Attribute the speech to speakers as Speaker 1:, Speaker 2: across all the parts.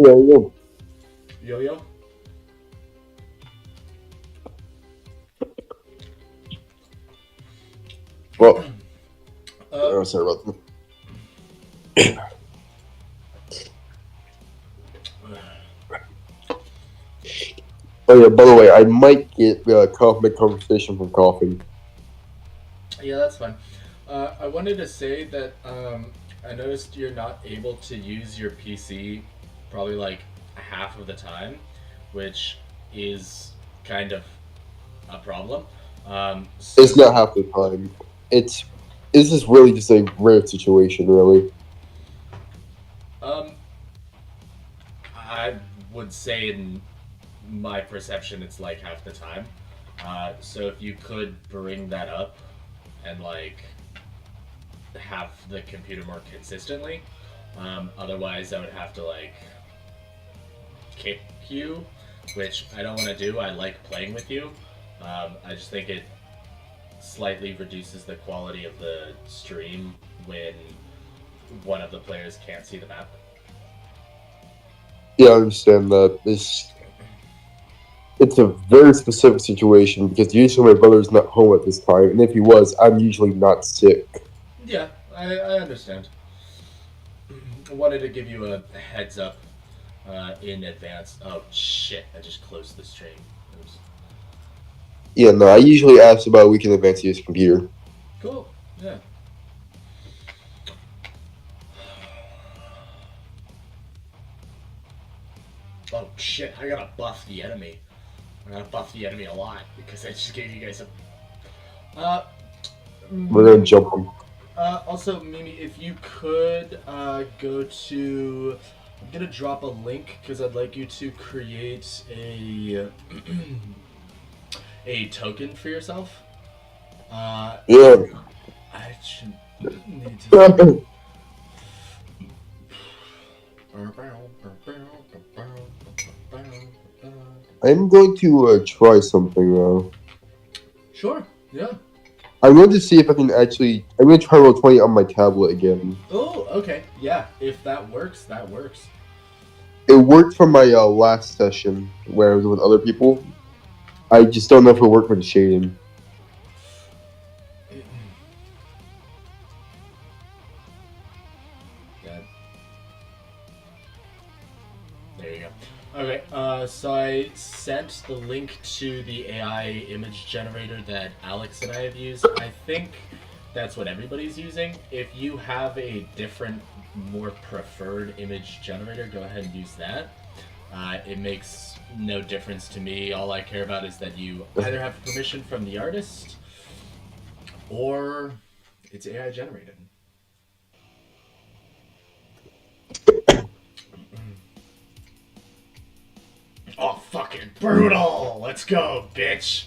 Speaker 1: Yo, yo.
Speaker 2: Yo yo.
Speaker 1: Well,
Speaker 2: Uh,
Speaker 1: sorry about that. Oh yeah, by the way, I might get cough mid conversation from coughing.
Speaker 2: yeah, that's fine. I wanted to say that I noticed you're not able to use your PC probably like half of the time, which is kind of a problem. So
Speaker 1: It's not half the time. It's this is really just a rare situation, really.
Speaker 2: um, I would say in my perception, it's like half the time. So if you could bring that up and like have the computer more consistently, otherwise I would have to like kick you, which I don't want to do. I like playing with you. I just think it slightly reduces the quality of the stream when one of the players can't see the map.
Speaker 1: Yeah, I understand that. It's a very specific situation because usually my brother's not home at this time, and if he was, I'm usually not sick.
Speaker 2: Yeah, I understand. I wanted to give you a heads up in advance. Oh shit! I just closed the stream. Oops.
Speaker 1: Yeah, no, I usually ask about a week in advance to use computer.
Speaker 2: Cool. Yeah. Oh shit! I gotta buff the enemy. I gotta buff the enemy a lot because I just gave you guys a.
Speaker 1: We're gonna
Speaker 2: Mimi.
Speaker 1: jump him.
Speaker 2: Also, Mimi, if you could go to. I'm gonna drop a link because I'd like you to create a token for yourself.
Speaker 1: Yeah.
Speaker 2: I should need to.
Speaker 1: I'm going to try something now.
Speaker 2: Sure. Yeah.
Speaker 1: I'm going to see if I can actually. I'm going to try Roll20 on my tablet again.
Speaker 2: Oh, okay. Yeah. If that works, that works.
Speaker 1: It worked from my last session where I was with other people. I just don't know if it'll work with the shading.
Speaker 2: Yeah. There you go. Okay, so I sent the link to the AI image generator that Alex and I have used. I think that's what everybody's using. If you have a different, more preferred image generator, go ahead and use that. It makes no difference to me. All I care about is that you either have permission from the artist or it's AI generated. Oh, fucking brutal! Let's go, bitch!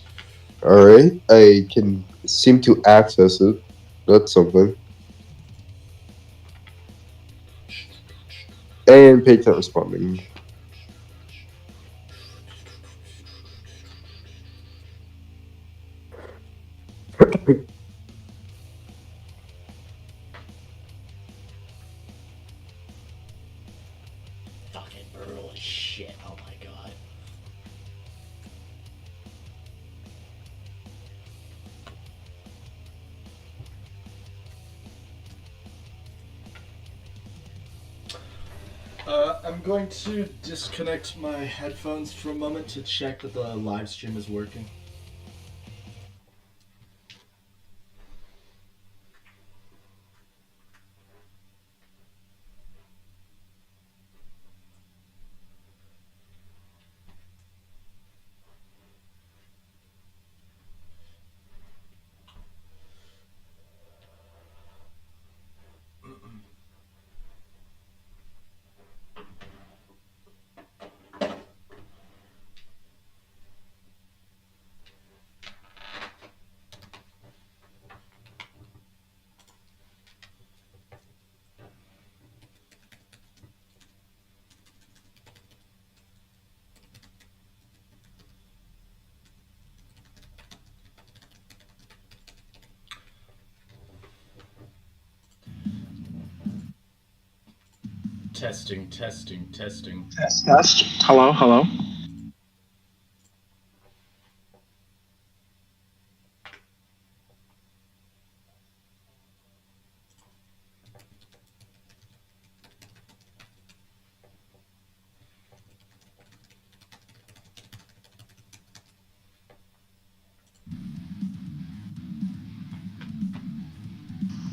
Speaker 1: Alright, I can seem to access it. That's something. And page not responding.
Speaker 2: Fucking brutal as shit. Oh my god. I'm going to disconnect my headphones for a moment to check that the live stream is working. Testing.
Speaker 3: Test. Hello.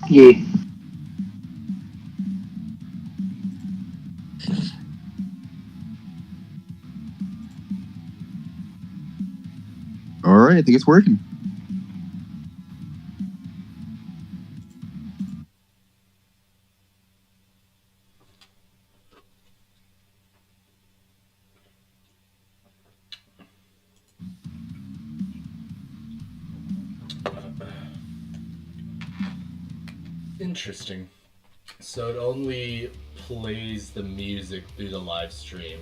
Speaker 3: Yeah.
Speaker 1: All right, I think it's working.
Speaker 2: Interesting. So it only plays the music through the live stream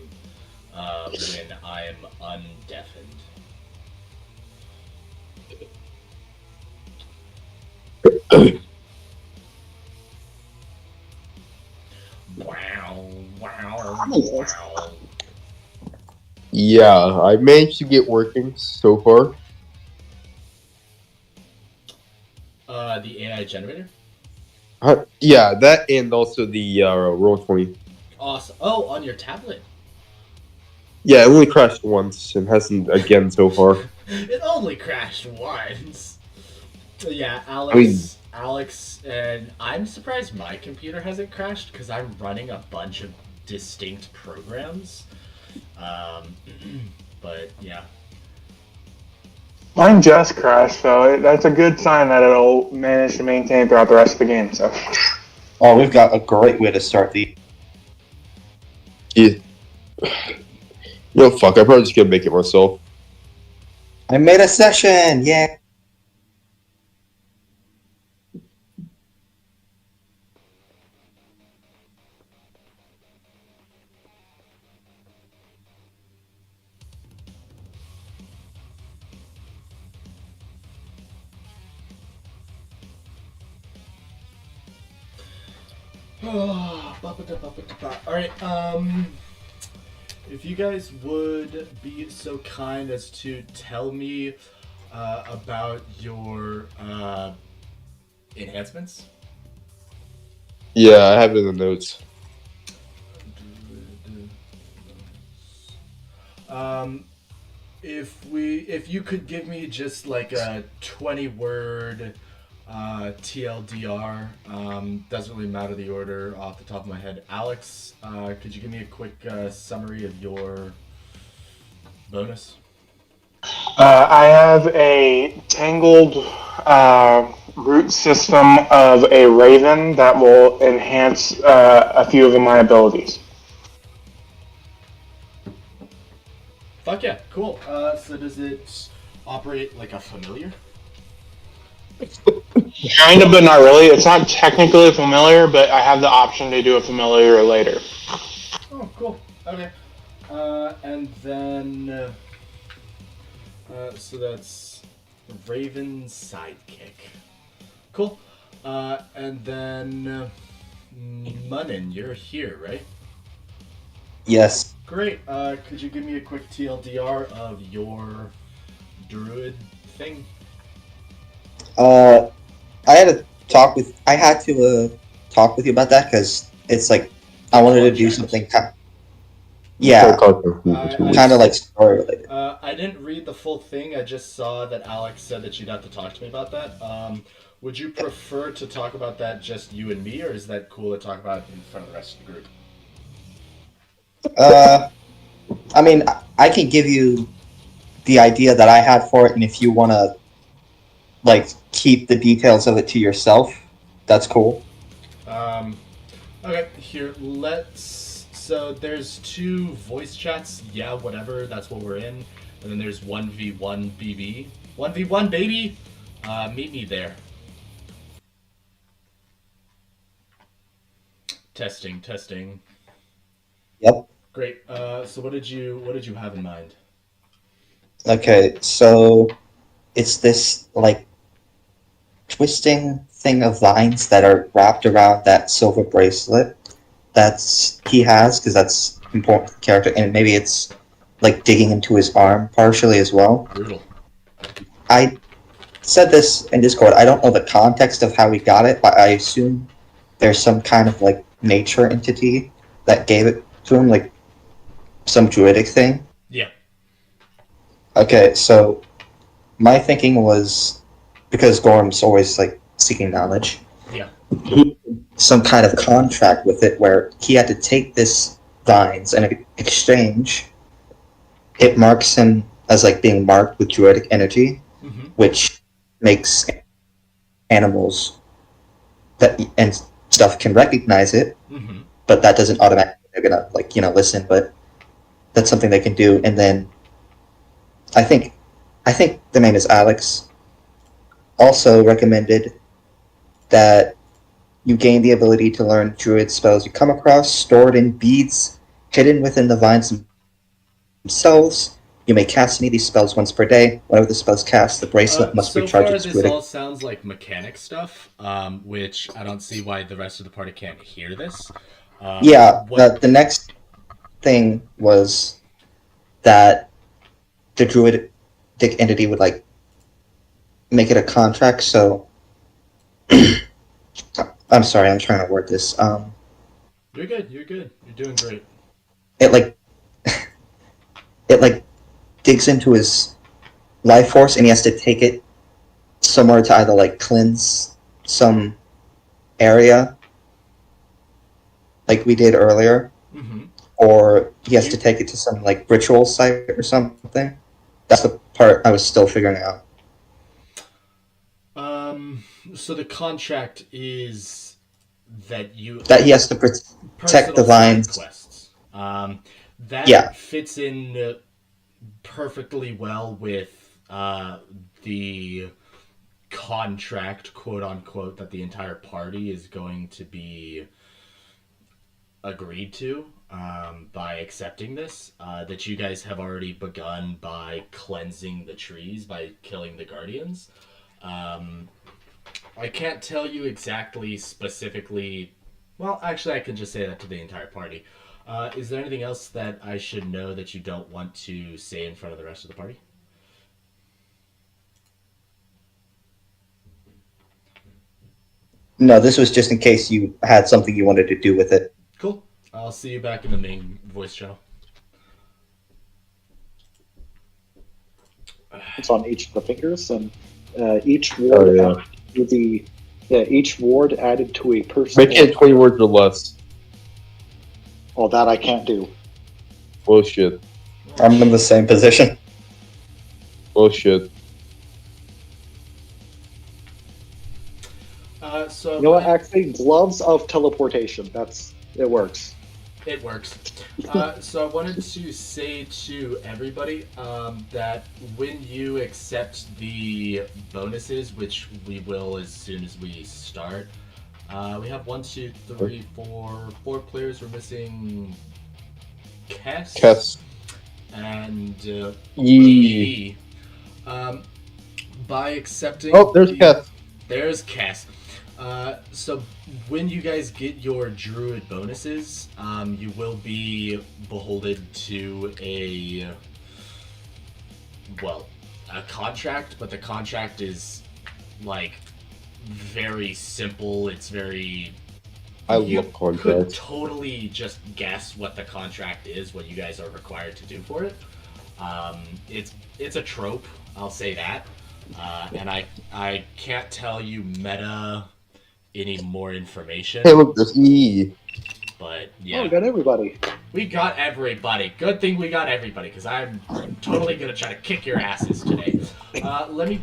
Speaker 2: when I'm undeafened. Wow.
Speaker 1: Yeah, I managed to get working so far.
Speaker 2: The AI generator?
Speaker 1: Yeah, that and also the Roll20.
Speaker 2: Awesome. Oh, on your tablet.
Speaker 1: Yeah, it only crashed once and hasn't again so far.
Speaker 2: It only crashed once. Yeah,
Speaker 1: I mean,
Speaker 2: Alex, and I'm surprised my computer hasn't crashed because I'm running a bunch of distinct programs. But yeah.
Speaker 3: Mine just crashed, so that's a good sign that it'll manage to maintain throughout the rest of the game. So.
Speaker 4: Oh, we've got a great way to start the.
Speaker 1: yeah. Fuck, I'm probably just gonna make it myself.
Speaker 4: I made a session! Yeah!
Speaker 2: Alright, if you guys would be so kind as to tell me about your enhancements.
Speaker 1: Yeah, I have it in the notes.
Speaker 2: If you could give me just like a 20-word TLDR, doesn't really matter the order off the top of my head. Alex, could you give me a quick summary of your bonus?
Speaker 3: I have a tangled root system of a raven that will enhance a few of my abilities.
Speaker 2: Fuck yeah, cool. So does it operate like a familiar?
Speaker 3: Kind of, but not really. It's not technically familiar, but I have the option to do a familiar later.
Speaker 2: Oh, cool. Okay. And then... so that's Raven's sidekick. Cool. And then... Munnin, you're here, right?
Speaker 4: Yes.
Speaker 2: Great. Could you give me a quick TLDR of your druid thing?
Speaker 4: I had to talk with you about that because it's like I wanted to do something. Yeah, kind of like story related.
Speaker 2: I didn't read the full thing. I just saw that Alex said that you'd have to talk to me about that. Would you prefer to talk about that just you and me, or is that cool to talk about in front of the rest of the group?
Speaker 4: I mean, I can give you the idea that I had for it, and if you want to, like, keep the details of it to yourself, that's cool.
Speaker 2: Okay, here, so there's 2 voice chats, yeah, whatever, that's what we're in. And then there's 1v1 BB. 1v1, baby! Meet me there. Testing.
Speaker 4: Yep.
Speaker 2: Great. So what did you have in mind?
Speaker 4: Okay, so it's this like twisting thing of vines that are wrapped around that silver bracelet, he has, because that's important character, and maybe it's like digging into his arm partially as well.
Speaker 2: Brutal.
Speaker 4: I said this in Discord. I don't know the context of how he got it, but I assume there's some kind of like nature entity that gave it to him, like some druidic thing.
Speaker 2: Yeah.
Speaker 4: Okay, so my thinking was, because Gorm's always like seeking knowledge.
Speaker 2: Yeah.
Speaker 4: He some kind of contract with it where he had to take this vines, and in exchange, it marks him as like being marked with druidic energy, which makes animals that and stuff can recognize it, but that doesn't automatically they're gonna listen. But that's something they can do. And then I think the name is Alex. Also recommended that you gain the ability to learn druid spells you come across, stored in beads hidden within the vines themselves. You may cast any of these spells once per day. Whenever the spell's cast, the bracelet must recharge its druidic.
Speaker 2: This all sounds like mechanic stuff, which I don't see why the rest of the party can't hear this.
Speaker 4: The next thing was that the druidic entity would like make it a contract. So I'm sorry, I'm trying to word this.
Speaker 2: You're good. You're doing great.
Speaker 4: It digs into his life force, and he has to take it somewhere to either like cleanse some area, like we did earlier, or he has to take it to some like ritual site or something. That's the part I was still figuring out.
Speaker 2: So the contract is that he
Speaker 4: has to protect the vines.
Speaker 2: Quests. That fits in perfectly well with the contract, quote unquote, that the entire party is going to be agreed to by accepting this. That you guys have already begun by cleansing the trees, by killing the guardians. I can't tell you exactly, specifically. Well, actually, I can just say that to the entire party. Is there anything else that I should know that you don't want to say in front of the rest of the party?
Speaker 4: No, this was just in case you had something you wanted to do with it.
Speaker 2: Cool. I'll see you back in the main voice channel.
Speaker 5: It's on each of the fingers, and each ward each ward added to a person.
Speaker 1: Make it 20 words or less.
Speaker 5: Oh, that I can't do.
Speaker 1: Bullshit.
Speaker 4: I'm in the same position.
Speaker 1: Bullshit.
Speaker 2: So
Speaker 5: you know what? Actually, gloves of teleportation. It works.
Speaker 2: It works. So I wanted to say to everybody that when you accept the bonuses, which we will as soon as we start, we have 1, 2, 3, 4 players. We're missing Kess. And
Speaker 1: Yee.
Speaker 2: By accepting...
Speaker 1: Oh, there's Kess.
Speaker 2: There's Kess. So when you guys get your druid bonuses, you will be beholden to a contract, but the contract is like very simple. It's very...
Speaker 1: I love contracts. You could
Speaker 2: totally just guess what the contract is, what you guys are required to do for it. It's a trope, I'll say that. And I can't tell you meta any more information.
Speaker 1: Hey, look, there's E.
Speaker 2: But yeah,
Speaker 5: we got everybody.
Speaker 2: We got everybody. Good thing we got everybody, because I'm totally gonna try to kick your asses today. Let me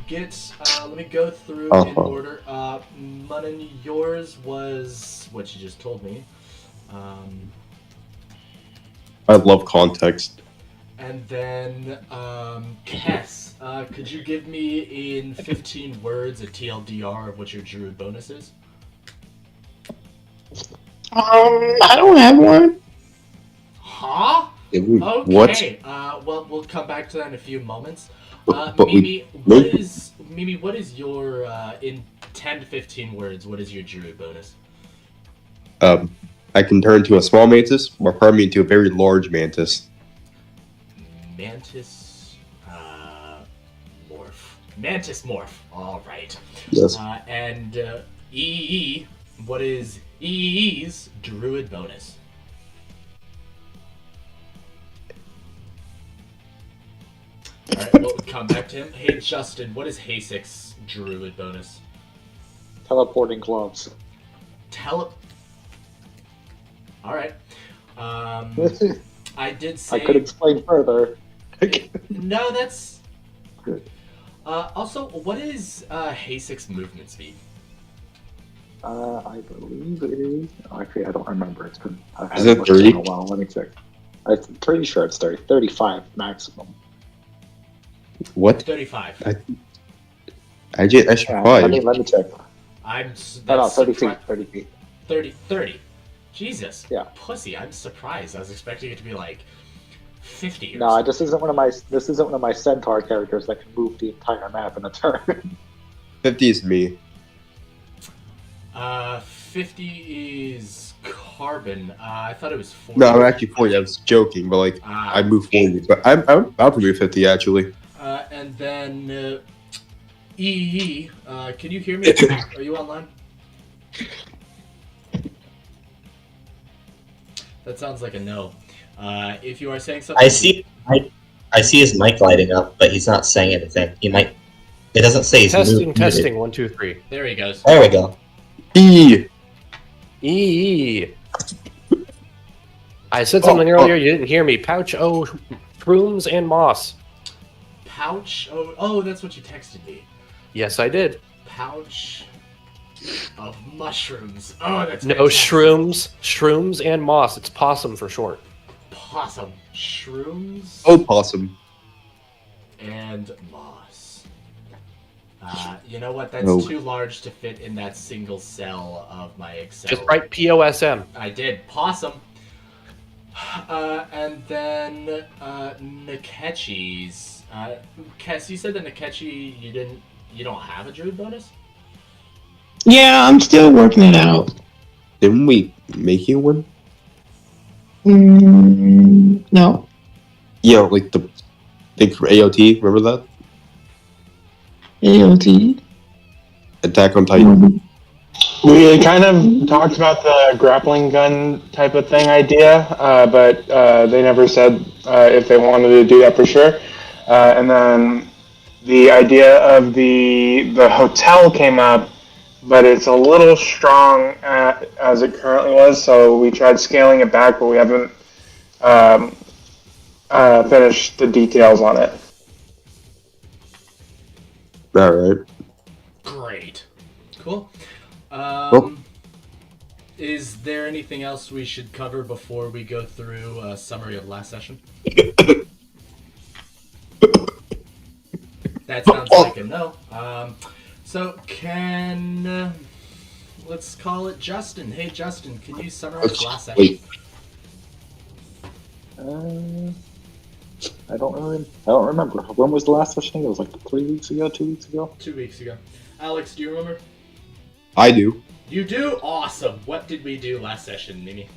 Speaker 2: go through in order. Munnin, yours was what you just told me.
Speaker 1: I love context.
Speaker 2: And then Kess, could you give me in 15 words a TLDR of what your druid bonus is?
Speaker 1: I don't have one.
Speaker 2: Huh?
Speaker 1: Okay.
Speaker 2: What? Well, we'll come back to that in a few moments. Mimi, what is your in 10 to 15 words? What is your druid bonus?
Speaker 1: I can turn into a small mantis, or part me into a very large mantis.
Speaker 2: Mantis morph. Mantis morph. All right.
Speaker 1: Yes.
Speaker 2: And EE. What is EE's druid bonus? All right, we'll come back to him. Hey, Justin, what is Haesik's druid bonus?
Speaker 5: Teleporting gloves.
Speaker 2: All right. I did say.
Speaker 5: I could explain further.
Speaker 2: No, that's.
Speaker 5: Good.
Speaker 2: Also, what is Haesik's movement speed?
Speaker 5: I believe it is. Actually, I don't remember. It's been. I
Speaker 1: Is
Speaker 5: haven't
Speaker 1: it
Speaker 5: looked in
Speaker 1: 30?
Speaker 5: a while. Let me check. I'm pretty sure it's 30. 35 maximum.
Speaker 1: What?
Speaker 2: 35.
Speaker 1: I should
Speaker 5: Let me check. No, 30 feet. 30 feet.
Speaker 2: 30. Jesus.
Speaker 5: Yeah.
Speaker 2: Pussy. I'm surprised. I was expecting it to be like 50 or
Speaker 5: No,
Speaker 2: something.
Speaker 5: this isn't one of my centaur characters that can move the entire map in a turn.
Speaker 1: 50 is me.
Speaker 2: 50 is carbon. I thought it was 40.
Speaker 1: No, I'm actually 40. I was joking, but like I moved 40. But I'm about to move 50 actually.
Speaker 2: And then EE. Can you hear me? Are you online? That sounds like a no. If you are saying something,
Speaker 6: I see his mic lighting up, but he's not saying anything. He might. It doesn't say he's
Speaker 7: Testing, testing. 1, 2, 3.
Speaker 2: There he goes.
Speaker 6: There we go.
Speaker 7: I said something earlier. You didn't hear me. Pouch O, shrooms and moss.
Speaker 2: Pouch. Oh, that's what you texted me.
Speaker 7: Yes, I did.
Speaker 2: Pouch of mushrooms. Oh, that's
Speaker 7: No,
Speaker 2: fantastic.
Speaker 7: shrooms and moss. It's possum for short.
Speaker 2: Possum, shrooms,
Speaker 1: Opossum.
Speaker 2: and moss. You know what? That's
Speaker 1: No.
Speaker 2: too large to fit in that single cell of my Excel.
Speaker 7: Just write POSM.
Speaker 2: I did. Possum. And then Nechekie's. Kes, you said that Nechkie, you don't have a druid bonus?
Speaker 8: Yeah, I'm still working it out.
Speaker 1: Didn't we make you one?
Speaker 8: No.
Speaker 1: Yeah, like the thing for AOT. Remember that?
Speaker 8: AOT.
Speaker 1: Attack on Titan.
Speaker 3: We kind of talked about the grappling gun type of thing idea, but they never said if they wanted to do that for sure. And then the idea of the hotel came up, but it's a little strong as it currently was, so we tried scaling it back, but we haven't finished the details on it.
Speaker 1: Alright.
Speaker 2: Great. Cool.
Speaker 1: Cool.
Speaker 2: Is there anything else we should cover before we go through a summary of last session? That sounds like a no. So let's call it Justin. Hey Justin, can you summarize last session?
Speaker 1: Wait.
Speaker 5: I don't remember. When was the last session? It was like 3 weeks ago, 2 weeks ago.
Speaker 2: 2 weeks ago. Alex, do you remember?
Speaker 1: I do.
Speaker 2: You do? Awesome. What did we do last session, Mimi?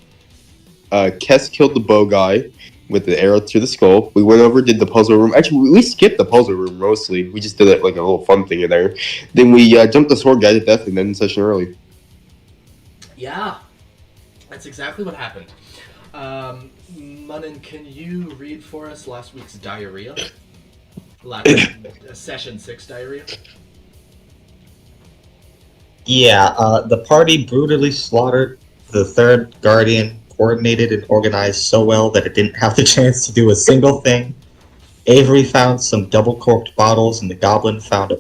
Speaker 1: Kes killed the bow guy with the arrow to the skull. We went over, did the puzzle room. Actually, we skipped the puzzle room mostly. We just did it like a little fun thing in there. Then we jumped the sword guy to death and ended the session early.
Speaker 2: Yeah, that's exactly what happened. Munnin, can you read for us last week's diarrhea? Session 6 diarrhea?
Speaker 6: Yeah, the party brutally slaughtered the third guardian, coordinated and organized so well that it didn't have the chance to do a single thing. Avery found some double-corked bottles, and the goblin found a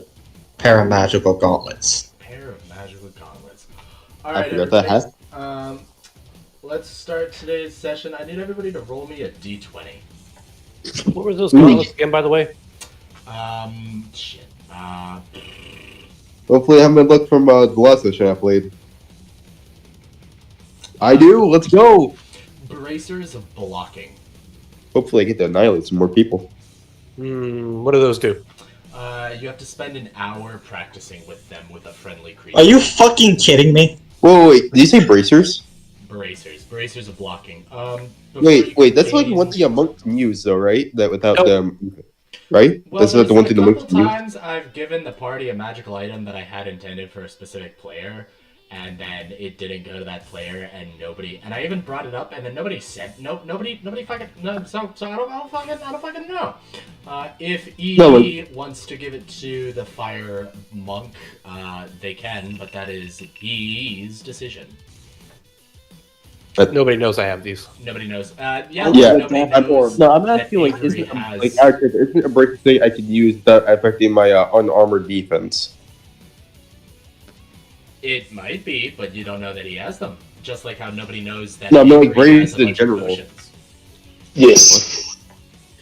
Speaker 6: pair of magical gauntlets.
Speaker 2: Pair of magical gauntlets.
Speaker 1: I
Speaker 2: Alright,
Speaker 1: forgot that hat.
Speaker 2: let's start today's session. I need everybody to roll me a d20.
Speaker 7: What were those gauntlets again, by the way?
Speaker 2: Shit.
Speaker 1: Hopefully I haven't looked from the last session I played. I do! Let's go!
Speaker 2: Bracers of blocking.
Speaker 1: Hopefully I get to annihilate some more people.
Speaker 7: What do those do?
Speaker 2: You have to spend an hour practicing with them with a friendly creature.
Speaker 6: Are you fucking kidding me?
Speaker 1: Whoa, wait, did you say bracers?
Speaker 2: bracers. Bracers of blocking.
Speaker 1: Wait, that's like one thing a monk can use, though, right? That without them, right?
Speaker 2: Well,
Speaker 1: That's like the one thing the monk
Speaker 2: couple
Speaker 1: can use.
Speaker 2: times I've given the party a magical item that I had intended for a specific player, and then it didn't go to that player, and I even brought it up, and then nobody said, nobody fucking, no, so I don't fucking know. If wants to give it to the fire monk, they can, but that is EE's decision.
Speaker 7: But nobody knows I have these.
Speaker 2: Nobody knows.
Speaker 1: Nobody knows. No, I'm asking, like, isn't a break thing I could use that affecting my unarmored defense?
Speaker 2: It might be, but you don't know that he has them. Just like how nobody knows that.
Speaker 1: No, I mean, like, braces in general.
Speaker 3: Yes.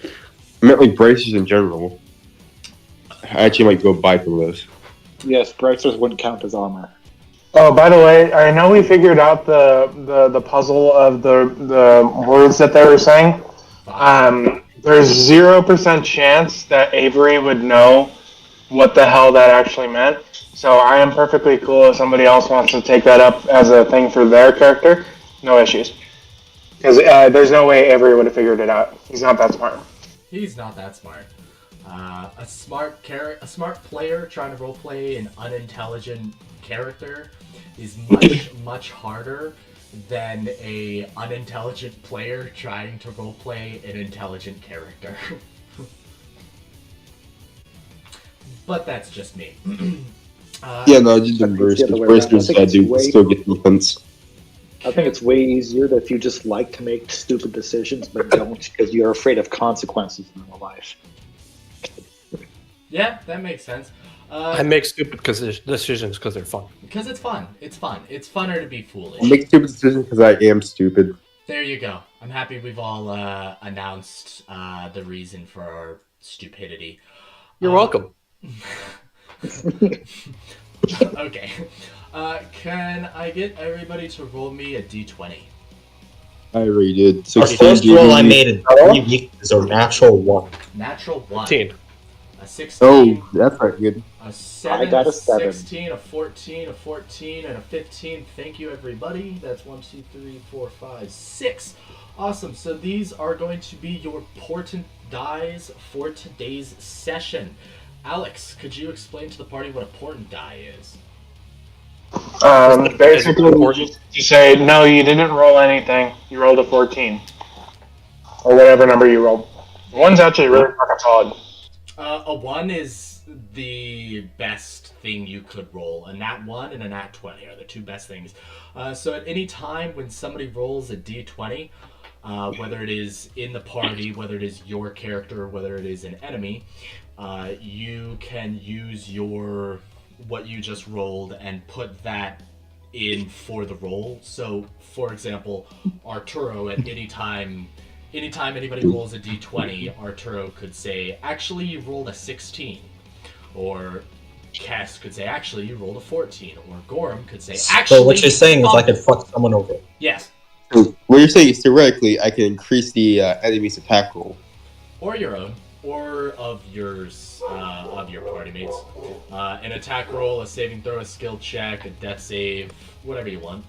Speaker 1: I meant, like, braces in general. I actually might go buy some of those.
Speaker 5: Yes, bracers wouldn't count as armor.
Speaker 3: Oh, by the way, I know we figured out the puzzle of the words that they were saying. There's 0% chance that Avery would know what the hell that actually meant. So I am perfectly cool if somebody else wants to take that up as a thing for their character. No issues. Because there's no way Avery would have figured it out. He's not that smart.
Speaker 2: He's not that smart. A smart player trying to roleplay an unintelligent character is much harder than a unintelligent player trying to roleplay an intelligent character. But that's just me.
Speaker 1: Just inverse. Bracers still get defense.
Speaker 5: I think it's way easier that if you just like to make stupid decisions but don't because you're afraid of consequences in real life.
Speaker 2: Yeah, that makes sense.
Speaker 7: I make stupid decisions because they're fun.
Speaker 2: Because it's fun. It's fun. It's funner to be foolish.
Speaker 1: I make stupid decisions because I am stupid.
Speaker 2: There you go. I'm happy we've all announced the reason for our stupidity.
Speaker 7: You're welcome.
Speaker 2: Okay. Can I get everybody to roll me a d20?
Speaker 1: I already did.
Speaker 6: Our first roll I made in 3 weeks is a natural 1.
Speaker 2: Natural 1.
Speaker 7: 15.
Speaker 2: A 16.
Speaker 1: Oh, that's not good.
Speaker 2: A 7,
Speaker 5: I got a 7.
Speaker 2: 16, a 14, a 14, and a 15. Thank you, everybody. That's 1, 2, 3, 4, 5, 6. Awesome. So these are going to be your portent dies for today's session. Alex, could you explain to the party what a portent die is?
Speaker 3: Basically, you say, no, you didn't roll anything. You rolled a 14. Or whatever number you rolled. One's actually really fucking solid.
Speaker 2: A 1 is the best thing you could roll. A nat 1 and a nat 20 are the two best things. So at any time when somebody rolls a d20, whether it is in the party, whether it is your character, whether it is an enemy, you can use what you just rolled and put that in for the roll. So, for example, Arturo, at anytime anybody rolls a d20, Arturo could say, actually, you rolled a 16. Or Haesk could say, actually, you rolled a 14. Or Gorham could say, actually...
Speaker 6: So what you're saying is I could fuck someone over.
Speaker 2: Yes.
Speaker 1: So what you're saying is, theoretically, I can increase the enemy's attack roll.
Speaker 2: Or your own. Or of yours, of your party mates. An attack roll, a saving throw, a skill check, a death save, whatever you want.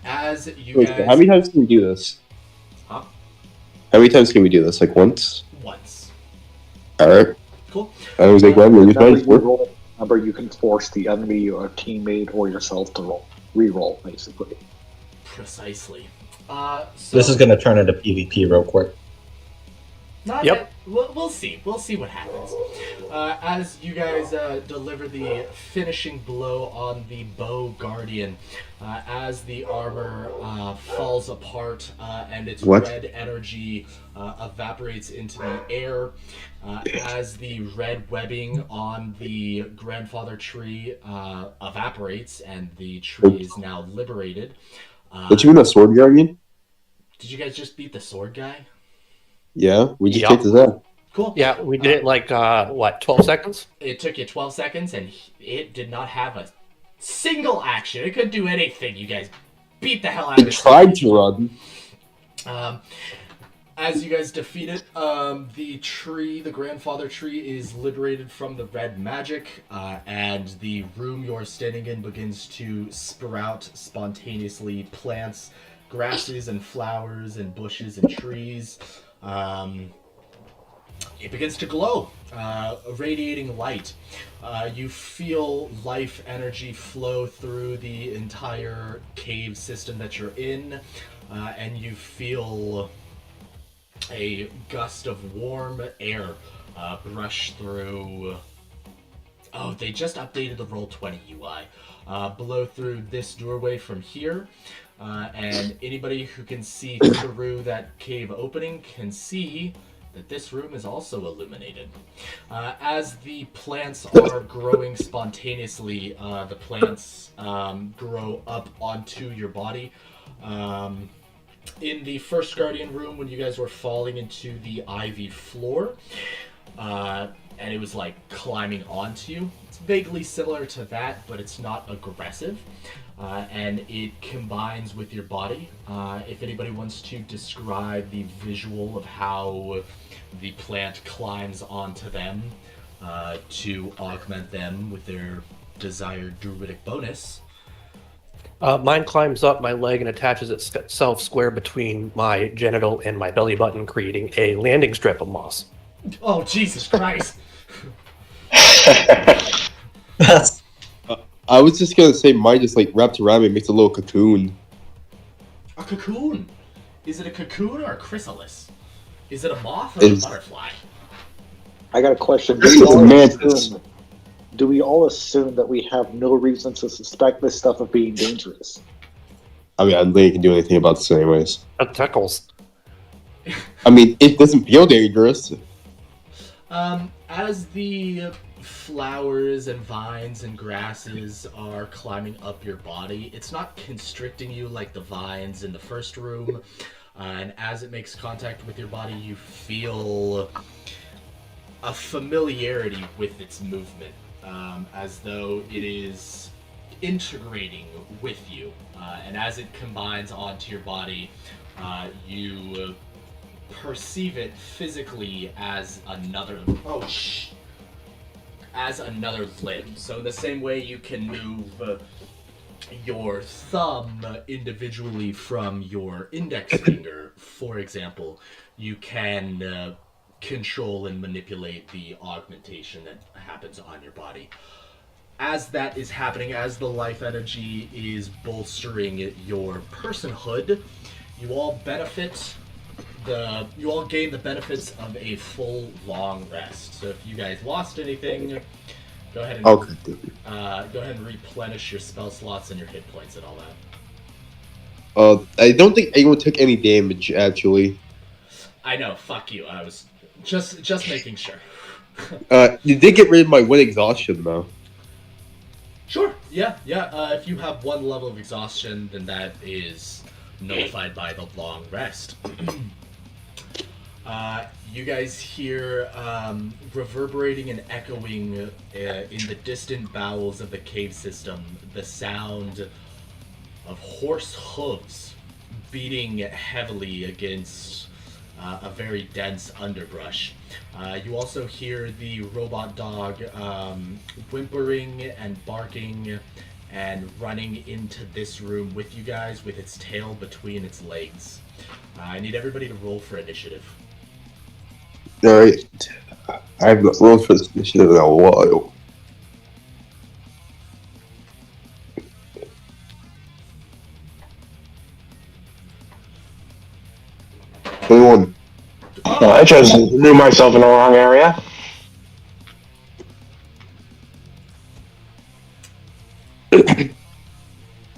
Speaker 2: As you guys...
Speaker 1: How many times can we do this?
Speaker 2: Huh?
Speaker 1: How many times can we do this? Like once?
Speaker 2: Once.
Speaker 1: Alright.
Speaker 2: Cool.
Speaker 1: I was like,
Speaker 5: number you can force the enemy or teammate or yourself to re-roll, basically.
Speaker 2: Precisely.
Speaker 6: This is going to turn into PvP real quick.
Speaker 2: Not
Speaker 7: Yep.
Speaker 2: yet. We'll see. We'll see what happens. As you guys deliver the finishing blow on the Bow Guardian, as the armor falls apart and its red energy evaporates into the air, as the red webbing on the grandfather tree evaporates and the tree is now liberated.
Speaker 1: What you mean the sword guardian?
Speaker 2: Did you guys just beat the sword guy?
Speaker 1: Yeah, we just kicked his ass.
Speaker 2: Cool.
Speaker 7: Yeah, we did it in like, 12 seconds?
Speaker 2: It took you 12 seconds, and it did not have a single action. It couldn't do anything. You guys beat the hell out of it.
Speaker 1: It tried to run.
Speaker 2: As you guys defeat it, the tree, the grandfather tree, is liberated from the red magic, and the room you're standing in begins to sprout spontaneously plants, grasses, and flowers, and bushes and trees. It begins to glow, radiating light. You feel life energy flow through the entire cave system that you're in, and you feel a gust of warm air brush through. Oh, they just updated the Roll20 UI. Blow through this doorway from here, and anybody who can see through that cave opening can see that this room is also illuminated. As the plants are growing spontaneously, the plants grow up onto your body. In the first Guardian room, when you guys were falling into the ivy floor, and it was like climbing onto you, it's vaguely similar to that, but it's not aggressive. And it combines with your body. If anybody wants to describe the visual of how the plant climbs onto them to augment them with their desired druidic bonus.
Speaker 7: Mine climbs up my leg and attaches itself square between my genital and my belly button, creating a landing strip of moss.
Speaker 2: Oh, Jesus Christ!
Speaker 1: I was just gonna say mine just like wraps around me and makes a little cocoon.
Speaker 2: A cocoon? Is it a cocoon or a chrysalis? Is it a moth or a butterfly?
Speaker 5: I got a question. Do we all assume that we have no reason to suspect this stuff of being dangerous?
Speaker 1: I mean, I don't think you can do anything about this anyways.
Speaker 7: It tickles.
Speaker 1: I mean, it doesn't feel dangerous.
Speaker 2: As the flowers and vines and grasses are climbing up your body, it's not constricting you like the vines in the first room, and as it makes contact with your body, you feel a familiarity with its movement, as though it is integrating with you, and as it combines onto your body, you perceive it physically as another limb. So in the same way you can move your thumb individually from your index finger, for example, you can control and manipulate the augmentation that happens on your body. As that is happening, as the life energy is bolstering your personhood, you all gain the benefits of a full long rest. So if you guys lost anything, go ahead and replenish your spell slots and your hit points and all that.
Speaker 1: I don't think anyone took any damage actually.
Speaker 2: I know, fuck you. I was just making sure.
Speaker 1: You did get rid of my one exhaustion though.
Speaker 2: Sure. Yeah. If you have one level of exhaustion, then that is nullified by the long rest. You guys hear reverberating and echoing in the distant bowels of the cave system the sound of horse hooves beating heavily against a very dense underbrush. You also hear the robot dog whimpering and barking and running into this room with you guys with its tail between its legs. I need everybody to roll for initiative.
Speaker 1: Alright. I have not rolled for this initiative in a while. Anyone?
Speaker 3: Well, I just knew myself in the wrong area.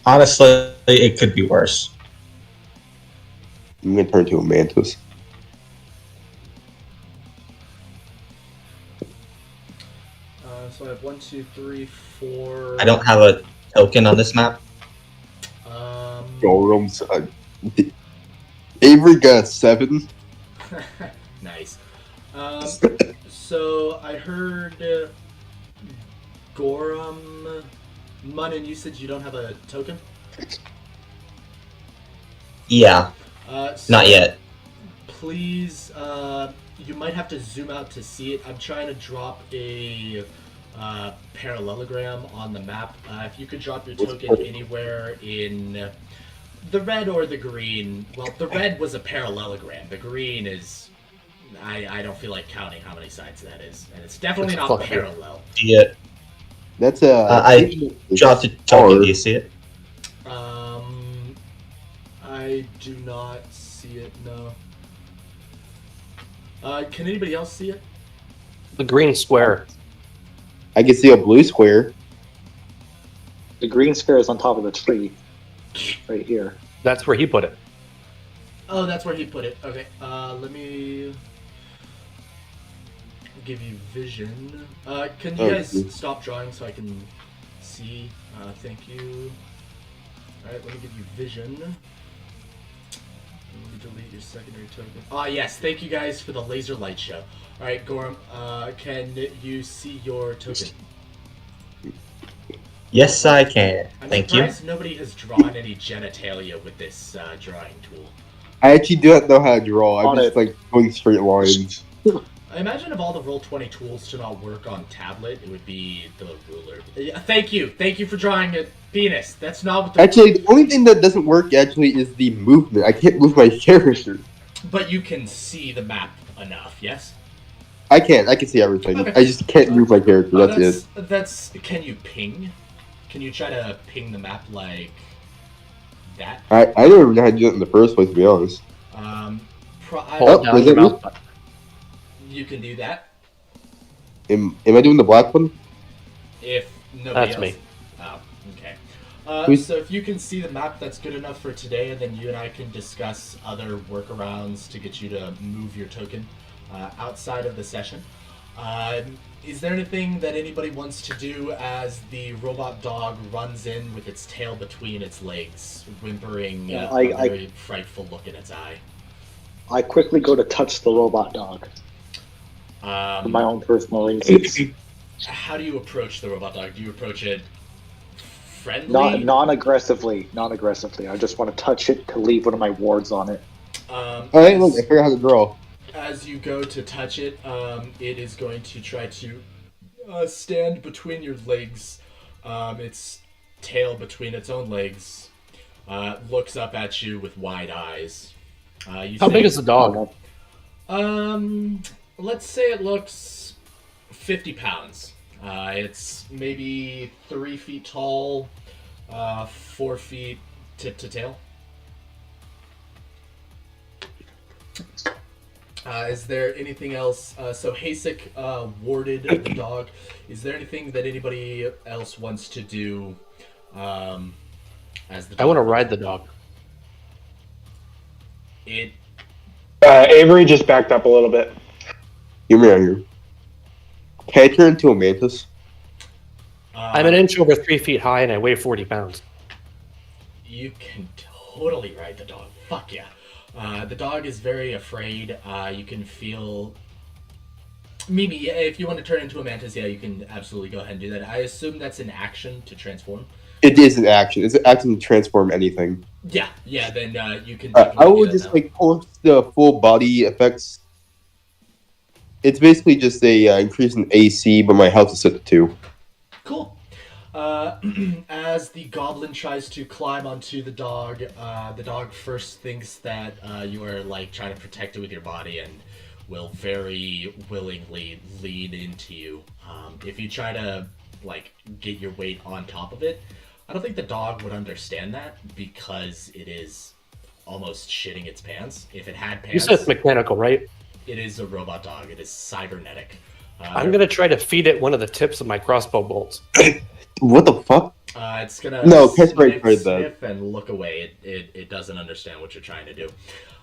Speaker 6: Honestly, it could be worse.
Speaker 1: I'm gonna turn to a mantis.
Speaker 2: So I have 1, 2, 3, 4.
Speaker 6: I don't have a token on this map.
Speaker 1: Gorums. Avery got 7.
Speaker 2: Nice. So I heard Gorum. Munin, you said you don't have a token?
Speaker 6: Yeah,
Speaker 2: So
Speaker 6: not yet.
Speaker 2: please, you might have to zoom out to see it. I'm trying to drop a parallelogram on the map. If you could drop your token anywhere in the red or the green. Well, the red was a parallelogram. The green is... I don't feel like counting how many sides that is. And it's definitely not parallel.
Speaker 6: Yeah.
Speaker 1: That's a...
Speaker 6: I dropped a token. Do you see it?
Speaker 2: I do not see it, no. Can anybody else see it?
Speaker 7: The green square.
Speaker 1: I can see a blue square.
Speaker 5: The green square is on top of the tree. Right here.
Speaker 7: That's where he put it.
Speaker 2: Oh, that's where he put it. Okay, let me give you vision. Can you guys stop drawing so I can see? Thank you. Alright, let me give you vision. Let me delete your secondary token. Ah, yes, thank you guys for the laser light show. Alright, Gorm, can you see your token?
Speaker 6: Yes, I can. Thank you.
Speaker 2: I'm surprised nobody has drawn any genitalia with this drawing tool.
Speaker 1: I actually do not know how to draw. I'm just like going straight lines.
Speaker 2: I imagine of all the Roll20 tools to not work on tablet, it would be the ruler. Thank you for drawing a penis. That's not what the...
Speaker 1: Actually, the only thing that doesn't work actually is the movement. I can't move my character.
Speaker 2: But you can see the map enough, yes?
Speaker 1: I can see everything.
Speaker 2: Okay.
Speaker 1: I just can't move my character, that's it.
Speaker 2: Can you ping? Can you try to ping the map like that?
Speaker 1: I don't even know how to do it in the first place, to be honest.
Speaker 7: Hold down your mouse button.
Speaker 2: You can do that.
Speaker 1: Am I doing the black one?
Speaker 2: If nobody
Speaker 7: That's
Speaker 2: else...
Speaker 7: me.
Speaker 2: Oh, okay. So if you can see the map, that's good enough for today, and then you and I can discuss other workarounds to get you to move your token outside of the session. Is there anything that anybody wants to do as the robot dog runs in with its tail between its legs, whimpering a very frightful look in its eye?
Speaker 5: I quickly go to touch the robot dog. For my own personal reasons.
Speaker 2: How do you approach the robot dog? Do you approach it friendly?
Speaker 5: Non-aggressively. Non-aggressively. I just want to touch it to leave one of my wards on it.
Speaker 1: Alright, look, I figured out how to draw.
Speaker 2: As you go to touch it, it is going to try to stand between your legs, its tail between its own legs, looks up at you with wide eyes.
Speaker 7: How big is the dog?
Speaker 2: Let's say it looks 50 pounds. It's maybe 3 feet tall, 4 feet tip to tail. Is there anything else? So Haesik warded the dog. Is there anything that anybody else wants to do as the dog?
Speaker 7: I want to ride the dog.
Speaker 3: Avery just backed up a little bit.
Speaker 1: Hear me out here. Can I turn into a mantis?
Speaker 7: I'm an inch over 3 feet high and I weigh 40 pounds.
Speaker 2: You can totally ride the dog. Fuck yeah. The dog is very afraid. You can feel... Mimi, if you want to turn into a mantis, yeah, you can absolutely go ahead and do that. I assume that's an action to transform.
Speaker 1: It is an action. It's an action to transform anything.
Speaker 2: Yeah, then you can...
Speaker 1: I would just post the full body effects. It's basically just a increase in AC, but my health is set to 2.
Speaker 2: Cool. As the goblin tries to climb onto the dog first thinks that you are trying to protect it with your body and will very willingly lean into you. If you try to get your weight on top of it, I don't think the dog would understand that because it is almost shitting its pants. If it had pants...
Speaker 7: You said it's mechanical, right?
Speaker 2: It is a robot dog. It is cybernetic.
Speaker 7: I'm going to try to feed it one of the tips of my crossbow bolts.
Speaker 1: What the fuck?
Speaker 2: It's going
Speaker 1: to
Speaker 2: sniff and look away. It doesn't understand what you're trying to do.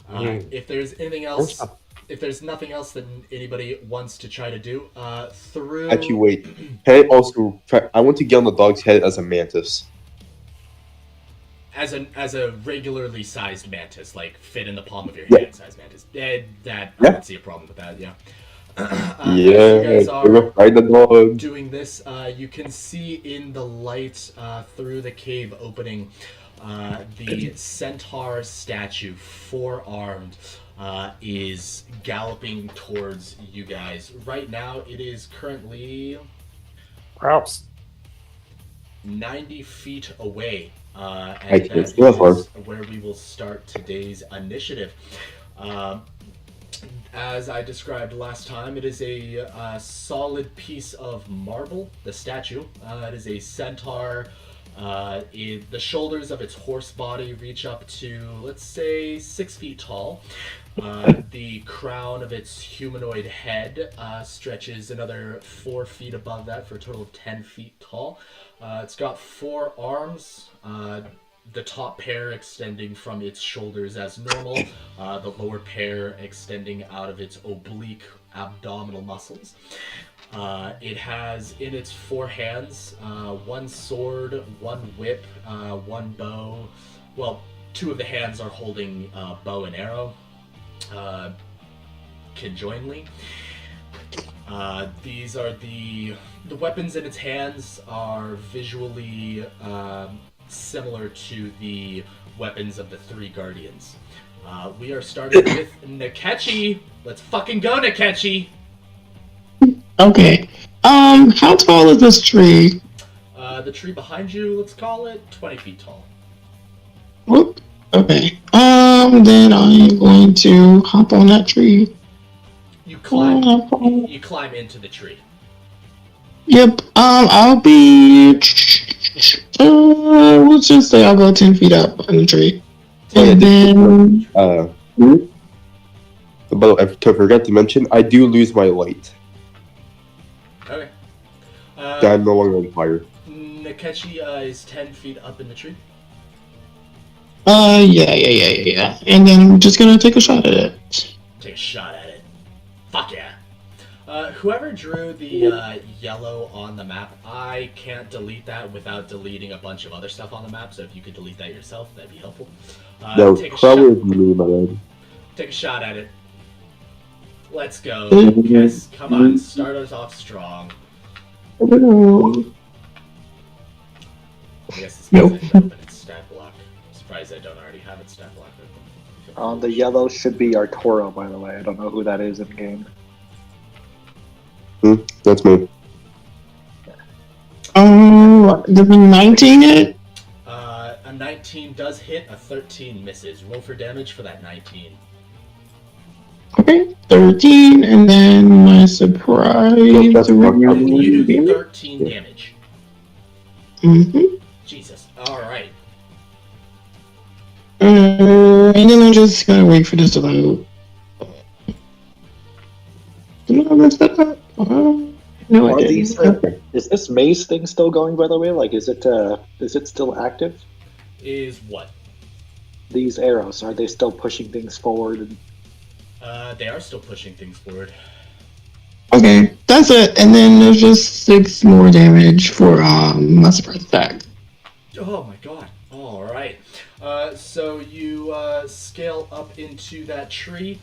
Speaker 2: If there's anything else... If there's nothing else that anybody wants to try to do, through...
Speaker 1: Actually, wait. Can I also try... I want to get on the dog's head as a mantis.
Speaker 2: As a regularly sized mantis, fit in the palm of your hand sized mantis. I don't see a problem with that, yeah. As you guys are
Speaker 1: ride the dog.
Speaker 2: doing this, you can see in the light through the cave opening the centaur statue, 4-armed, is galloping towards you guys. Right now, it is currently
Speaker 7: Grouse.
Speaker 2: 90 feet away.
Speaker 1: I
Speaker 2: And
Speaker 1: can't
Speaker 2: that
Speaker 1: see that far.
Speaker 2: is where we will start today's initiative. As I described last time, it is a solid piece of marble, the statue. It is a centaur. The shoulders of its horse body reach up to, let's say, 6 feet tall. The crown of its humanoid head stretches another 4 feet above that for a total of 10 feet tall. It's got 4 arms, the top pair extending from its shoulders as normal, the lower pair extending out of its oblique abdominal muscles. It has in its 4 hands 1 sword, 1 whip, 1 bow. Well, 2 of the hands are holding bow and arrow conjointly. These are the weapons in its hands are visually similar to the weapons of the 3 guardians. We are starting with Nechkie. Let's fucking go, Nechkie!
Speaker 8: Okay. How tall is this tree?
Speaker 2: The tree behind you, let's call it 20 feet tall.
Speaker 8: Whoop. Okay. Then I'm going to hop on that tree.
Speaker 2: You climb into the tree.
Speaker 8: Yep. I'll be. Let's just say I'll go 10 feet up on the tree, and then.
Speaker 1: But I forgot to mention, I do lose my light.
Speaker 2: Okay.
Speaker 1: I'm no longer on fire.
Speaker 2: Nechkie is 10 feet up in the tree.
Speaker 8: Yeah. And then I'm just gonna take a shot at it.
Speaker 2: Take a shot at it. Fuck yeah. Whoever drew the yellow on the map, I can't delete that without deleting a bunch of other stuff on the map, so if you could delete that yourself, that'd be helpful.
Speaker 1: No, probably me, my bad.
Speaker 2: Take a shot at it. Let's go. Yes, come on, start us off strong. I guess it's because I didn't open its stat block. I'm surprised I don't already have its stat block open.
Speaker 5: The yellow should be Arturo, by the way. I don't know who that is in game.
Speaker 1: That's me.
Speaker 8: Did we 19 hit?
Speaker 2: A 19 does hit, a 13 misses. Roll for damage for that 19.
Speaker 8: Okay, 13, and then my surprise.
Speaker 2: You do 13 damage.
Speaker 8: Mm-hmm.
Speaker 2: Jesus. Alright.
Speaker 8: And then I'm just gonna wait for this to load. Did I mess that up? No, I didn't.
Speaker 5: Is this maze thing still going, by the way? Like, is it still active?
Speaker 2: Is what?
Speaker 5: These arrows, are they still pushing things forward?
Speaker 2: They are still pushing things forward.
Speaker 8: Okay, that's it. And then there's just 6 more damage for my surprise attack.
Speaker 2: Oh my god. Alright. So you scale up into that tree.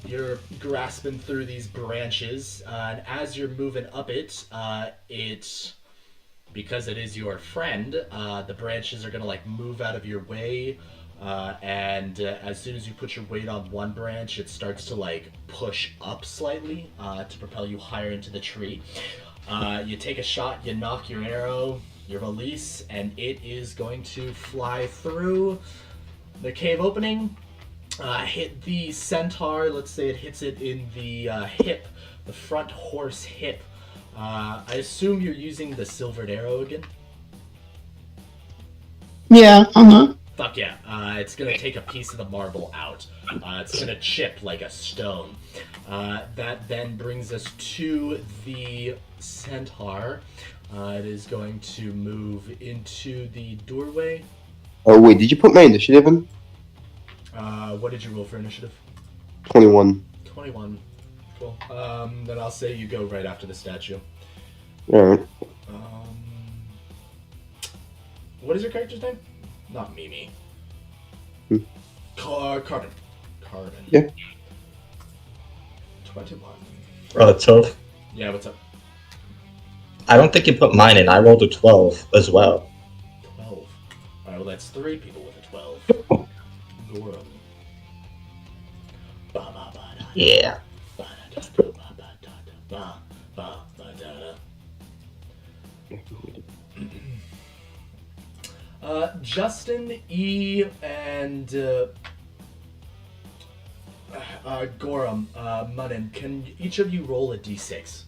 Speaker 2: You're grasping through these branches, and as you're moving up it, because it is your friend, the branches are gonna move out of your way, and as soon as you put your weight on one branch, it starts to push up slightly to propel you higher into the tree. You take a shot, you knock your arrow, you release, and it is going to fly through the cave opening. Hit the centaur. Let's say it hits it in the hip, the front horse hip. I assume you're using the silvered arrow again?
Speaker 8: Yeah,
Speaker 2: Fuck yeah. It's gonna take a piece of the marble out. It's gonna chip like a stone. That then brings us to the centaur. It is going to move into the doorway.
Speaker 1: Oh wait, did you put my initiative in?
Speaker 2: What did you roll for initiative?
Speaker 1: 21.
Speaker 2: 21. Cool. Then I'll say you go right after the statue.
Speaker 1: Alright.
Speaker 2: What is your character's name? Not Mimi. Carbon.
Speaker 1: Yeah.
Speaker 2: 21.
Speaker 6: Toph.
Speaker 2: Yeah, what's up?
Speaker 6: I don't think you put mine in. I rolled a 12 as well.
Speaker 2: 12. Alright, well that's 3 people with a 12. Gorum.
Speaker 6: Yeah.
Speaker 2: Justin, E, and Gorham, Munnin, can each of you roll a d6?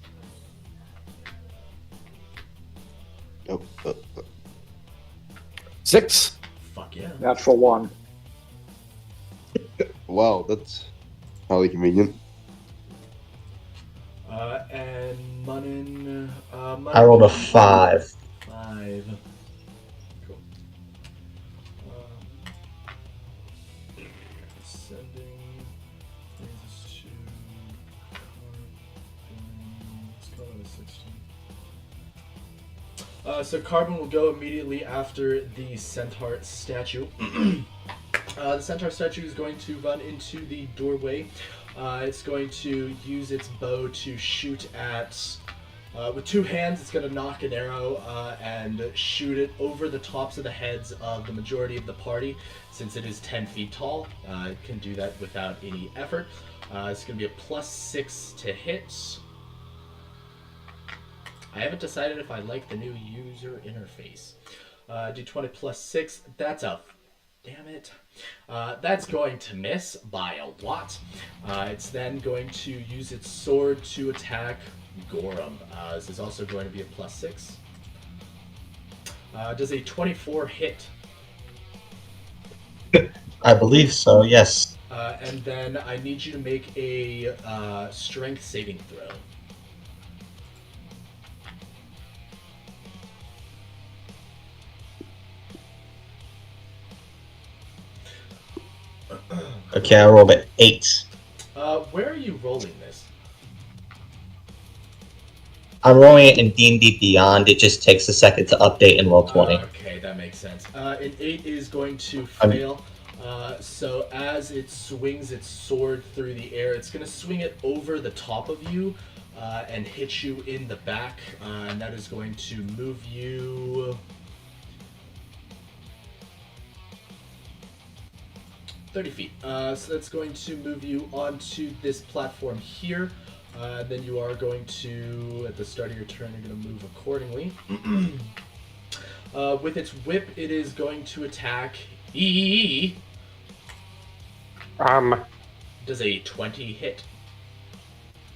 Speaker 1: Oh,
Speaker 7: 6.
Speaker 2: Fuck yeah.
Speaker 5: Natural 1.
Speaker 1: wow, that's probably convenient.
Speaker 2: And Munnin,
Speaker 6: I rolled a 5.
Speaker 2: 5. Cool. Sending brings us to let's call it a 16. So Carbon will go immediately after the centaur statue. The centaur statue is going to run into the doorway. It's going to use its bow to shoot at. With two hands, it's going to knock an arrow and shoot it over the tops of the heads of the majority of the party. Since it is 10 feet tall, it can do that without any effort. It's going to be a +6 to hit. I haven't decided if I like the new user interface. D20 +6, that's a... Damn it. That's going to miss by a lot. It's then going to use its sword to attack Gorham. This is also going to be a +6. Does a 24 hit?
Speaker 6: I believe so, yes.
Speaker 2: And then I need you to make a strength saving throw.
Speaker 6: Okay, I rolled an 8.
Speaker 2: Where are you rolling this?
Speaker 6: I'm rolling it in D&D Beyond. It just takes a second to update and roll 20.
Speaker 2: Okay, that makes sense. An 8 is going to fail. So as it swings its sword through the air, it's going to swing it over the top of you and hit you in the back. And that is going to move you... 30 feet. So that's going to move you onto this platform here. Then you are going to, at the start of your turn, you're going to move accordingly. With its whip, it is going to attack E. Does a 20 hit?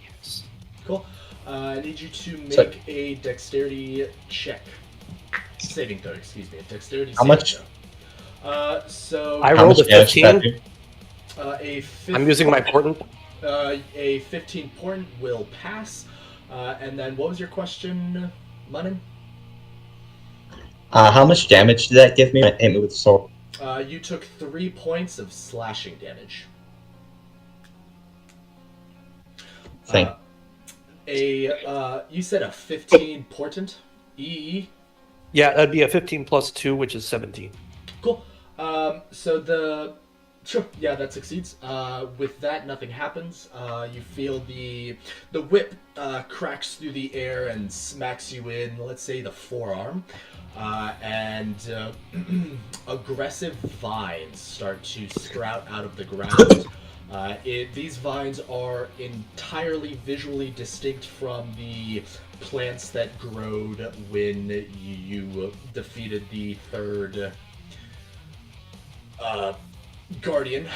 Speaker 7: Yes.
Speaker 2: Cool. I need you to make a dexterity check. Saving throw, excuse me. A dexterity
Speaker 6: How much?
Speaker 2: throw. So
Speaker 7: I
Speaker 6: How
Speaker 7: rolled a
Speaker 6: much damage did that
Speaker 7: 15.
Speaker 6: do?
Speaker 2: a 15,
Speaker 7: I'm using my portent.
Speaker 2: a 15 portent will pass. And then what was your question, Munnin?
Speaker 6: How much damage did that give me when I hit me with the sword?
Speaker 2: You took 3 points of slashing damage. You said a 15 portent? E.
Speaker 7: Yeah, that'd be a 15 plus 2, which is 17.
Speaker 2: Cool. Sure, yeah, that succeeds. With that, nothing happens. You feel the whip cracks through the air and smacks you in, let's say, the forearm. And aggressive vines start to sprout out of the ground. These vines are entirely visually distinct from the plants that growed when you defeated the third Guardian.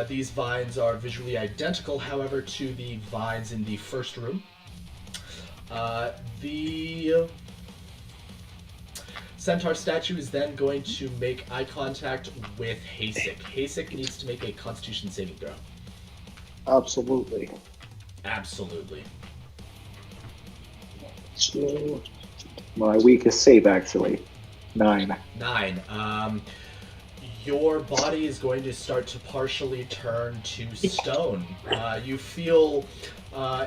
Speaker 2: These vines are visually identical, however, to the vines in the first room. The centaur statue is then going to make eye contact with Haesik. Haesik needs to make a Constitution saving throw.
Speaker 5: Absolutely.
Speaker 2: Absolutely.
Speaker 5: So, my weakest save, actually. 9.
Speaker 2: 9. Your body is going to start to partially turn to stone. You feel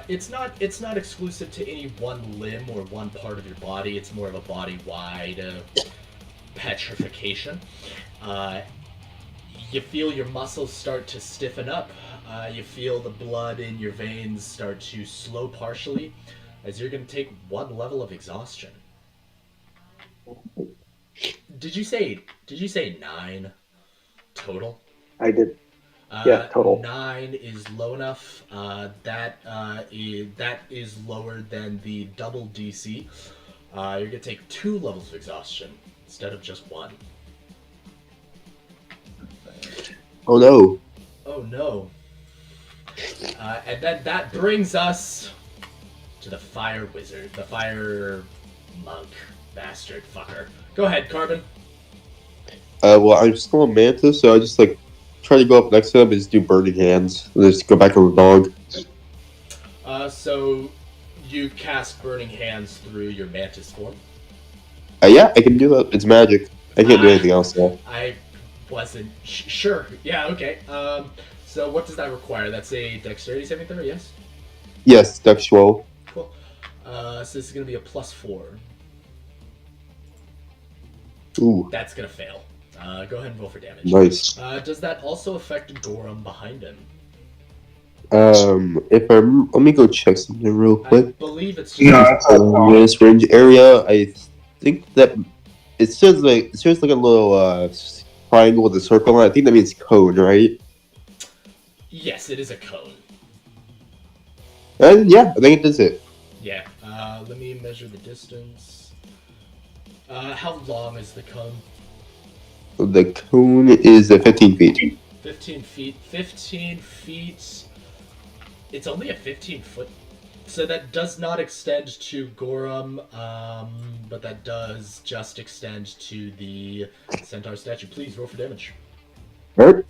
Speaker 2: it's not exclusive to any one limb or one part of your body. It's more of a body-wide petrification. You feel your muscles start to stiffen up. You feel the blood in your veins start to slow partially, as you're going to take 1 level of exhaustion. Did you say 9 total?
Speaker 5: I did. Yeah, total.
Speaker 2: 9 is low enough. That is lower than the double DC. You're gonna take 2 levels of exhaustion instead of just 1.
Speaker 1: Oh no.
Speaker 2: Oh no. And then that brings us to the fire wizard, the fire monk, bastard fucker. Go ahead, Carbon.
Speaker 1: Well, I'm still a mantis, so I just like try to go up next to him and just do burning hands. And just go back on the dog.
Speaker 2: So you cast burning hands through your mantis form.
Speaker 1: Yeah, I can do that. It's magic. I can't do anything else though.
Speaker 2: I wasn't sure. Yeah, okay. So what does that require? That's a dexterity saving throw, yes?
Speaker 1: Yes, Dex 12.
Speaker 2: Cool. So this is going to be a +4.
Speaker 1: Ooh,
Speaker 2: That's going to fail. Go ahead and roll for damage.
Speaker 1: nice.
Speaker 2: Does that also affect Gorum behind him?
Speaker 1: Let me go check something real
Speaker 2: I
Speaker 1: quick.
Speaker 2: believe it's
Speaker 3: No,
Speaker 2: just...
Speaker 3: it's
Speaker 1: This range area, I think that it says like a little triangle with a circle on it. I think that means cone, right?
Speaker 2: Yes, it is a cone.
Speaker 1: And yeah, I think it does it.
Speaker 2: Yeah. Let me measure the distance. How long is the cone?
Speaker 1: The cone is 15 feet.
Speaker 2: 15 feet. 15 feet. It's only a 15-foot. So that does not extend to Gorum, but that does just extend to the centaur statue. Please roll for damage.
Speaker 1: Right?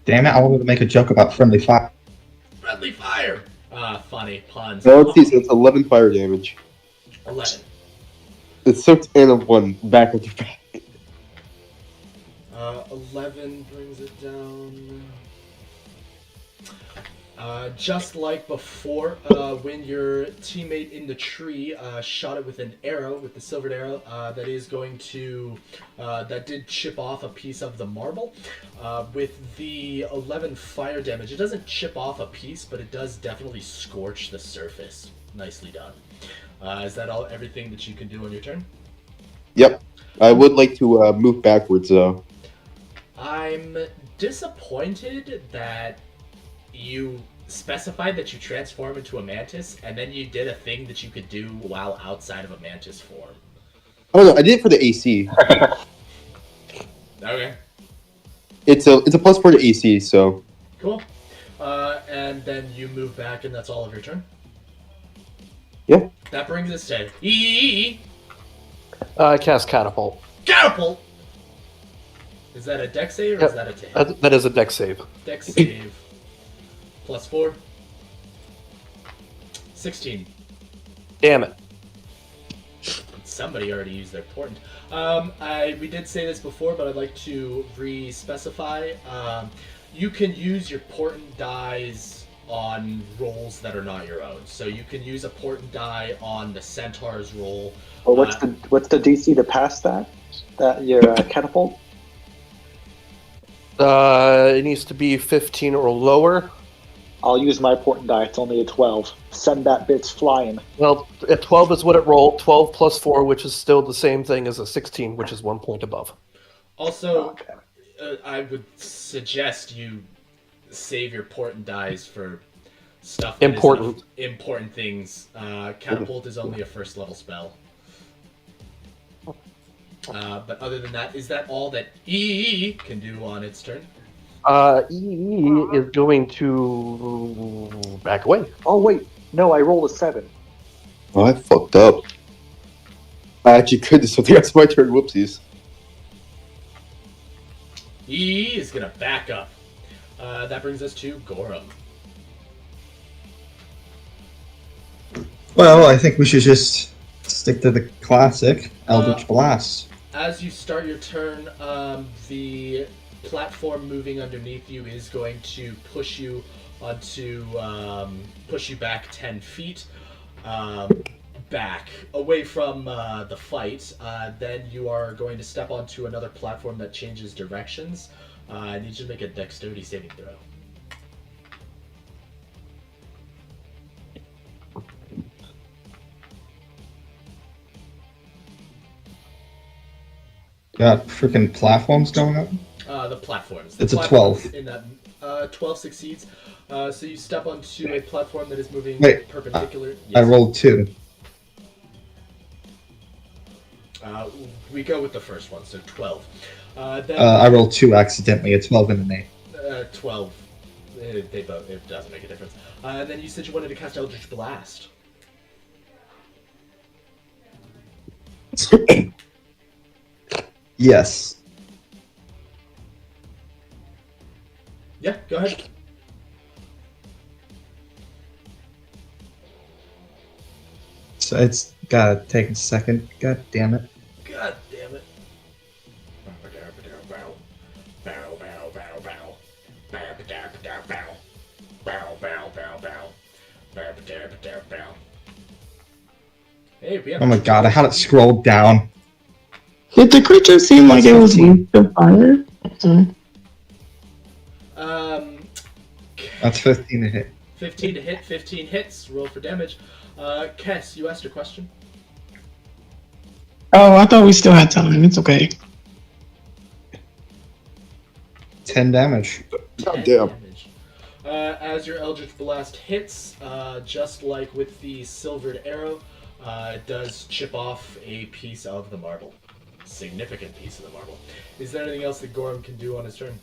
Speaker 6: Damn it, I wanted to make a joke about friendly fire.
Speaker 2: Friendly fire! Funny puns.
Speaker 1: So let's see, so it's 11 fire damage.
Speaker 2: 11.
Speaker 1: It's 6 and 1 back to back.
Speaker 2: 11 brings it down. Just like before, when your teammate in the tree shot it with an arrow, with the silvered arrow, that did chip off a piece of the marble. With the 11 fire damage, it doesn't chip off a piece, but it does definitely scorch the surface. Nicely done. Is that everything that you can do on your turn?
Speaker 1: Yep. I would like to move backwards though.
Speaker 2: I'm disappointed that you specified that you transform into a mantis, and then you did a thing that you could do while outside of a mantis form.
Speaker 1: Oh no, I did it for the AC.
Speaker 2: Okay.
Speaker 1: It's a +4 to AC, so.
Speaker 2: Cool. And then you move back, and that's all of your turn?
Speaker 1: Yeah.
Speaker 2: That brings us to E.
Speaker 7: Cast Catapult.
Speaker 2: Catapult! Is that a dex save, or is that a hit?
Speaker 7: That is a dex save.
Speaker 2: Dex save. +4. 16.
Speaker 7: Damn it.
Speaker 2: Somebody already used their portent. We did say this before, but I'd like to re-specify. You can use your portent dies on rolls that are not your own. So you can use a portent die on the centaur's roll.
Speaker 5: Well, what's the DC to pass that? Your catapult?
Speaker 7: It needs to be 15 or lower.
Speaker 5: I'll use my portent die. It's only a 12. Send that bitch flying.
Speaker 7: Well, a 12 is what it rolled. 12 plus 4, which is still the same thing as a 16, which is 1 point above.
Speaker 2: Also,
Speaker 5: Okay.
Speaker 2: I would suggest you save your portent dies for stuff that
Speaker 7: Important.
Speaker 2: is important things. Catapult is only a first level spell. But other than that, is that all that E can do on its turn?
Speaker 7: EE is going to back away.
Speaker 5: Oh, wait. No, I rolled a 7.
Speaker 1: Oh, I fucked up. I actually could do something. That's my turn. Whoopsies.
Speaker 2: E is gonna back up. That brings us to Gorum.
Speaker 6: Well, I think we should just stick to the classic Eldritch Blast.
Speaker 2: As you start your turn, the platform moving underneath you is going to push you back 10 feet back away from the fight. Then you are going to step onto another platform that changes directions. I need you to make a dexterity saving throw.
Speaker 6: Got freaking platforms going up.
Speaker 2: The platforms.
Speaker 6: It's a
Speaker 2: platforms
Speaker 6: 12.
Speaker 2: In that 12 succeeds. So you step onto a platform that is moving
Speaker 6: Wait,
Speaker 2: perpendicular.
Speaker 6: I rolled 2.
Speaker 2: We go with the first one, so 12. Then
Speaker 6: I rolled 2 accidentally, a 12 and an
Speaker 2: 12. They both. It doesn't make a difference. And then you said you wanted to cast Eldritch Blast.
Speaker 6: Yes.
Speaker 2: Yeah, go ahead.
Speaker 6: So it's gotta take a second. God damn it.
Speaker 2: God damn it. Hey, we have
Speaker 6: Oh my god, I had it scrolled down.
Speaker 8: Did the creature seem like it was weak to fire?
Speaker 6: That's 15 to hit.
Speaker 2: 15 to hit, 15 hits. Roll for damage. Kess, you asked a question.
Speaker 8: Oh, I thought we still had time. It's okay.
Speaker 6: 10 damage.
Speaker 1: God damn.
Speaker 2: Damage. As your Eldritch Blast hits, just like with the silvered arrow, it does chip off a piece of the marble. Significant piece of the marble. Is there anything else that Gorham can do on his turn?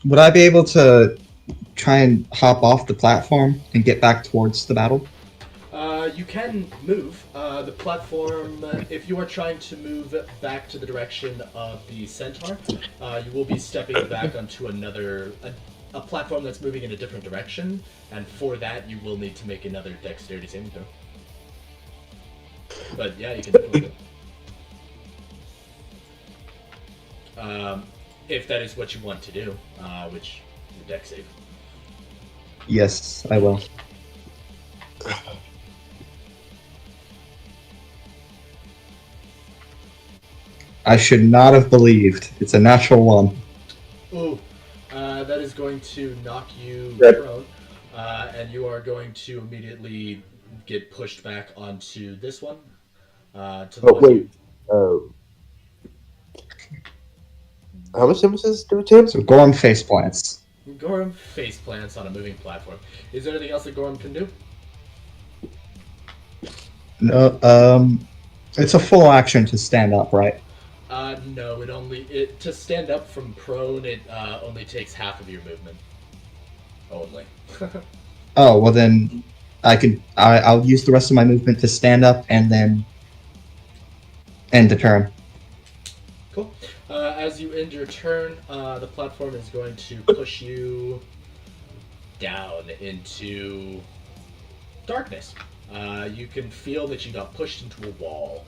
Speaker 6: Would I be able to try and hop off the platform and get back towards the battle?
Speaker 2: You can move. The platform, if you are trying to move back to the direction of the centaur, you will be stepping back onto a platform that's moving in a different direction, and for that you will need to make another dexterity saving throw. But yeah, you can definitely do it. If that is what you want to do, which is a dex save.
Speaker 6: Yes, I will. I should not have believed. It's a natural 1.
Speaker 2: Ooh, that is going to knock you
Speaker 6: Yep.
Speaker 2: prone, and you are going to immediately get pushed back onto this one. To the
Speaker 1: Oh,
Speaker 2: one
Speaker 1: wait. How much damage does this do to him?
Speaker 6: So Gorham face plants.
Speaker 2: Gorham face plants on a moving platform. Is there anything else that Gorham can do?
Speaker 6: No, it's a full action to stand up, right?
Speaker 2: No, to stand up from prone, it only takes half of your movement. Only.
Speaker 6: Oh, well then I'll use the rest of my movement to stand up and then end the turn.
Speaker 2: Cool. As you end your turn, the platform is going to push you down into darkness. You can feel that you got pushed into a wall.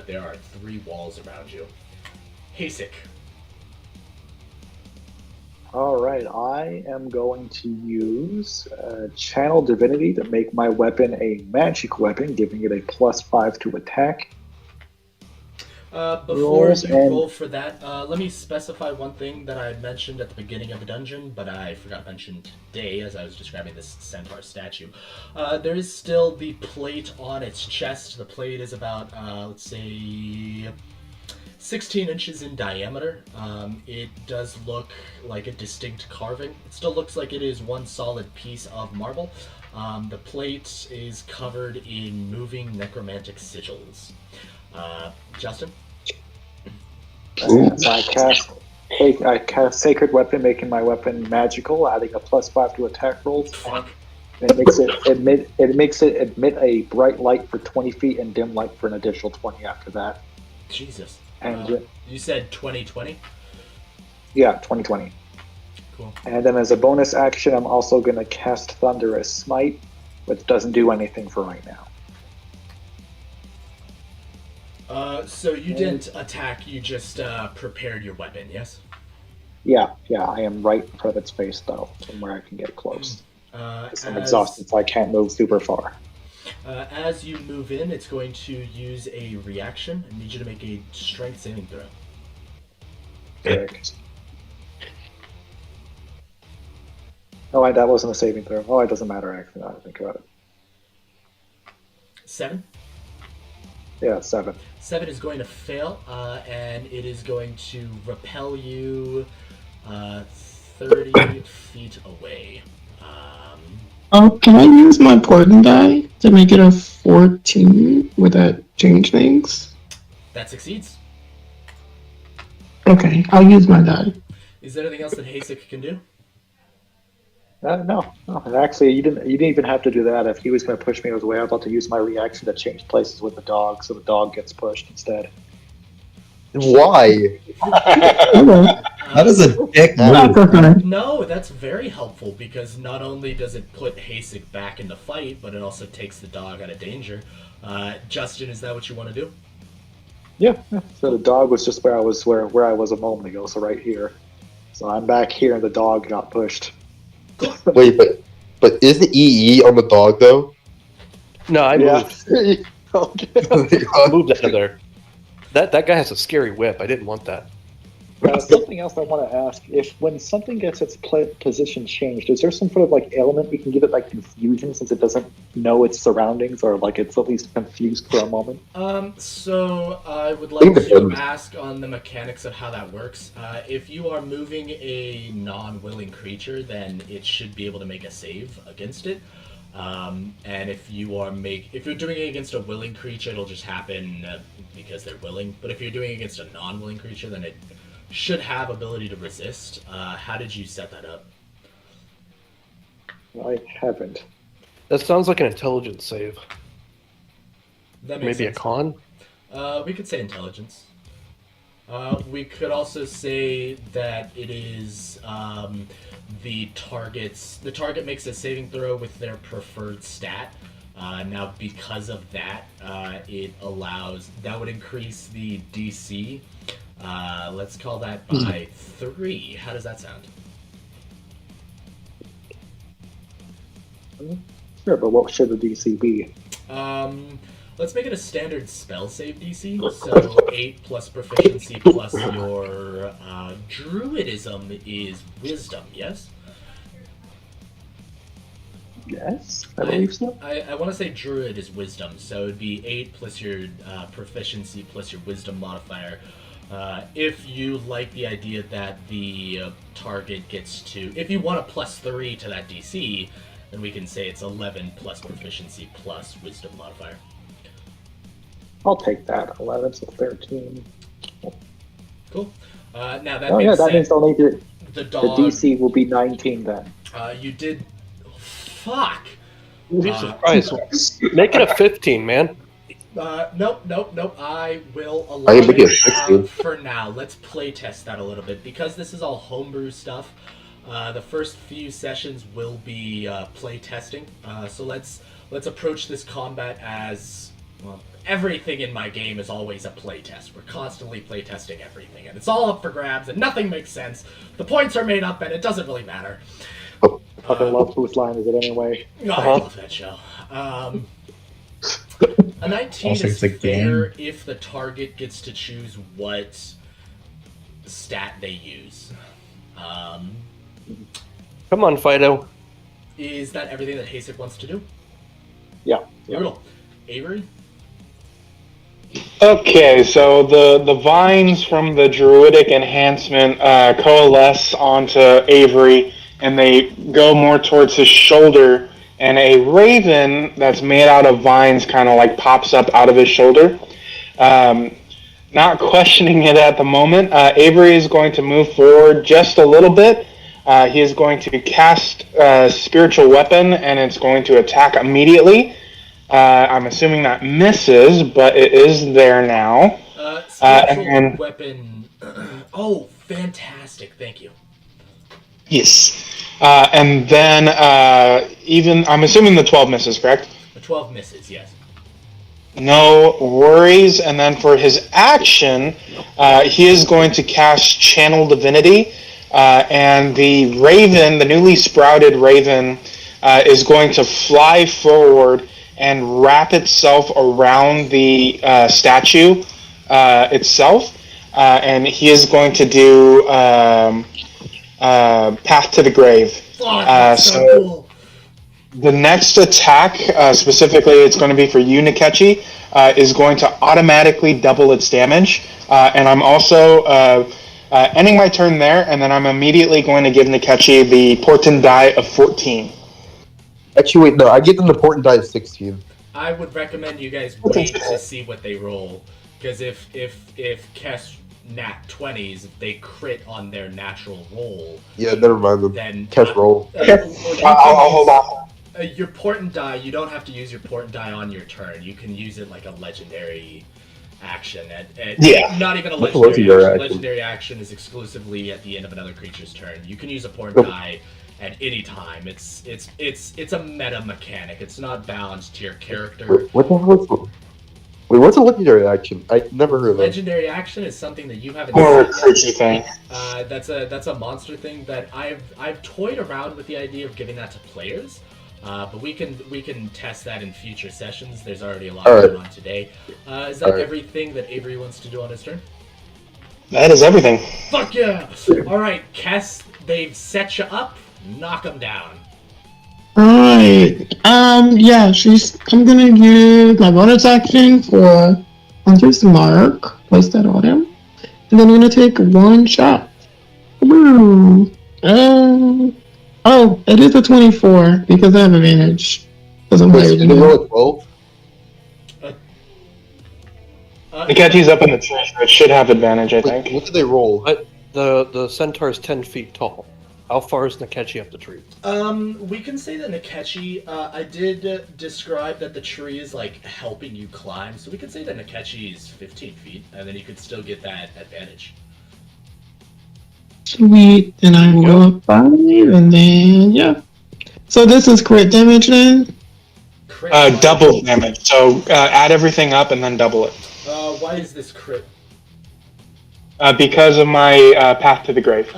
Speaker 2: There are 3 walls around you. Haesik.
Speaker 5: Alright, I am going to use Channel Divinity to make my weapon a magic weapon, giving it a +5 to attack.
Speaker 2: Before you roll for that, let me specify one thing that I mentioned at the beginning of the dungeon, but I forgot to mention today as I was describing this centaur statue. There is still the plate on its chest. The plate is about, let's say, 16 inches in diameter. It does look like a distinct carving. It still looks like it is one solid piece of marble. The plate is covered in moving necromantic sigils. Justin?
Speaker 5: So I cast Sacred Weapon, making my weapon magical, adding a +5 to attack rolls.
Speaker 2: Fuck.
Speaker 5: It makes it emit a bright light for 20 feet and dim light for an additional 20 after that.
Speaker 2: Jesus.
Speaker 5: And
Speaker 2: you said 2020?
Speaker 5: Yeah, 2020.
Speaker 2: Cool.
Speaker 5: And then as a bonus action, I'm also going to cast Thunderous Smite, which doesn't do anything for right now.
Speaker 2: So you didn't attack, you just prepared your weapon, yes?
Speaker 5: Yeah, I am right in front of its face, though, from where I can get close. I'm exhausted, so I can't move super far.
Speaker 2: As you move in, it's going to use a reaction. I need you to make a strength saving throw.
Speaker 5: Correct. Oh, that wasn't a saving throw. Oh, it doesn't matter, actually, now that I think about it.
Speaker 2: 7?
Speaker 5: Yeah, 7.
Speaker 2: 7 is going to fail, and it is going to repel you 30 feet away.
Speaker 8: Can I use my poison die to make it a 14? Would that change things?
Speaker 2: That succeeds.
Speaker 8: Okay, I'll use my die.
Speaker 2: Is there anything else that Haesik can do?
Speaker 5: No. And actually, you didn't even have to do that. If he was going to push me his way, I was about to use my reaction to change places with the dog, so the dog gets pushed instead.
Speaker 1: Why?
Speaker 8: Okay.
Speaker 6: That is a dick
Speaker 8: That's
Speaker 6: move.
Speaker 8: okay.
Speaker 2: No, that's very helpful because not only does it put Haesik back in the fight, but it also takes the dog out of danger. Justin, is that what you want to do?
Speaker 5: Yeah. So the dog was just where I was a moment ago, so right here. So I'm back here, and the dog got pushed.
Speaker 1: Wait, but isn't EE on the dog though?
Speaker 7: No, I moved.
Speaker 5: Okay.
Speaker 7: I moved out of there. That guy has a scary whip. I didn't want that.
Speaker 5: Something else I want to ask: if when something gets its position changed, is there some sort of like ailment we can give it, like confusion, since it doesn't know its surroundings, or like it's at least confused for a moment?
Speaker 2: So I would like to ask on the mechanics of how that works. If you are moving a non-willing creature, then it should be able to make a save against it. And if you're doing it against a willing creature, it'll just happen because they're willing. But if you're doing it against a non-willing creature, then it should have ability to resist. How did you set that up?
Speaker 5: I haven't.
Speaker 7: That sounds like an intelligence save.
Speaker 2: That makes
Speaker 7: Maybe
Speaker 2: sense.
Speaker 7: a con?
Speaker 2: We could say intelligence. We could also say that it is the target makes a saving throw with their preferred stat. Now, because of that, that would increase the DC. Let's call that by 3. How does that sound?
Speaker 5: Sure, but what should the DC be?
Speaker 2: Let's make it a standard spell save DC. So 8 plus proficiency plus your druidism is wisdom, yes?
Speaker 5: Yes, I believe so.
Speaker 2: I want to say druid is wisdom, so it would be 8 plus your proficiency plus your wisdom modifier. If you like the idea that the target gets to... If you want a plus 3 to that DC, then we can say it's 11 plus proficiency plus wisdom modifier.
Speaker 5: I'll take that. 11 to 13.
Speaker 2: Cool. Now that
Speaker 5: Oh yeah, that means only the
Speaker 2: dog...
Speaker 5: DC will be 19 then.
Speaker 2: You did... Fuck!
Speaker 7: Jesus Christ. Make it a 15, man.
Speaker 2: Nope. I will allow
Speaker 1: I make it
Speaker 2: it
Speaker 1: 16.
Speaker 2: for now. Let's play test that a little bit. Because this is all homebrew stuff, the first few sessions will be play testing. So let's approach this combat as... Well, everything in my game is always a play test. We're constantly play testing everything. And it's all up for grabs, and nothing makes sense. The points are made up, and it doesn't really matter.
Speaker 5: I fucking love whose line is it anyway?
Speaker 2: No, I love that show. A 19
Speaker 6: Also,
Speaker 2: is
Speaker 6: it's a
Speaker 2: fair
Speaker 6: game.
Speaker 2: if the target gets to choose what stat they use.
Speaker 7: Come on, Fido.
Speaker 2: Is that everything that Haesik wants to do?
Speaker 5: Yeah.
Speaker 2: Brutal. Avery?
Speaker 3: Okay, so the vines from the druidic enhancement coalesce onto Avery, and they go more towards his shoulder, and a raven that's made out of vines kind of like pops up out of his shoulder. Not questioning it at the moment, Avery is going to move forward just a little bit. He is going to cast Spiritual Weapon, and it's going to attack immediately. I'm assuming that misses, but it is there now.
Speaker 2: Spiritual weapon. Oh, fantastic. Thank you.
Speaker 3: Yes. And then I'm assuming the 12 misses, correct?
Speaker 2: The 12 misses, yes.
Speaker 3: No worries. And then for his action, he is going to cast Channel Divinity. And the raven, the newly sprouted raven, is going to fly forward and wrap itself around the statue itself. And he is going to do Path to the Grave.
Speaker 2: Oh, that's so cool.
Speaker 3: The next attack, specifically, it's going to be for you, Nechkie, is going to automatically double its damage. And I'm also ending my turn there, and then I'm immediately going to give Nechkie the portent die of 14.
Speaker 1: Actually, wait, no, I give them the portent die of 16.
Speaker 2: I would recommend you guys wait to see what they roll, because if Kes nat 20s, if they crit on their natural roll,
Speaker 1: Yeah, never mind them.
Speaker 2: then
Speaker 1: Cash roll.
Speaker 3: I'll hold on.
Speaker 2: Your portent die, you don't have to use your portent die on your turn. You can use it like a legendary action.
Speaker 3: Yeah.
Speaker 2: Not even a
Speaker 1: What's a
Speaker 2: legendary
Speaker 1: legendary
Speaker 2: action.
Speaker 1: action?
Speaker 2: Legendary action is exclusively at the end of another creature's turn. You can use a portent die at any time. It's a meta mechanic. It's not bound to your character.
Speaker 1: What the hell is Wait, what's a legendary action? I never heard of that.
Speaker 2: Legendary action is something that you haven't
Speaker 3: More of a
Speaker 2: seen
Speaker 3: creature thing.
Speaker 2: That's a monster thing that I've toyed around with the idea of giving that to players. But we can test that in future sessions. There's already a lot going on today. Is that everything that Avery wants to do on his turn?
Speaker 3: That is everything.
Speaker 2: Fuck yeah! Alright, Kes, they've set you up. Knock them down.
Speaker 8: Alright. Yeah, I'm gonna use my bonus action for Hunter's Mark. Place that on him. And then I'm gonna take one shot. Boom. Oh, it is a 24 because I have advantage. Because I'm higher than
Speaker 1: you
Speaker 8: him.
Speaker 1: roll a 12?
Speaker 3: Nechkie's up in the tree, so it should have advantage, I think.
Speaker 1: What did they roll?
Speaker 7: But the centaur is 10 feet tall. How far is Nechkie up the tree?
Speaker 2: We can say that Nechkie, I did describe that the tree is like helping you climb, so we could say that Nechkie is 15 feet, and then you could still get that advantage.
Speaker 8: Sweet. Then I roll up 5, and then, yeah. So this is crit damage then?
Speaker 3: Double damage. So add everything up and then double it.
Speaker 2: Why is this crit?
Speaker 3: Because of my path to the grave.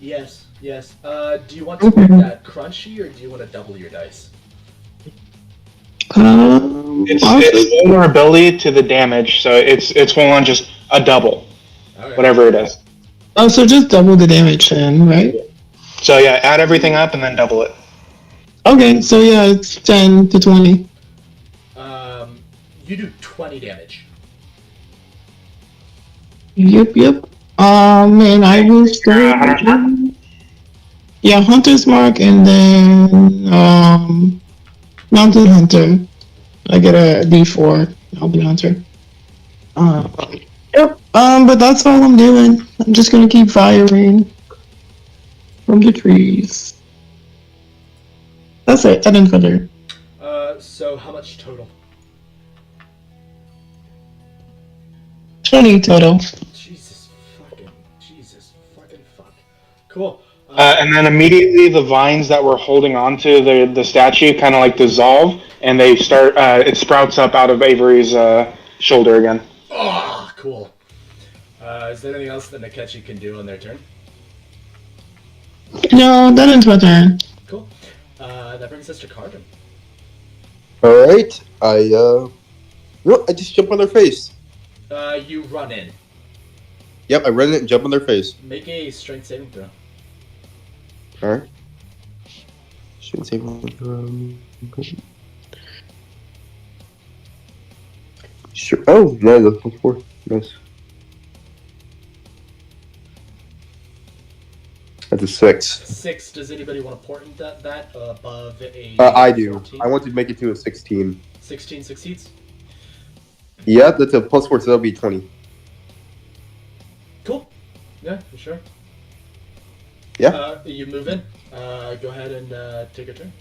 Speaker 2: Yes. Do you want to make that crunchy, or do you want to double your dice?
Speaker 3: It's vulnerability to the damage, so it's full on just a double, whatever it is.
Speaker 8: Oh, so just double the damage then, right?
Speaker 3: So yeah, add everything up and then double it.
Speaker 8: Okay, so yeah, it's 10 to 20.
Speaker 2: You do 20 damage.
Speaker 8: Yep. And I will start. Yeah, Hunter's Mark and then Mounted Hunter. I get a D4. I'll be Hunter. Yep. But that's all I'm doing. I'm just gonna keep firing from the trees. That's it. I didn't further.
Speaker 2: So how much total?
Speaker 8: 20 total.
Speaker 2: Jesus fucking fuck. Cool.
Speaker 3: And then immediately the vines that were holding onto the statue kind of like dissolve, and they start. It sprouts up out of Avery's shoulder again.
Speaker 2: Oh, cool. Is there anything else that Nechkie can do on their turn?
Speaker 8: No, that ends my turn.
Speaker 2: Cool. That brings us to Carbon.
Speaker 1: Alright, I just jump on their face.
Speaker 2: You run in.
Speaker 1: Yep, I run it and jump on their face.
Speaker 2: Make a strength saving throw.
Speaker 1: Alright. Shouldn't say one. Sure. Oh, no, that's 4. Nice. That's a 6.
Speaker 2: 6. Does anybody want to portent that above a?
Speaker 1: I do.
Speaker 2: 14?
Speaker 1: I want to make it to a 16.
Speaker 2: 16 succeeds.
Speaker 1: Yeah, that's a +4, so that'll be 20.
Speaker 2: Cool. Yeah, for sure.
Speaker 1: Yeah.
Speaker 2: You move in. Go ahead and take a turn.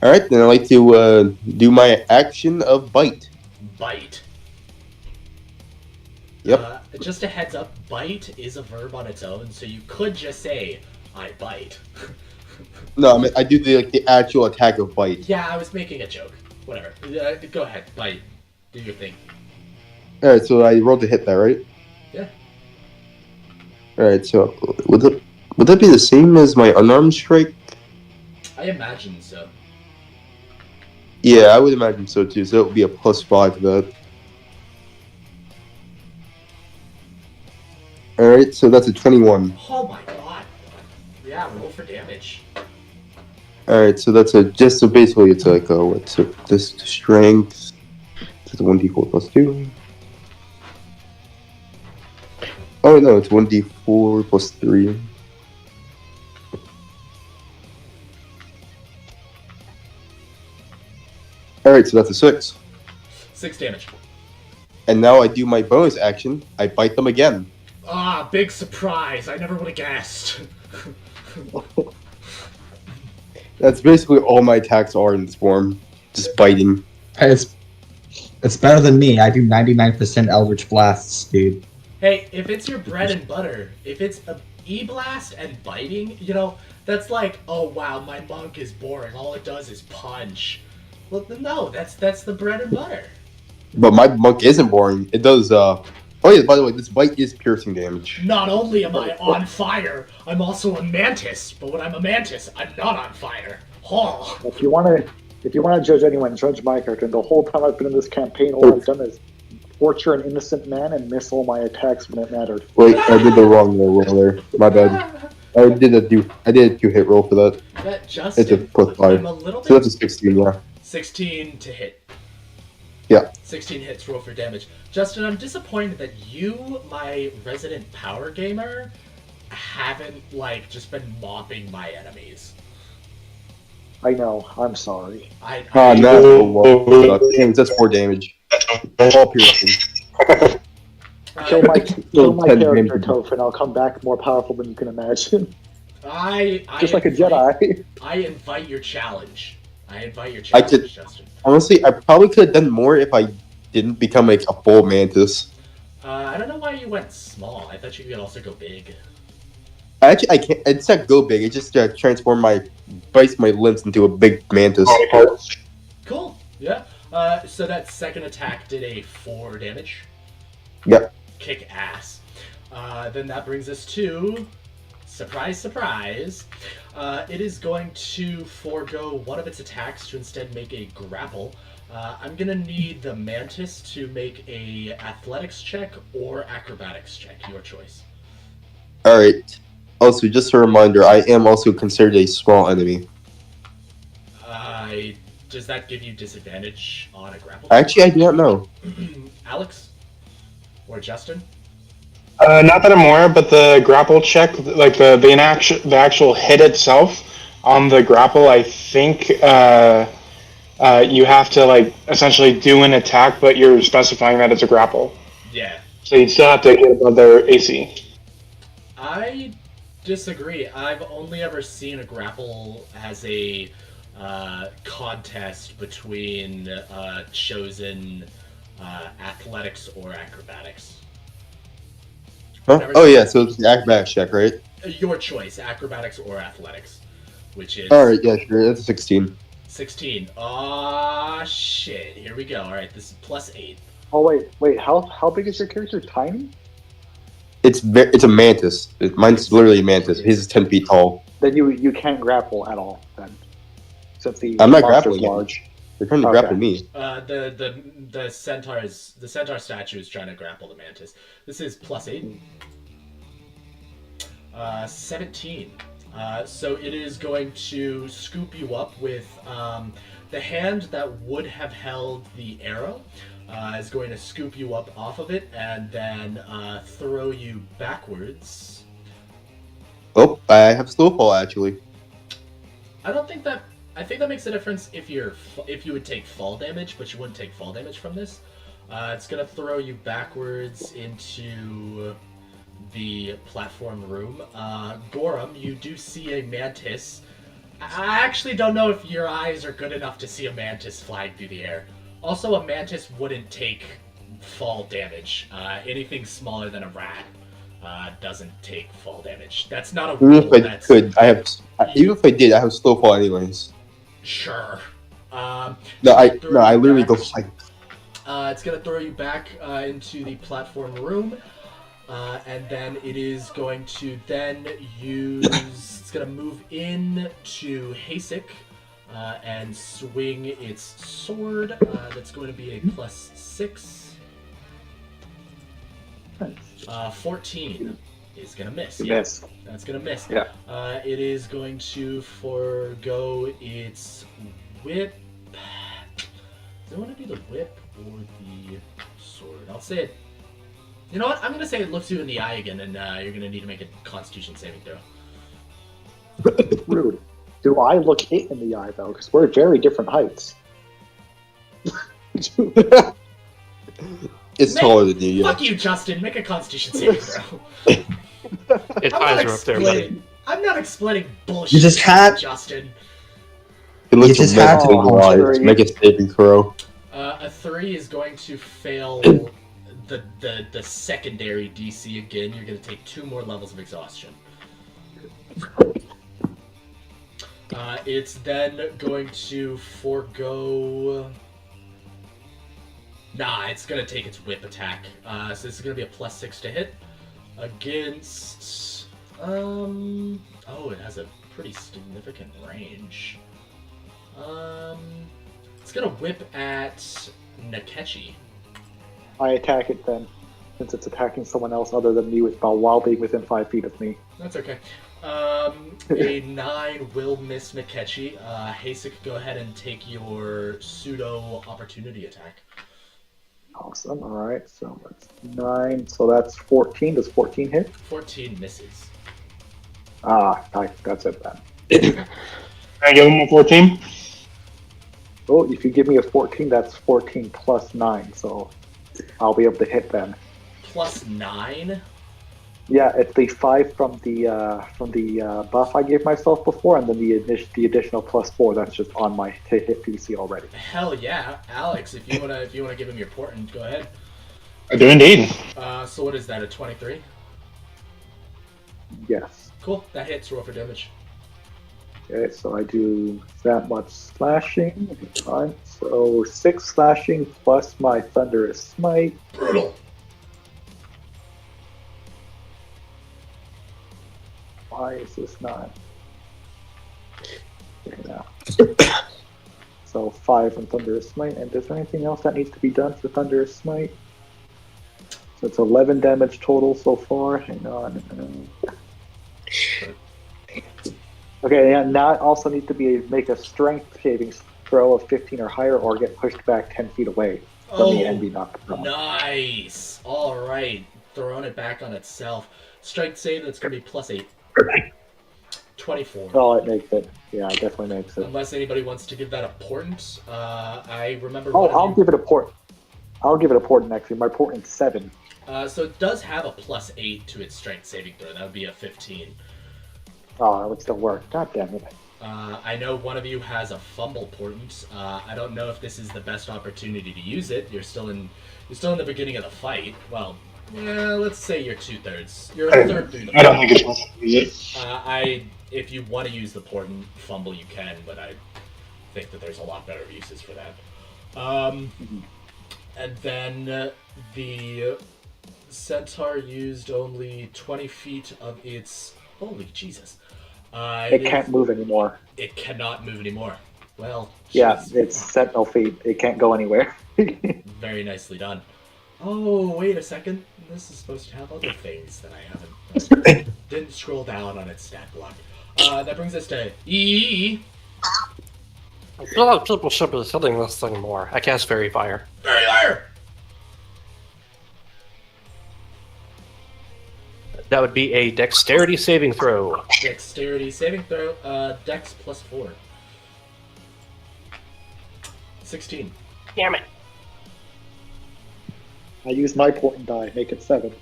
Speaker 1: Alright, then I'd like to do my action of bite.
Speaker 2: Bite.
Speaker 1: Yep.
Speaker 2: Just a heads up, bite is a verb on its own, so you could just say, I bite.
Speaker 1: No, I mean, I do the actual attack of bite.
Speaker 2: Yeah, I was making a joke. Whatever. Go ahead, bite. Do your thing.
Speaker 1: Alright, so I rolled to hit that, right?
Speaker 2: Yeah.
Speaker 1: Alright, so would that be the same as my unarmed strike?
Speaker 2: I imagine so.
Speaker 1: Yeah, I would imagine so too, so it would be a +5 to that. Alright, so that's a 21.
Speaker 2: Oh my god. Yeah, roll for damage.
Speaker 1: All right, so that's so basically it's like what's this strength? It's 1d4 plus 2. Oh no, it's 1d4 plus 3. All right, so that's a 6.
Speaker 2: 6 damage.
Speaker 1: And now I do my bonus action. I bite them again.
Speaker 2: Ah, big surprise! I never would have guessed.
Speaker 1: That's basically all my attacks are in this form. Just biting.
Speaker 6: It's better than me. I do 99% Eldritch Blasts, dude.
Speaker 2: Hey, if it's your bread and butter, if it's a E-Blast and biting, that's like, oh wow, my monk is boring. All it does is punch. Well, no, that's the bread and butter.
Speaker 1: But my monk isn't boring. It does, Oh yeah, by the way, this bite is piercing damage.
Speaker 2: Not only am I on fire, I'm also a mantis. But when I'm a mantis, I'm not on fire. Oh.
Speaker 5: If you want to judge anyone, judge my character. And the whole time I've been in this campaign, all I've done is torture an innocent man and miss all my attacks when it mattered.
Speaker 1: Wait, I did the wrong roll there. My bad. I did a 2-hit roll for that.
Speaker 2: That Justin,
Speaker 1: it's a plus 5.
Speaker 2: I'm a little bit...
Speaker 1: So that's a 16, yeah.
Speaker 2: 16 to hit.
Speaker 1: Yeah.
Speaker 2: 16 hits, roll for damage. Justin, I'm disappointed that you, my resident power gamer, haven't, just been mopping my enemies.
Speaker 5: I know. I'm sorry.
Speaker 1: That's 4 damage. All piercing.
Speaker 5: Kill my character, Toph, and I'll come back more powerful than you can imagine. Just like a Jedi.
Speaker 2: I invite your challenge. Justin.
Speaker 1: Honestly, I probably could have done more if I didn't become a full mantis.
Speaker 2: I don't know why you went small. I thought you could also go big.
Speaker 1: Actually, I can't. It's not go big. It just transform bites my limbs into a big mantis.
Speaker 2: Cool. Yeah. So that second attack did a 4 damage.
Speaker 1: Yep.
Speaker 2: Kick ass. Then that brings us to, surprise, surprise. It is going to forego one of its attacks to instead make a grapple. I'm gonna need the mantis to make a athletics check or acrobatics check. Your choice.
Speaker 1: All right. Also, just a reminder, I am also considered a small enemy.
Speaker 2: Does that give you disadvantage on a grapple?
Speaker 1: Actually, I do not know.
Speaker 2: Alex? Or Justin?
Speaker 3: Not that I'm aware, but the grapple check, like the actual hit itself on the grapple, I think you have to essentially do an attack, but you're specifying that it's a grapple.
Speaker 2: Yeah.
Speaker 3: So you still have to get above their AC.
Speaker 2: I disagree. I've only ever seen a grapple as a contest between chosen athletics or acrobatics.
Speaker 1: Huh? Oh yeah, so it's the acrobatics check, right?
Speaker 2: Your choice, acrobatics or athletics, which is...
Speaker 1: Alright, yeah, sure, that's a 16.
Speaker 2: 16. Aw, shit. Here we go. Alright, this is plus 8.
Speaker 5: Oh, wait, how big is your character? Tiny?
Speaker 1: It's a mantis. Mine's literally a mantis. His is 10 feet tall.
Speaker 5: Then you can't grapple at all, then. Since
Speaker 1: I'm not grappling large. They're trying to grapple me.
Speaker 2: The centaur statue is trying to grapple the mantis. This is plus 8. 17. So it is going to scoop you up with the hand that would have held the arrow. Is going to scoop you up off of it and then throw you backwards.
Speaker 1: Oh, I have snowfall actually.
Speaker 2: I think that makes a difference if you would take fall damage, but you wouldn't take fall damage from this. It's gonna throw you backwards into the platform room. Gorham, you do see a mantis. I actually don't know if your eyes are good enough to see a mantis flying through the air. Also, a mantis wouldn't take fall damage. Anything smaller than a rat doesn't take fall damage. That's not a rule.
Speaker 1: Even if I did, I have snowfall anyways.
Speaker 2: Sure.
Speaker 1: I literally go like.
Speaker 2: It's gonna throw you back into the platform room, and then it is going to then use. It's gonna move in to Haesik and swing its sword. That's going to be a plus 6. 14. is gonna miss.
Speaker 5: You
Speaker 2: Yeah,
Speaker 5: miss.
Speaker 2: that's gonna miss.
Speaker 5: Yeah.
Speaker 2: It is going to forego its whip. Do I want to do the whip or the sword? I'll say it. You know what? I'm gonna say it looks you in the eye again, and you're gonna need to make a Constitution saving throw.
Speaker 5: Rude. Do I look it in the eye though? Because we're at very different heights.
Speaker 1: It's taller than you. Yeah.
Speaker 2: Fuck you, Justin. Make a Constitution saving throw.
Speaker 7: Its
Speaker 2: I'm
Speaker 7: eyes
Speaker 2: not
Speaker 7: are up there, buddy.
Speaker 2: explaining. I'm not explaining bullshit.
Speaker 4: You just had-
Speaker 2: Justin.
Speaker 1: It looks
Speaker 4: You just
Speaker 1: red
Speaker 4: have
Speaker 1: to
Speaker 4: to-
Speaker 1: the eyes. Make a saving throw.
Speaker 2: A 3 is going to fail the secondary DC again. You're going to take 2 more levels of exhaustion. It's then going to forego. Nah, it's going to take its whip attack. So this is going to be a +6 to hit against. Oh, it has a pretty significant range. It's gonna whip at Nechkie.
Speaker 5: I attack it then, since it's attacking someone else other than me while being within 5 feet of me.
Speaker 2: That's okay. A 9 will miss Nechkie. Haesik, go ahead and take your pseudo opportunity attack.
Speaker 5: Awesome. All right. So that's 9. So that's 14. Does 14 hit?
Speaker 2: 14 misses.
Speaker 5: That's it then.
Speaker 3: Can I give him a 14?
Speaker 5: Oh, if you give me a 14, that's 14 plus 9. So I'll be able to hit then.
Speaker 2: +9.
Speaker 5: Yeah, it's the 5 from the buff I gave myself before, and then the additional +4. That's just on my hit DC already.
Speaker 2: Hell yeah, Alex! If you wanna give him your portent, go ahead.
Speaker 3: I do indeed.
Speaker 2: So what is that? A 23?
Speaker 5: Yes.
Speaker 2: Cool. That hits. Roll for damage.
Speaker 5: Okay, so I do that much slashing. Fine. So 6 slashing plus my thunderous smite.
Speaker 2: Brutal.
Speaker 5: Why is this not? Okay, now. So 5 from thunderous smite. And is there anything else that needs to be done for thunderous smite? So it's 11 damage total so far. Hang on. Okay, and now it also needs to make a strength saving throw of 15 or higher, or get pushed back 10 feet away from me and be knocked down.
Speaker 2: Nice. All right, throwing it back on itself. Strength save. That's gonna be +8. 24.
Speaker 5: Oh, it makes it. Yeah, it definitely makes it.
Speaker 2: Unless anybody wants to give that a portent. I remember.
Speaker 5: Oh, I'll give it a port. I'll give it a portent actually. My portent's 7.
Speaker 2: So it does have a +8 to its strength saving throw. That would be a 15.
Speaker 5: Oh, that would still work. God damn it.
Speaker 2: I know one of you has a fumble portent. I don't know if this is the best opportunity to use it. You're still in the beginning of the fight. Well, yeah, let's say you're 2/3. You're a third through the fight.
Speaker 3: I don't think it's possible to use it.
Speaker 2: If you want to use the portent fumble, you can, but I think that there's a lot better uses for that. And then the centaur used only 20 feet of its. Holy Jesus!
Speaker 5: It can't move anymore.
Speaker 2: It cannot move anymore. Well,
Speaker 5: Yeah,
Speaker 2: jeez.
Speaker 5: it's sentinel feet. It can't go anywhere.
Speaker 2: Very nicely done. Oh, wait a second. This is supposed to have other things that I haven't. Didn't scroll down on its stat block. That brings us to E.
Speaker 7: I feel like people should be studying this thing more. I cast Fairy Fire.
Speaker 2: Very fire!
Speaker 7: That would be a Dexterity saving throw.
Speaker 2: Dexterity saving throw. Dex +4. 16.
Speaker 7: Damn it.
Speaker 5: I use my portent die, make it 7.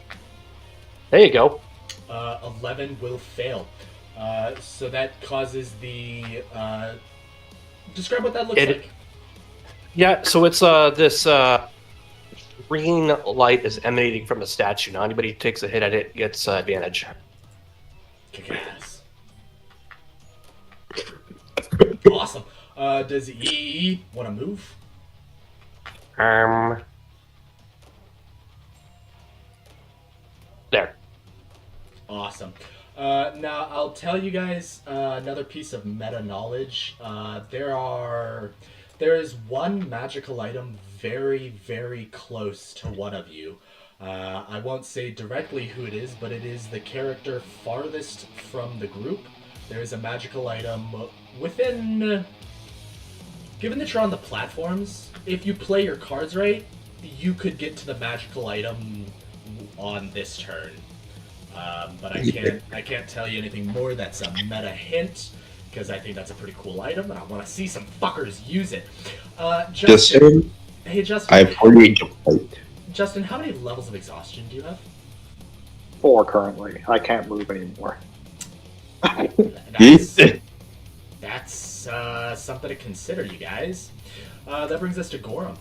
Speaker 7: There you go.
Speaker 2: 11 will fail. So that causes the. Describe what that looks like.
Speaker 7: Yeah, so it's this green light is emanating from the statue. Now anybody who takes a hit at it gets advantage.
Speaker 2: Kick-ass. Awesome. Does E want to move?
Speaker 7: There.
Speaker 2: Awesome. Now, I'll tell you guys another piece of meta knowledge. There is one magical item very, very close to one of you. I won't say directly who it is, but it is the character farthest from the group. There is a magical item within... Given that you're on the platforms, if you play your cards right, you could get to the magical item on this turn. But I can't tell you anything more. That's a meta hint, because I think that's a pretty cool item, and I want to see some fuckers use it. Justin, hey Justin,
Speaker 1: I have 48 jump height.
Speaker 2: Justin, how many levels of exhaustion do you have?
Speaker 5: 4 currently. I can't move anymore.
Speaker 2: That's something to consider, you guys. That brings us to Gorham.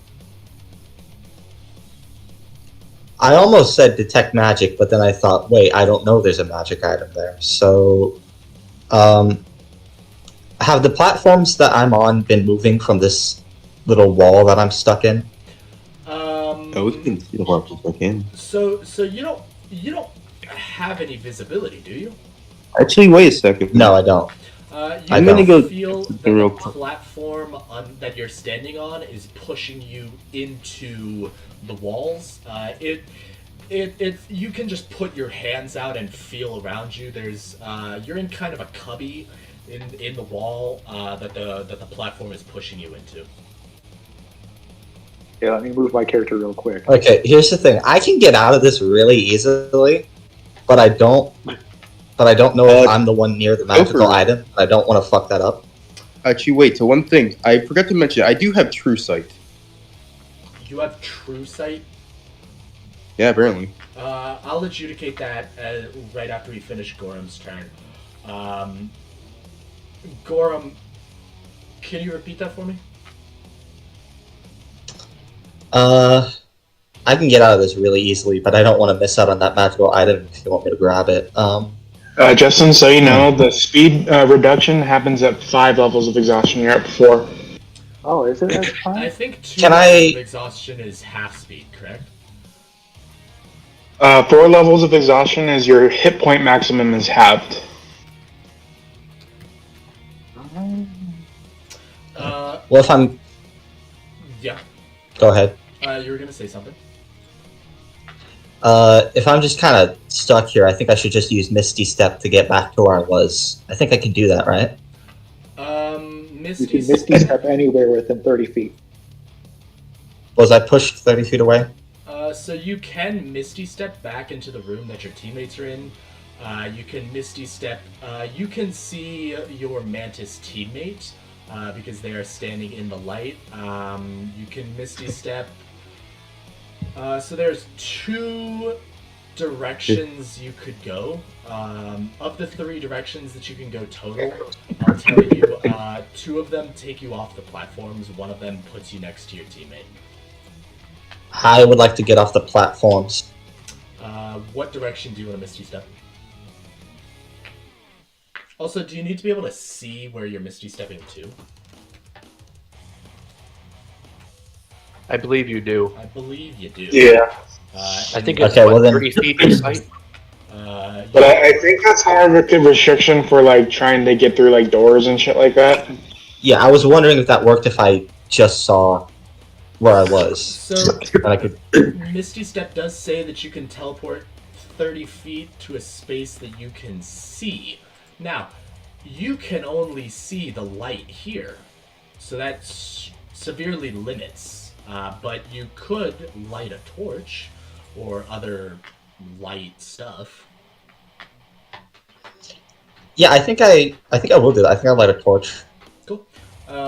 Speaker 6: I almost said detect magic, but then I thought, wait, I don't know there's a magic item there. So, have the platforms that I'm on been moving from this little wall that I'm stuck in?
Speaker 1: We can see the wall if I can.
Speaker 2: So you don't have any visibility, do you?
Speaker 1: Actually, wait a second.
Speaker 6: No, I don't.
Speaker 2: I'm
Speaker 1: gonna go
Speaker 2: feel that
Speaker 1: real
Speaker 2: the platform that you're standing on is pushing you into the walls. You can just put your hands out and feel around you. There's you're in kind of a cubby in the wall that the platform is pushing you into.
Speaker 5: Yeah, let me move my character real quick.
Speaker 6: Okay, here's the thing. I can get out of this really easily, but I don't know if I'm the one near the magical item. I don't want to fuck that up.
Speaker 1: Actually, wait. So one thing I forgot to mention, I do have true sight.
Speaker 2: You have true sight?
Speaker 1: Yeah, apparently.
Speaker 2: I'll adjudicate that right after we finish Gorham's turn. Gorham, can you repeat that for me?
Speaker 6: I can get out of this really easily, but I don't want to miss out on that magical item if you want me to grab it.
Speaker 3: Justin, so you know, the speed reduction happens at 5 levels of exhaustion. You're at 4.
Speaker 5: Oh, is it at
Speaker 2: I
Speaker 5: 5?
Speaker 2: think 2
Speaker 6: Can
Speaker 2: levels of exhaustion is half speed, correct?
Speaker 3: 4 levels of exhaustion is your hit point maximum is halved.
Speaker 6: Well, if I'm...
Speaker 2: Yeah.
Speaker 6: Go ahead.
Speaker 2: You were going to say something?
Speaker 6: If I'm just kind of stuck here, I think I should just use Misty Step to get back to where I was. I think I can do that, right?
Speaker 5: You can Misty Step anywhere within 30 feet.
Speaker 6: Was I pushed 30 feet away?
Speaker 2: So you can Misty Step back into the room that your teammates are in. You can Misty Step. You can see your Mantis teammate because they are standing in the light. You can Misty Step. So there's 2 directions you could go. Of the 3 directions that you can go total, I'll tell you, 2 of them take you off the platforms. 1 of them puts you next to your teammate.
Speaker 6: I would like to get off the platforms.
Speaker 2: What direction do you want to Misty Step? Also, do you need to be able to see where you're Misty Stepping to?
Speaker 7: I believe you do.
Speaker 2: I believe you do.
Speaker 3: Yeah.
Speaker 7: I think it's
Speaker 6: Okay, well then-
Speaker 7: 30 feet in sight.
Speaker 3: But I think that's more of a restriction for like trying to get through like doors and shit like that.
Speaker 6: Yeah, I was wondering if that worked if I just saw where I was.
Speaker 2: So,
Speaker 6: And I could...
Speaker 2: Misty Step does say that you can teleport 30 feet to a space that you can see. Now, you can only see the light here, so that severely limits. But you could light a torch or other light stuff.
Speaker 6: Yeah, I think I will do that. I think I'll light a torch.
Speaker 2: Cool.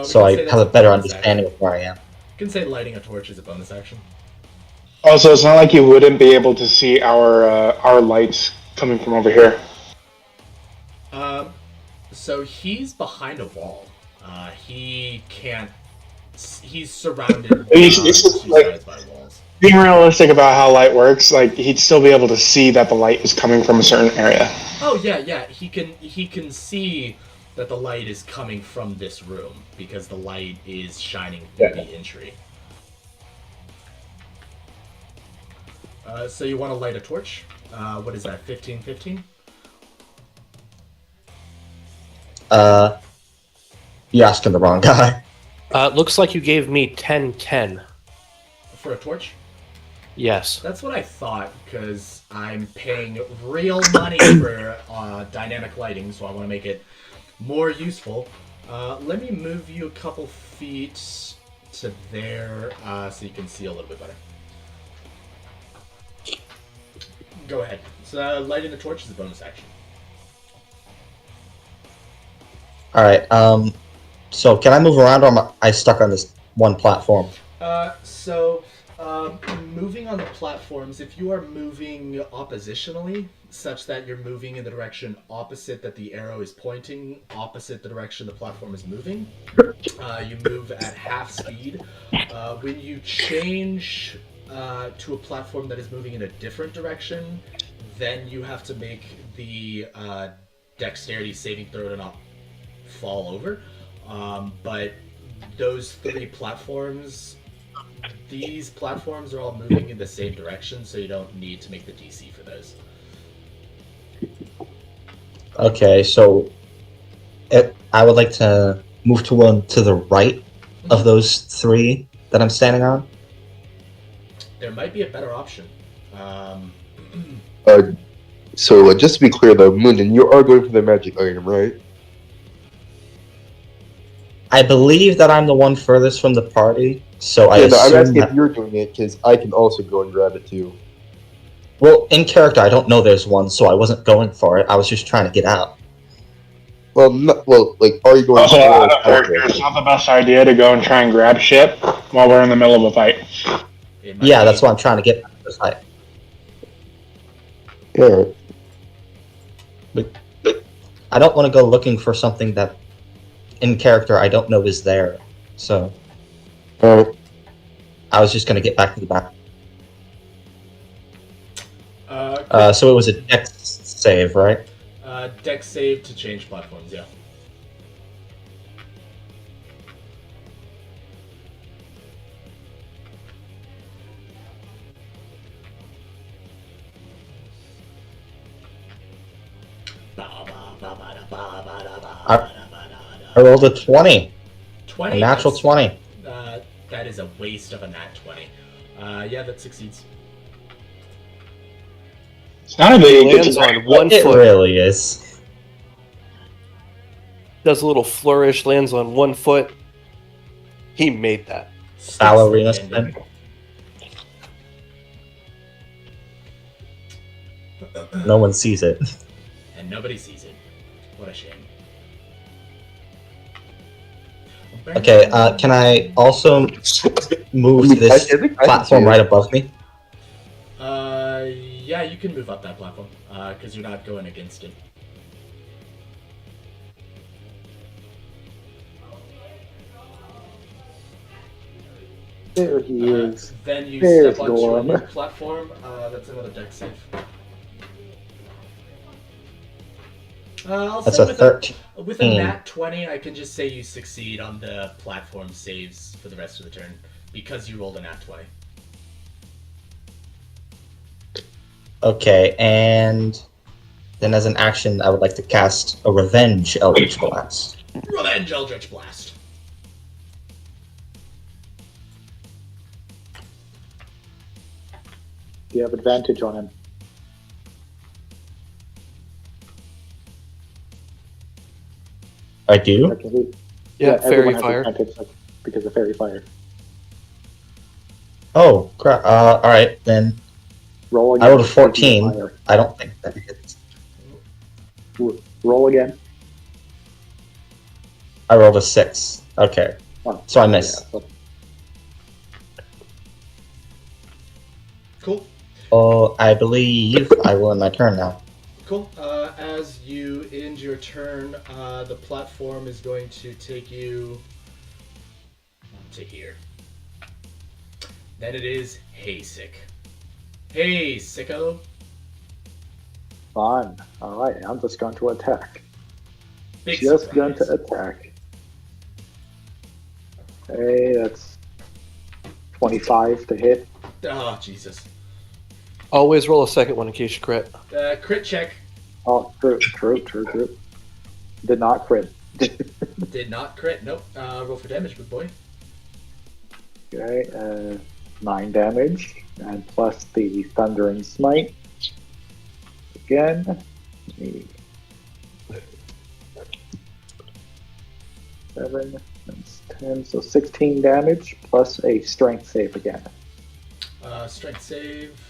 Speaker 6: So I have a better understanding of where I am.
Speaker 2: You can say lighting a torch is a bonus action.
Speaker 3: Also, it's not like you wouldn't be able to see our lights coming from over here.
Speaker 2: So he's behind a wall. He can't. He's surrounded by walls.
Speaker 3: Being realistic about how light works, like he'd still be able to see that the light is coming from a certain area.
Speaker 2: Oh yeah. He can see that the light is coming from this room because the light is shining through the entry. So you want to light a torch? What is that? 15-15?
Speaker 6: You're asking the wrong guy.
Speaker 7: Looks like you gave me 10-10.
Speaker 2: For a torch?
Speaker 7: Yes.
Speaker 2: That's what I thought, because I'm paying real money for dynamic lighting, so I want to make it more useful. Let me move you a couple feet to there so you can see a little bit better. Go ahead. So lighting the torch is a bonus action.
Speaker 6: Alright, so can I move around or am I stuck on this one platform?
Speaker 2: Moving on the platforms, if you are moving oppositionally, such that you're moving in the direction opposite that the arrow is pointing, opposite the direction the platform is moving, you move at half speed. When you change to a platform that is moving in a different direction, then you have to make the dexterity saving throw to not fall over. But those three platforms, these platforms are all moving in the same direction, so you don't need to make the DC for those.
Speaker 6: Okay, so I would like to move to one to the right of those three that I'm standing on.
Speaker 2: There might be a better option.
Speaker 1: So just to be clear though, Moonin, you are going for the magic item, right?
Speaker 6: I believe that I'm the one furthest from the party, so I
Speaker 1: I'm
Speaker 6: assume
Speaker 1: asking
Speaker 6: that...
Speaker 1: if you're doing it because I can also go and grab it too.
Speaker 6: Well, in character, I don't know there's one, so I wasn't going for it. I was just trying to get out.
Speaker 1: Well, are you going?
Speaker 3: Also, out of
Speaker 1: okay.
Speaker 3: character, it's not the best idea to go and try and grab shit while we're in the middle of a fight.
Speaker 6: Yeah, that's why I'm trying to get out of this fight.
Speaker 1: Yeah.
Speaker 6: I don't want to go looking for something that, in character, I don't know is there. So, I was just going to get back to the back. So it was a dex save, right?
Speaker 2: Dex save to change platforms, yeah.
Speaker 6: I rolled a 20.
Speaker 2: 20?
Speaker 6: A natural 20.
Speaker 2: That is a waste of a nat 20. Yeah, that succeeds.
Speaker 3: It's not a big
Speaker 7: Lands on one
Speaker 6: It
Speaker 7: foot.
Speaker 6: really is.
Speaker 7: Does a little flourish, lands on 1 foot. He made that.
Speaker 6: Ballerina spin. No one sees it.
Speaker 2: And nobody sees it. What a shame.
Speaker 6: Okay, can I also move this platform right above me?
Speaker 2: Yeah, you can move up that platform, because you're not going against it.
Speaker 5: There he is.
Speaker 2: Then you
Speaker 5: There's
Speaker 2: step onto a
Speaker 5: Norm.
Speaker 2: new platform. That's another dex save. I'll
Speaker 6: That's
Speaker 2: say
Speaker 6: a 13.
Speaker 2: with a nat 20, I can just say you succeed on the platform saves for the rest of the turn, because you rolled a nat 20.
Speaker 6: Okay, and then as an action, I would like to cast a Revenge Eldritch Blast.
Speaker 2: Revenge Eldritch Blast.
Speaker 5: You have advantage on him.
Speaker 6: I do?
Speaker 5: Okay.
Speaker 7: Yeah,
Speaker 5: everyone
Speaker 7: fairy
Speaker 5: has
Speaker 7: fire.
Speaker 5: advantage because of fairy fire.
Speaker 6: Oh, crap. Alright, then
Speaker 5: Roll again.
Speaker 6: I rolled a 14.
Speaker 5: Fire.
Speaker 6: I don't think that hits.
Speaker 5: Roll again.
Speaker 6: I rolled a 6. Okay.
Speaker 5: Oh,
Speaker 6: So I missed.
Speaker 5: yeah, so-
Speaker 2: Cool.
Speaker 6: Oh, I believe I will end my turn now.
Speaker 2: Cool. As you end your turn, the platform is going to take you to here. Then it is Haesik. Hey, sicko.
Speaker 5: Fine. Alright, I'm just going to attack.
Speaker 2: Big
Speaker 5: Just
Speaker 2: surprise.
Speaker 5: going to attack. Hey, that's 25 to hit.
Speaker 2: Oh, Jesus.
Speaker 7: Always roll a second one in case you crit.
Speaker 2: Crit check.
Speaker 5: Oh, true. Did not crit.
Speaker 2: Did not crit. Nope. Roll for damage, good boy.
Speaker 5: Okay, 9 damage, and plus the Thundering Smite. Again, 7, that's 10, so 16 damage, plus a strength save again.
Speaker 2: Strength save.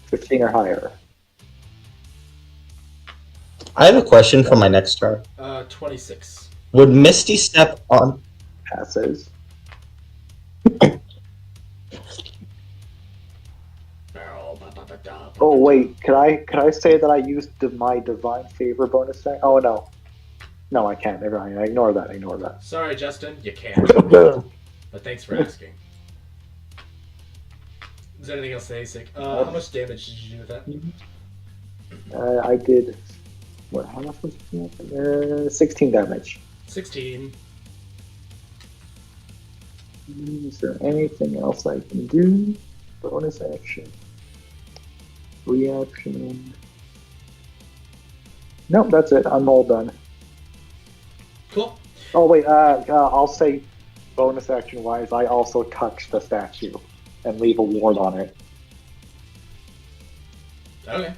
Speaker 5: 15 or higher.
Speaker 6: I have a question for my next turn.
Speaker 2: 26.
Speaker 6: Would Misty Step on?
Speaker 5: Passes. Oh wait, could I say that I used my divine favor bonus thing? Oh no, no I can't. Never mind. Ignore that.
Speaker 2: Sorry, Justin, you can't. But thanks for asking. Is there anything else to Haesik? How much damage did you do with that?
Speaker 5: I did. What? How much was it? 16 damage.
Speaker 2: 16.
Speaker 5: Is there anything else I can do? Bonus action. Reaction. Nope, that's it. I'm all done.
Speaker 2: Cool.
Speaker 5: Oh wait, I'll say bonus action wise, I also touch the statue and leave a ward on it.
Speaker 2: Okay.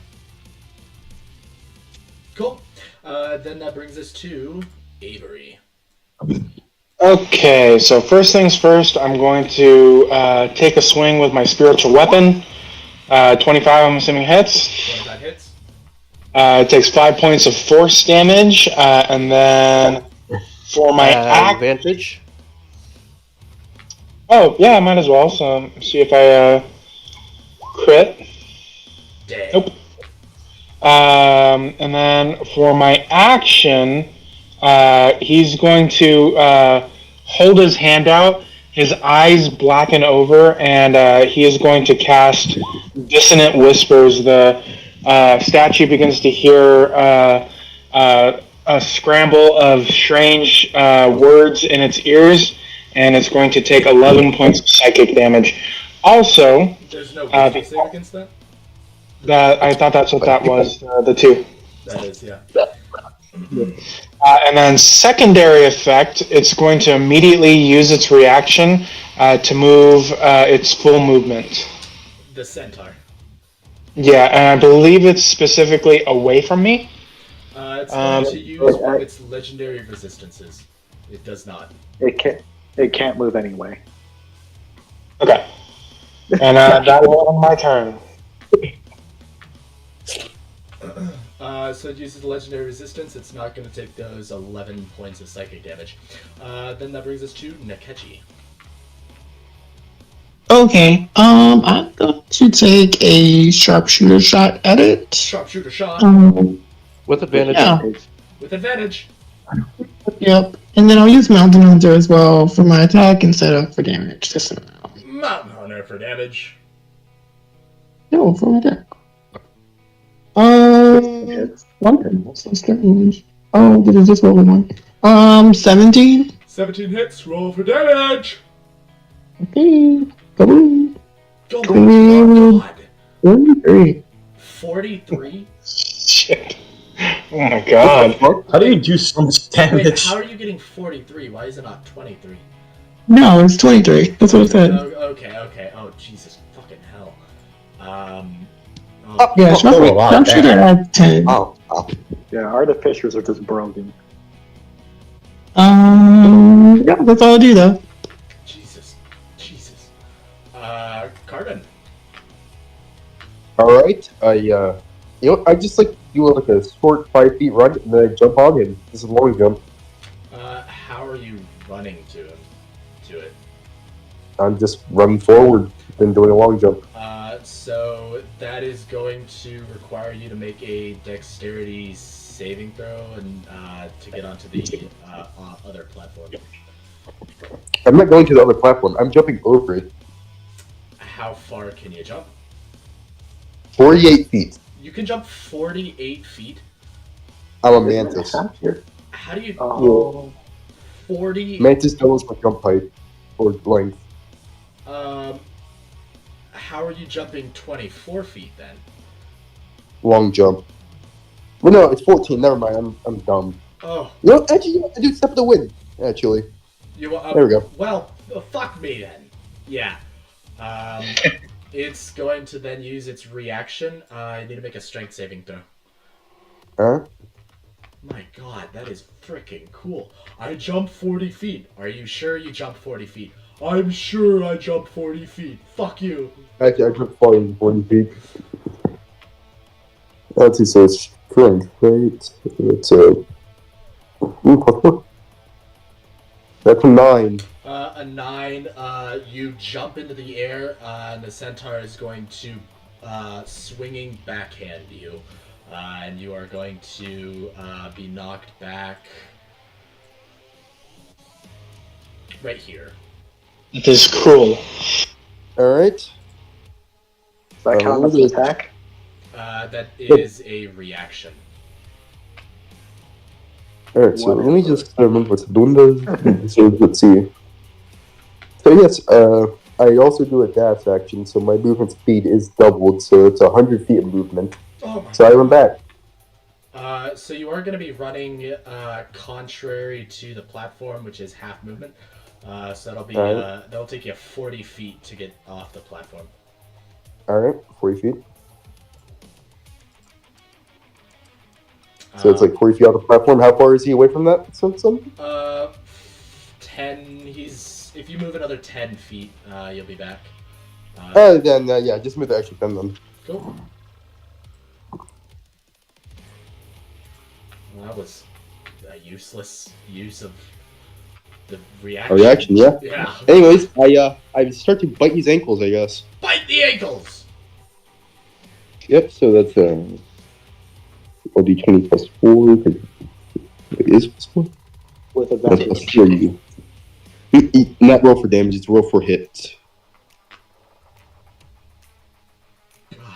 Speaker 2: Cool. Then that brings us to Avery.
Speaker 3: Okay, so first things first, I'm going to take a swing with my spiritual weapon. 25, I'm assuming hits.
Speaker 2: 25 hits.
Speaker 3: It takes 5 points of force damage, and then for my
Speaker 7: advantage.
Speaker 3: Oh yeah, I might as well. So see if I crit.
Speaker 2: Dang.
Speaker 3: Nope. And then for my action, he's going to hold his hand out. His eyes blacken over, and he is going to cast Dissonant Whispers. The statue begins to hear a scramble of strange words in its ears, and it's going to take 11 points of psychic damage. Also,
Speaker 2: there's no wisdom save against that?
Speaker 3: I thought that's what that was, the 2.
Speaker 2: That is, yeah.
Speaker 3: And then secondary effect, it's going to immediately use its reaction to move its full movement.
Speaker 2: The centaur.
Speaker 3: Yeah, and I believe it's specifically away from me.
Speaker 2: It's going to use one of its legendary resistances. It does not.
Speaker 5: It can't move anyway.
Speaker 3: Okay. And that will end my turn.
Speaker 2: So it uses the legendary resistance. It's not going to take those 11 points of psychic damage. Then that brings us to Nechkie.
Speaker 8: Okay, I'm going to take a sharpshooter shot at it.
Speaker 2: Sharpshooter shot.
Speaker 7: With advantage.
Speaker 8: Yeah.
Speaker 2: With advantage.
Speaker 8: Yep. And then I'll use Mountain Hunter as well for my attack instead of for damage. Just
Speaker 2: Mountain Hunter for damage.
Speaker 8: no, for my attack. One. So strange. Oh, did it just roll one? 17.
Speaker 2: 17 hits. Roll for damage.
Speaker 8: Okay. Go.
Speaker 2: Oh my god.
Speaker 8: 43.
Speaker 2: 43?
Speaker 3: Shit. Oh my god.
Speaker 6: How do you do so much damage?
Speaker 2: Wait, how are you getting 43? Why is it not 23?
Speaker 8: No, it's 23. That's what I said.
Speaker 2: Okay. Oh, Jesus fucking hell.
Speaker 8: Yeah, sharpshooter at 10.
Speaker 6: Oh.
Speaker 5: Yeah, artificers are just broken.
Speaker 8: Yeah, that's all I do though.
Speaker 2: Jesus. Carbon.
Speaker 1: Alright, I just do like a short 5 feet run and then I jump on him. This is a long jump.
Speaker 2: How are you running to it?
Speaker 1: I'm just running forward and doing a long jump.
Speaker 2: So that is going to require you to make a dexterity saving throw and to get onto the other platform.
Speaker 1: I'm not going to the other platform. I'm jumping over it.
Speaker 2: How far can you jump?
Speaker 1: 48 feet.
Speaker 2: You can jump 48 feet.
Speaker 1: I'm a mantis.
Speaker 2: How do you... 40...
Speaker 1: Mantis doubles my jump height or length.
Speaker 2: How are you jumping 24 feet then?
Speaker 1: Long jump. Well, no, it's 14. Never mind. I'm dumb.
Speaker 2: Oh.
Speaker 1: You know, actually, I do step of the wind. Actually.
Speaker 2: There
Speaker 1: we go.
Speaker 2: Well, fuck me then. Yeah. It's going to then use its reaction. I need to make a strength saving throw. My god, that is freaking cool. I jumped 40 feet. Are you sure you jumped 40 feet? I'm sure I jumped 40 feet. Fuck you.
Speaker 1: Actually, I jumped 40 feet. Let's see, so it's strength, right? It's that's a 9.
Speaker 2: A 9. You jump into the air, and the centaur is going to swinging backhand you. And you are going to be knocked back right here.
Speaker 3: It is cruel.
Speaker 1: Alright.
Speaker 5: Does that count as an attack?
Speaker 2: That is a reaction.
Speaker 1: Alright, so let me just remember what doing does. So let's see. So yes, I also do a dash action, so my movement speed is doubled, so it's 100 feet of movement.
Speaker 2: Oh my
Speaker 1: so I went back.
Speaker 2: So you are going to be running contrary to the platform, which is half movement. So that'll be that'll take you 40 feet to get off the platform.
Speaker 1: Alright, 40 feet. So it's like 40 feet off the platform. How far is he away from that?
Speaker 2: 10. If you move another 10 feet, you'll be back.
Speaker 1: Then yeah, just move the extra 10 then.
Speaker 2: Cool. Well, that was a useless use of the reaction.
Speaker 1: A reaction, yeah.
Speaker 2: Yeah.
Speaker 1: Anyways, I start to bite his ankles, I guess.
Speaker 2: Bite the ankles.
Speaker 1: Yep. So that's I'll do 20 plus 4. It is plus 4.
Speaker 5: With
Speaker 1: That's
Speaker 5: advantage.
Speaker 1: plus 3. Not roll for damage, it's roll for hit.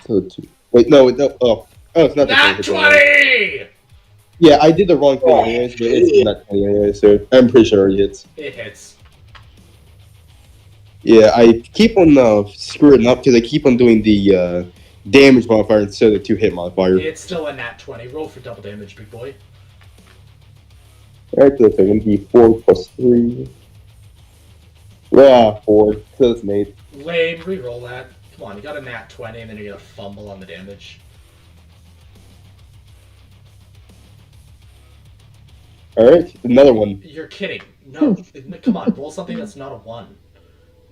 Speaker 1: So wait, no, oh, it's not
Speaker 2: Nat
Speaker 1: the
Speaker 2: 20!
Speaker 1: Yeah, I did the wrong thing anyways, but it's not 20 anyway, so I'm pretty sure it already hits.
Speaker 2: It hits.
Speaker 1: Yeah, I keep on screwing up because I keep on doing the damage modifier instead of the 2 hit modifier.
Speaker 2: It's still a nat 20. Roll for double damage, big boy.
Speaker 1: Alright, so that's going to be 4 plus 3. Yeah, 4. So that's an 8.
Speaker 2: Lame, re-roll that. Come on, you got a nat 20 and then you get a fumble on the damage.
Speaker 1: Alright, another one.
Speaker 2: You're kidding. No, come on, roll something that's not a 1.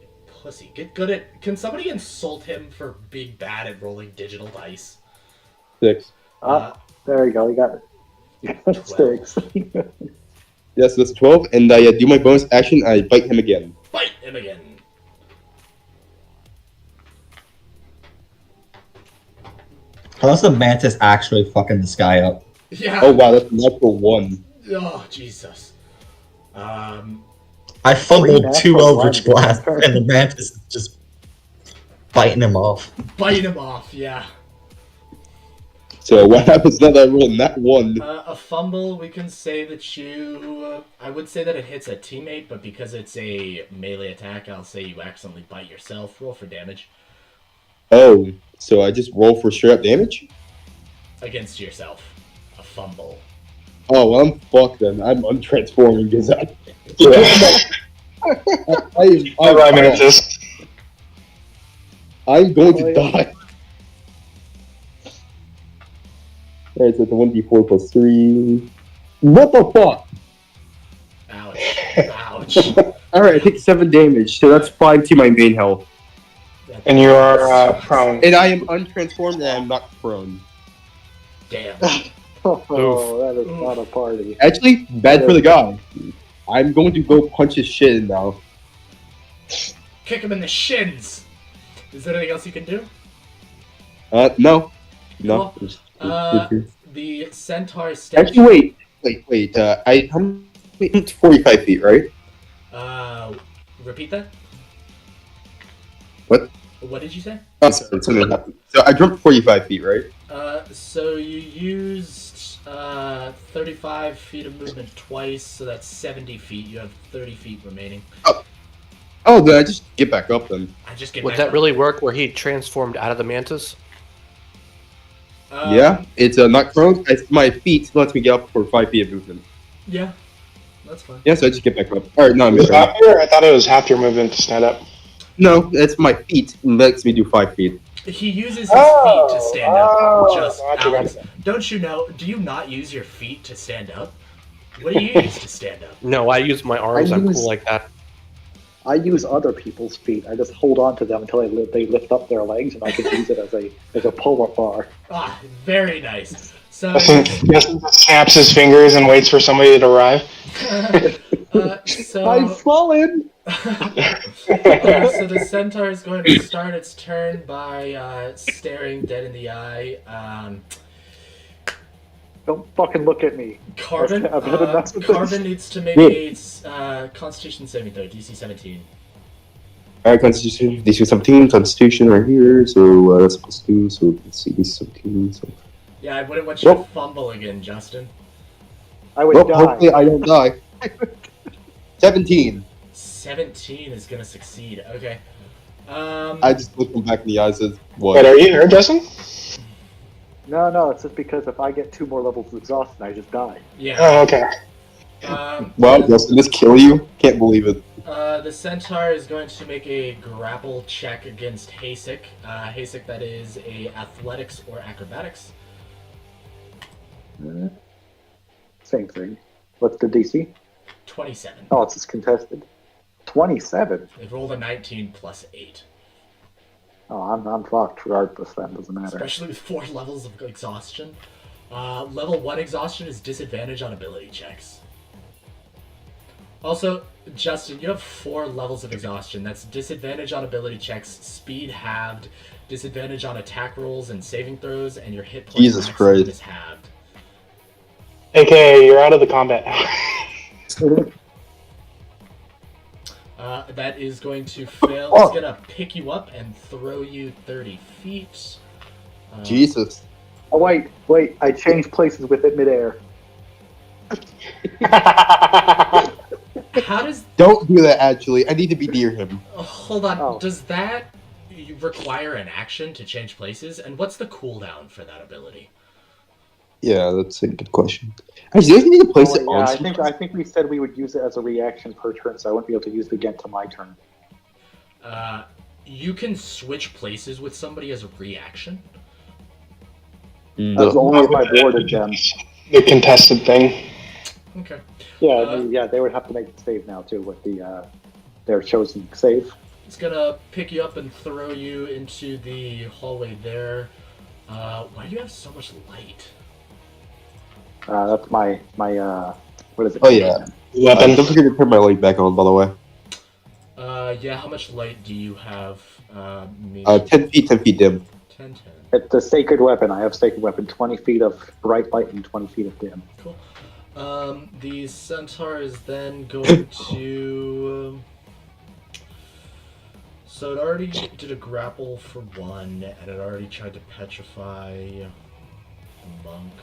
Speaker 2: You pussy. Get good at... Can somebody insult him for being bad at rolling digital dice?
Speaker 1: 6.
Speaker 5: There you go, you got it. Sticks.
Speaker 1: Yes, that's 12, and I do my bonus action, I bite him again.
Speaker 2: Bite him again.
Speaker 6: Unless the mantis actually fucking this guy up.
Speaker 2: Yeah.
Speaker 1: Oh wow, that's a natural 1.
Speaker 2: Oh, Jesus.
Speaker 6: I fumbled 2 Eldritch Blasts, and the mantis is just biting him off.
Speaker 2: Bite him off, yeah.
Speaker 1: So what happens now that I roll that 1?
Speaker 2: A fumble, we can say that you... I would say that it hits a teammate, but because it's a melee attack, I'll say you accidentally bite yourself. Roll for damage.
Speaker 1: Oh, so I just roll for straight up damage?
Speaker 2: Against yourself. A fumble.
Speaker 1: Oh, well, I'm fucked then. I'm untransforming because I'm going to die. Alright, so it's a 1d4 plus 3. What the fuck?
Speaker 2: Ouch. Ouch.
Speaker 1: Alright, I take 7 damage, so that's 5 to my main health.
Speaker 3: And you are prone.
Speaker 1: And I am untransformed and I'm not prone.
Speaker 2: Damn.
Speaker 5: Oh, that is not a party.
Speaker 1: Actually, bad for the guy. I'm going to go punch his shit in now.
Speaker 2: Kick him in the shins. Is there anything else you can do?
Speaker 1: No. No.
Speaker 2: The centaur steps...
Speaker 1: Actually, wait. I'm 45 feet, right?
Speaker 2: Repeat that?
Speaker 1: What?
Speaker 2: What did you say?
Speaker 1: Oh, sorry, something happened. So I jumped 45 feet, right?
Speaker 2: So you used 35 feet of movement twice, so that's 70 feet. You have 30 feet remaining.
Speaker 1: Oh, then I just get back up then.
Speaker 2: I just get
Speaker 7: Would
Speaker 2: back
Speaker 7: that
Speaker 2: up.
Speaker 7: really work where he transformed out of the mantis?
Speaker 1: Yeah, it's not prone. My feet lets me get up for 5 feet of movement.
Speaker 2: Yeah, that's fine.
Speaker 1: Yeah, so I just get back up. Alright, no, I'm
Speaker 3: Was
Speaker 1: sorry.
Speaker 3: half your, I thought it was half your movement to stand up.
Speaker 1: No, it's my feet. It makes me do 5 feet.
Speaker 2: He uses his feet to stand up. Just
Speaker 3: gotcha,
Speaker 2: Alex,
Speaker 3: gotcha.
Speaker 2: don't you know? Do you not use your feet to stand up? What do you use to stand up?
Speaker 7: No, I use my arms. I'm
Speaker 5: use-
Speaker 7: cool like that.
Speaker 5: I use other people's feet. I just hold on to them until they lift up their legs, and I can use it as a pull-up bar.
Speaker 2: Ah, very nice. So,
Speaker 3: Justin just snaps his fingers and waits for somebody to arrive.
Speaker 5: I've fallen.
Speaker 2: So the centaur is going to start its turn by staring dead in the eye.
Speaker 5: Don't fucking look at me.
Speaker 2: Carbon,
Speaker 5: I've had enough of
Speaker 2: Carbon
Speaker 5: this.
Speaker 2: needs to make a Constitution saving throw, DC 17.
Speaker 1: Alright, Constitution. DC 17, Constitution right here. So that's plus 2. So let's see, DC 17. So.
Speaker 2: Yeah, I wouldn't want you to
Speaker 1: Well-
Speaker 2: fumble again, Justin.
Speaker 5: I would
Speaker 1: Well,
Speaker 5: die.
Speaker 1: hopefully I don't die. 17.
Speaker 2: 17 is gonna succeed. Okay.
Speaker 1: I just look him back in the eyes and says,
Speaker 3: Wait,
Speaker 1: what?
Speaker 3: are you here, Justin?
Speaker 5: No, it's just because if I get 2 more levels of exhaustion, I just die.
Speaker 2: Yeah.
Speaker 3: Oh, okay.
Speaker 1: Well, Justin, this kill you? Can't believe it.
Speaker 2: The centaur is going to make a grapple check against Haesik. Haesik, that is a athletics or acrobatics.
Speaker 5: Same thing. What's the DC?
Speaker 2: 27.
Speaker 5: Oh, it's just contested. 27.
Speaker 2: They rolled a 19 plus 8.
Speaker 5: Oh, I'm fucked regardless. That doesn't matter.
Speaker 2: Especially with 4 levels of exhaustion. Level 1 exhaustion is disadvantage on ability checks. Also, Justin, you have 4 levels of exhaustion. That's disadvantage on ability checks, speed halved, disadvantage on attack rolls and saving throws, and your hit point
Speaker 1: Jesus
Speaker 2: maximum
Speaker 1: Christ.
Speaker 2: is halved.
Speaker 3: AKA, you're out of the combat.
Speaker 2: That is going to fail.
Speaker 1: Oh.
Speaker 2: It's going to pick you up and throw you 30 feet.
Speaker 1: Jesus.
Speaker 5: Oh, wait. I changed places with it midair.
Speaker 2: How does...
Speaker 1: Don't do that, actually. I need to be near him.
Speaker 2: Hold on.
Speaker 5: Oh.
Speaker 2: Does that require an action to change places? And what's the cooldown for that ability?
Speaker 1: Yeah, that's a good question. Actually, don't you need to place it on
Speaker 5: I
Speaker 1: something?
Speaker 5: think we said we would use it as a reaction per turn, so I wouldn't be able to use it again till my turn.
Speaker 2: You can switch places with somebody as a reaction.
Speaker 5: That's only if I boarded them.
Speaker 3: The contested thing.
Speaker 2: Okay.
Speaker 5: Yeah, they would have to make the save now too with their chosen save.
Speaker 2: It's gonna pick you up and throw you into the hallway there. Why do you have so much light?
Speaker 5: That's my what is it?
Speaker 1: Oh, yeah.
Speaker 3: Weapon.
Speaker 1: Don't forget to turn my light back on, by the way.
Speaker 2: Yeah, how much light do you have?
Speaker 1: 10 feet dim.
Speaker 2: 10.
Speaker 5: It's a sacred weapon. I have sacred weapon. 20 feet of bright light and 20 feet of dim.
Speaker 2: Cool. The centaur is then going to... So it already did a grapple for 1, and it already tried to petrify the monk.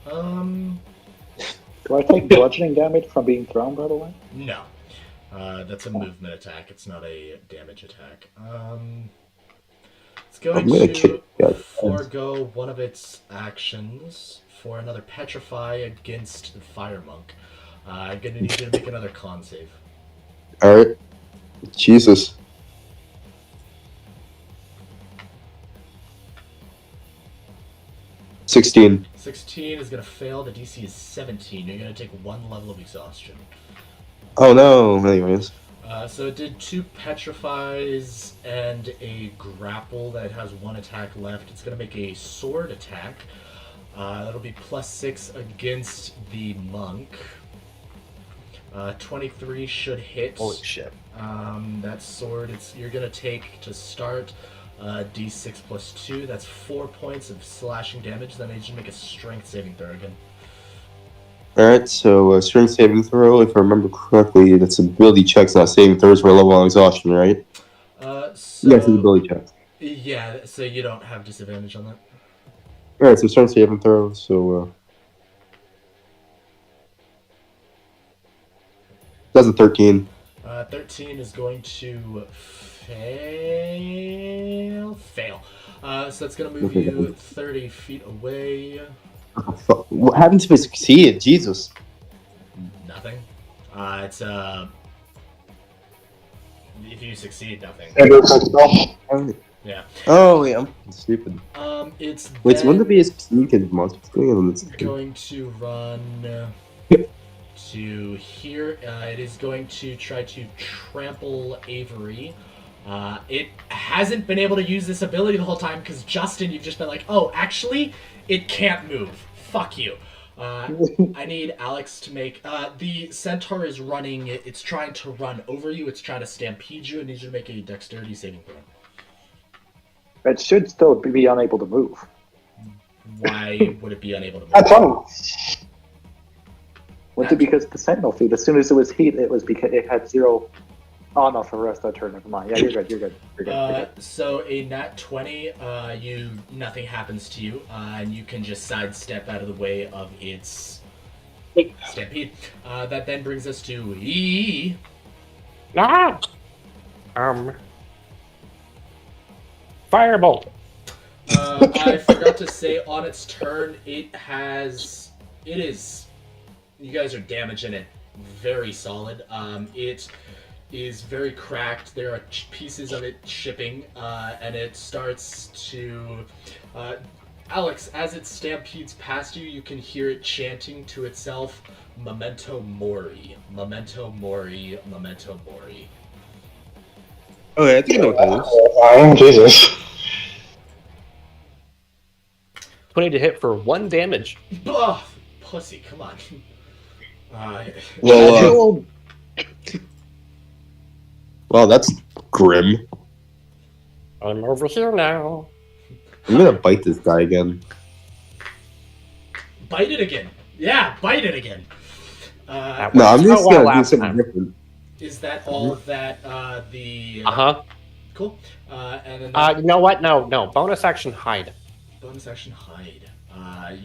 Speaker 5: Do I take bludgeoning damage from being thrown, by the way?
Speaker 2: No. That's a movement attack. It's not a damage attack. It's going
Speaker 1: I'm gonna
Speaker 2: to
Speaker 1: kick that.
Speaker 2: forego one of its actions for another petrify against the fire monk. I'm gonna need you to make another con save.
Speaker 1: Alright. Jesus. $16.
Speaker 2: 16 is gonna fail. The DC is 17. You're gonna take 1 level of exhaustion.
Speaker 1: Oh no. Anyways.
Speaker 2: So it did 2 petrifies and a grapple that has 1 attack left. It's going to make a sword attack. That'll be +6 against the monk. 23 should hit.
Speaker 7: Holy shit.
Speaker 2: That sword, you're going to take to start D6 plus 2. That's 4 points of slashing damage. Then I need you to make a strength saving throw again.
Speaker 1: Alright, so strength saving throw, if I remember correctly, that's ability checks, not saving throws for a level on exhaustion, right?
Speaker 2: So,
Speaker 1: Yes, it's ability checks.
Speaker 2: Yeah, so you don't have disadvantage on that.
Speaker 1: Alright, so strength saving throw, so that's a 13.
Speaker 2: 13 is going to fail. So that's going to move you 30 feet away.
Speaker 1: Oh, fuck. What happens if I succeed? Jesus.
Speaker 2: Nothing. if you succeed, nothing. Yeah.
Speaker 1: Oh wait, I'm stupid.
Speaker 2: It's
Speaker 1: Wait, so wouldn't it
Speaker 2: then
Speaker 1: be a sneak and monster? What's going on this?
Speaker 2: going to run to here. It is going to try to trample Avery. It hasn't been able to use this ability the whole time because Justin, you've just been like, oh, actually, it can't move. Fuck you. I need Alex to make. The centaur is running. It's trying to run over you. It's trying to stampede you. It needs you to make a dexterity saving throw.
Speaker 5: It should still be unable to move.
Speaker 2: Why would it be unable to move?
Speaker 3: That's funny.
Speaker 5: Was it because the sentinel feed? As soon as it was heat, it was because it had 0. Oh no, for the rest of the turn. Never mind. Yeah, you're good. You're good. You're good.
Speaker 2: So a nat 20, nothing happens to you, and you can just sidestep out of the way of its stampede. That then brings us to E.
Speaker 7: Firebolt.
Speaker 2: I forgot to say on its turn, it is. You guys are damaging it very solid. It is very cracked. There are pieces of it shipping, and it starts to. Alex, as it stampedes past you, you can hear it chanting to itself, "Memento Mori, Memento Mori, Memento Mori."
Speaker 1: Okay, I think I know what that is.
Speaker 3: Jesus.
Speaker 7: 20 to hit for 1 damage.
Speaker 2: Ugh, pussy, come on.
Speaker 1: Well, well, that's grim.
Speaker 7: I'm over here now.
Speaker 1: I'm gonna bite this guy again.
Speaker 2: Bite it again. Yeah, bite it again.
Speaker 1: No, I'm just gonna do
Speaker 7: last
Speaker 1: something
Speaker 7: time.
Speaker 1: different.
Speaker 2: Is that all that the... Cool. And then
Speaker 7: You know what? No. Bonus action hide.
Speaker 2: bonus action hide.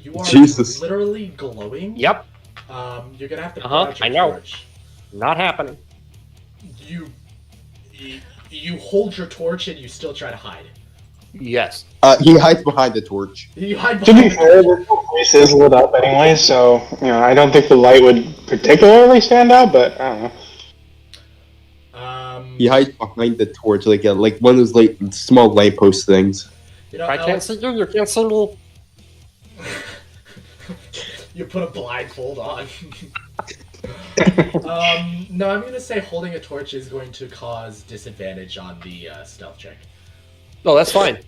Speaker 2: You are
Speaker 1: Jesus.
Speaker 2: literally glowing.
Speaker 7: Yep.
Speaker 2: You're gonna have to put out your
Speaker 7: I know.
Speaker 2: torch.
Speaker 7: Not happening.
Speaker 2: You hold your torch and you still try to hide.
Speaker 7: Yes.
Speaker 1: He hides behind the torch.
Speaker 2: You hide
Speaker 3: To be
Speaker 2: behind
Speaker 3: fair, the whole place is lit up anyway, so I don't think the light would particularly stand out, but I don't know.
Speaker 1: He hides behind the torch, like one of those small lamppost things.
Speaker 2: You know,
Speaker 7: I can't see you. You can't see me.
Speaker 2: You put a blindfold on. No, I'm gonna say holding a torch is going to cause disadvantage on the stealth check.
Speaker 7: No, that's fine.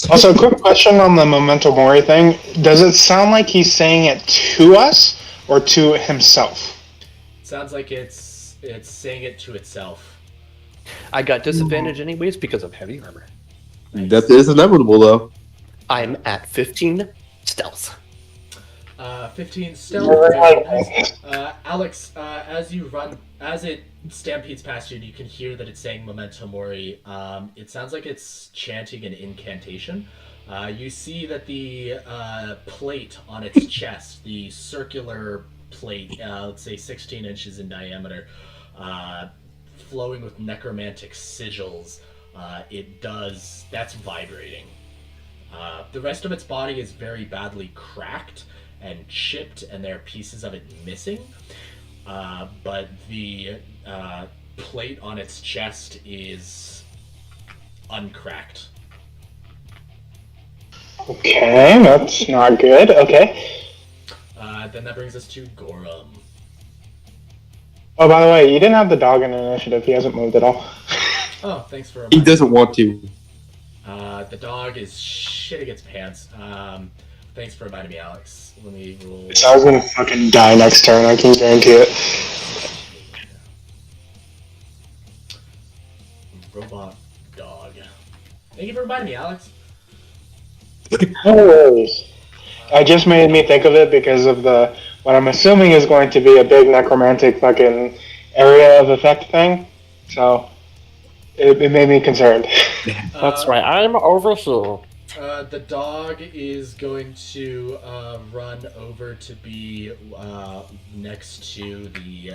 Speaker 3: Also, quick question on the Memento Mori thing. Does it sound like he's saying it to us or to himself?
Speaker 2: Sounds like it's saying it to itself.
Speaker 7: I got disadvantage anyways because of heavy armor.
Speaker 1: That is inevitable, though.
Speaker 7: I'm at 15 stealth.
Speaker 2: 15 stealth. Very nice. Alex, as it stampedes past you, you can hear that it's saying Memento Mori. It sounds like it's chanting an incantation. You see that the plate on its chest, the circular plate, let's say 16 inches in diameter, flowing with necromantic sigils, that's vibrating. The rest of its body is very badly cracked and chipped, and there are pieces of it missing. But the plate on its chest is uncracked.
Speaker 3: Okay, that's not good. Okay.
Speaker 2: Then that brings us to Gorham.
Speaker 3: Oh, by the way, you didn't have the dog in initiative. He hasn't moved at all.
Speaker 2: Oh, thanks for
Speaker 1: He
Speaker 2: reminding
Speaker 1: doesn't want to.
Speaker 2: The dog is shitting its pants. Thanks for reminding me, Alex. Let me roll.
Speaker 3: So I was gonna fucking die next turn. I can guarantee it.
Speaker 2: Robot dog. Thank you for reminding me, Alex.
Speaker 3: No worries. I just made me think of it because of what I'm assuming is going to be a big necromantic fucking area of effect thing. So it made me concerned.
Speaker 7: That's right. I'm over here.
Speaker 2: The dog is going to run over to be next to the.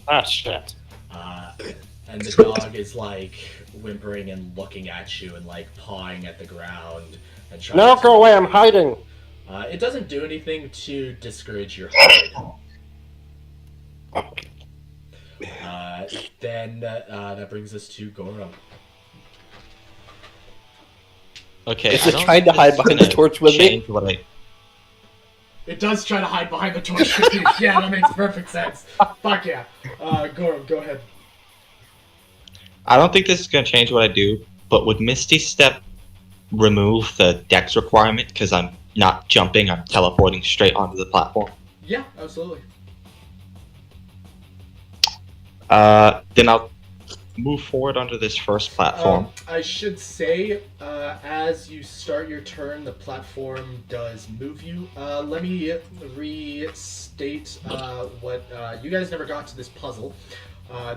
Speaker 7: Ah, shit.
Speaker 2: And the dog is whimpering and looking at you and pawing at the ground and trying.
Speaker 7: No, go away! I'm hiding.
Speaker 2: It doesn't do anything to discourage your hide. Then that brings us to Gorum.
Speaker 6: Okay.
Speaker 7: Is it trying to hide behind the torch with me?
Speaker 2: It does try to hide behind the torch with you. Yeah, that makes perfect sense. Fuck yeah. Gorum, go ahead.
Speaker 6: I don't think this is going to change what I do, but would Misty Step remove the dex requirement because I'm not jumping, I'm teleporting straight onto the platform?
Speaker 2: Yeah, absolutely.
Speaker 6: Then I'll move forward onto this first platform.
Speaker 2: I should say, as you start your turn, the platform does move you. Let me restate what you guys never got to this puzzle.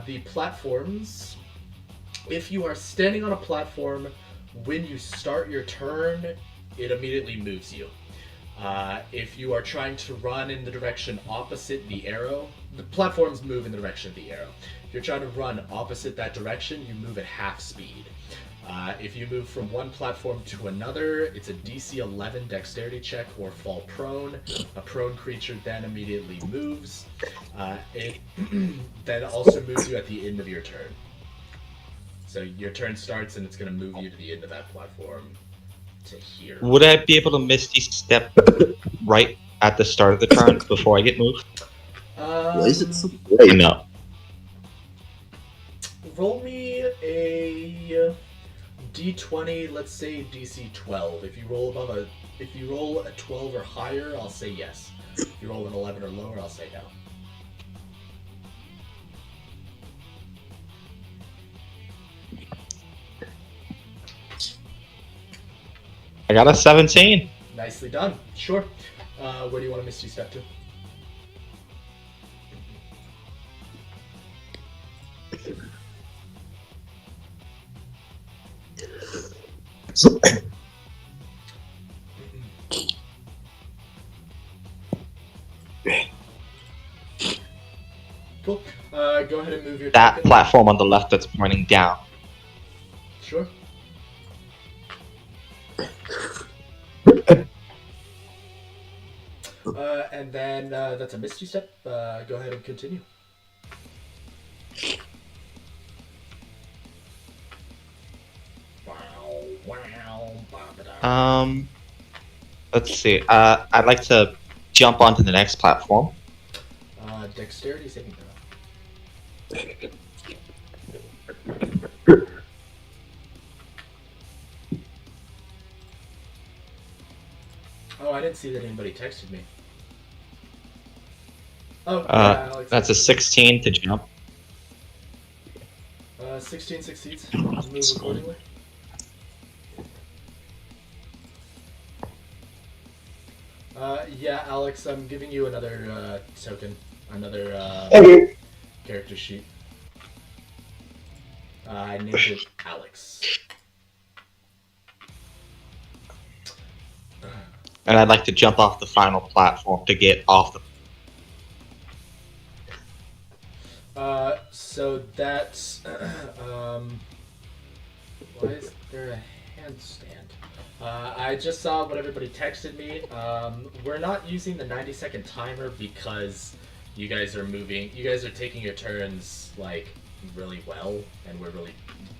Speaker 2: The platforms, if you are standing on a platform, when you start your turn, it immediately moves you. If you are trying to run in the direction opposite the arrow, the platforms move in the direction of the arrow. If you're trying to run opposite that direction, you move at half speed. If you move from one platform to another, it's a DC 11 dexterity check or fall prone. A prone creature then immediately moves. It then also moves you at the end of your turn. So your turn starts and it's going to move you to the end of that platform to here.
Speaker 6: Would I be able to Misty Step right at the start of the turn before I get moved?
Speaker 1: Why is it so bright?
Speaker 6: No.
Speaker 2: Roll me a D20, let's say DC 12. If you roll a 12 or higher, I'll say yes. If you roll an 11 or lower, I'll say no.
Speaker 6: I got a 17.
Speaker 2: Nicely done. Sure. Where do you want to Misty Step to? Cool. Go ahead and move your
Speaker 6: That
Speaker 2: token.
Speaker 6: platform on the left that's pointing down.
Speaker 2: Sure. And then that's a Misty Step. Go ahead and continue.
Speaker 6: Let's see. I'd like to jump onto the next platform.
Speaker 2: Dexterity saving throw. Oh, I didn't see that anybody texted me. Oh, yeah, Alex.
Speaker 6: That's a 16 to jump.
Speaker 2: 16 succeeds. Move accordingly. Yeah, Alex, I'm giving you another token, another character sheet. I named it Alex.
Speaker 6: And I'd like to jump off the final platform to get off the...
Speaker 2: So that's... why is there a handstand? I just saw what everybody texted me. We're not using the 90-second timer because you guys are moving. You guys are taking your turns like really well, and we're really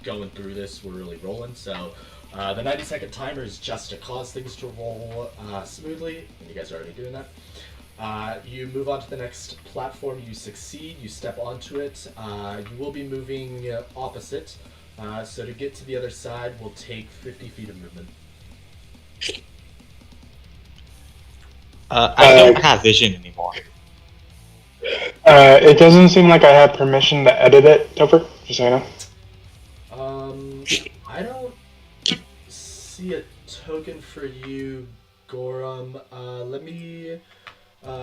Speaker 2: going through this. We're really rolling. So the 90-second timer is just to cause things to roll smoothly, and you guys are already doing that. You move on to the next platform. You succeed. You step onto it. You will be moving opposite. So to get to the other side, we'll take 50 feet of movement.
Speaker 6: I don't have vision anymore.
Speaker 3: It doesn't seem like I have permission to edit it, Topher, just so you know.
Speaker 2: I don't see a token for you, Gorum. Let me...